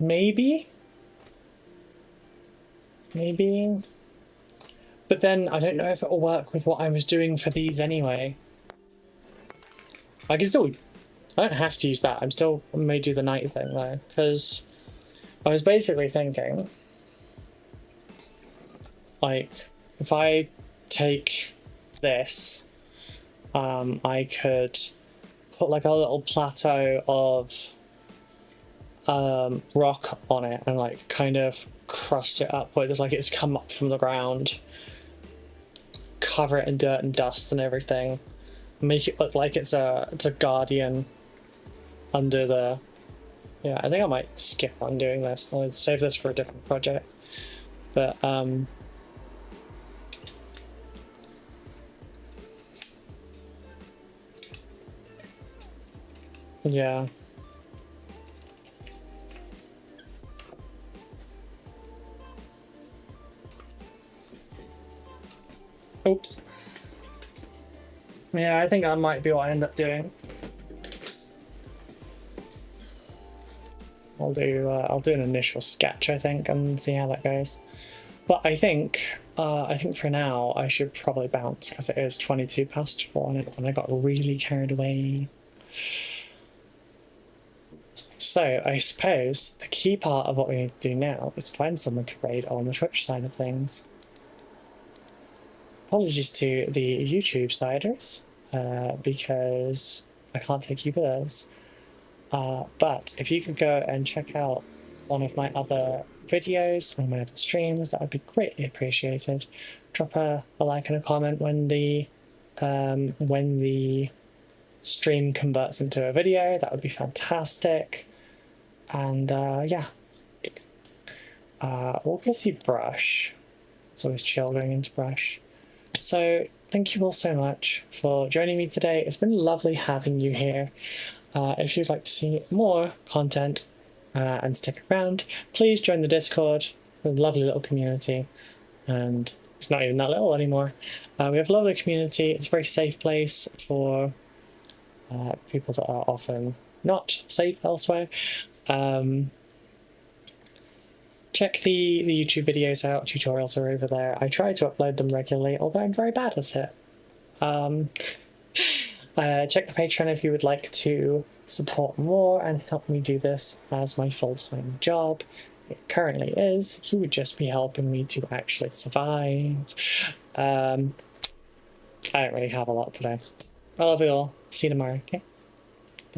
Maybe? Maybe? But then I don't know if it'll work with what I was doing for these anyway. I can still... I don't have to use that. I may do the night thing though, because I was basically thinking, like, if I take this, I could put like a little plateau of rock on it and like kind of crust it up where it's like it's come up from the ground, cover it in dirt and dust and everything, make it look like it's a guardian under the Yeah, I think I might skip on doing this. I'll save this for a different project. But yeah. Oops. Yeah, I think that might be what I end up doing. I'll do an initial sketch, I think, and see how that goes. But I think for now I should probably bounce because it is 22 past 4 and I got really carried away. So I suppose the key part of what we need to do now is find someone to raid on the Twitch side of things. Apologies to the YouTube siders, because I can't take you with us. But if you could go and check out one of my other videos, one of my other streams, that would be greatly appreciated. Drop a like and a comment when the stream converts into a video. That would be fantastic. And yeah, we'll go see Brush. It's always chill going into Brush. So thank you all so much for joining me today. It's been lovely having you here. If you'd like to see more content and stick around, please join the Discord. We're a lovely little community, and it's not even that little anymore. We have a lovely community. It's a very safe place for people that are often not safe elsewhere. Check the YouTube videos out. Tutorials are over there. I try to upload them regularly, although I'm very bad at it. Check the Patreon if you would like to support more and help me do this as my full-time job. It currently is. You would just be helping me to actually survive. I don't really have a lot today. I love you all. See you tomorrow, okay?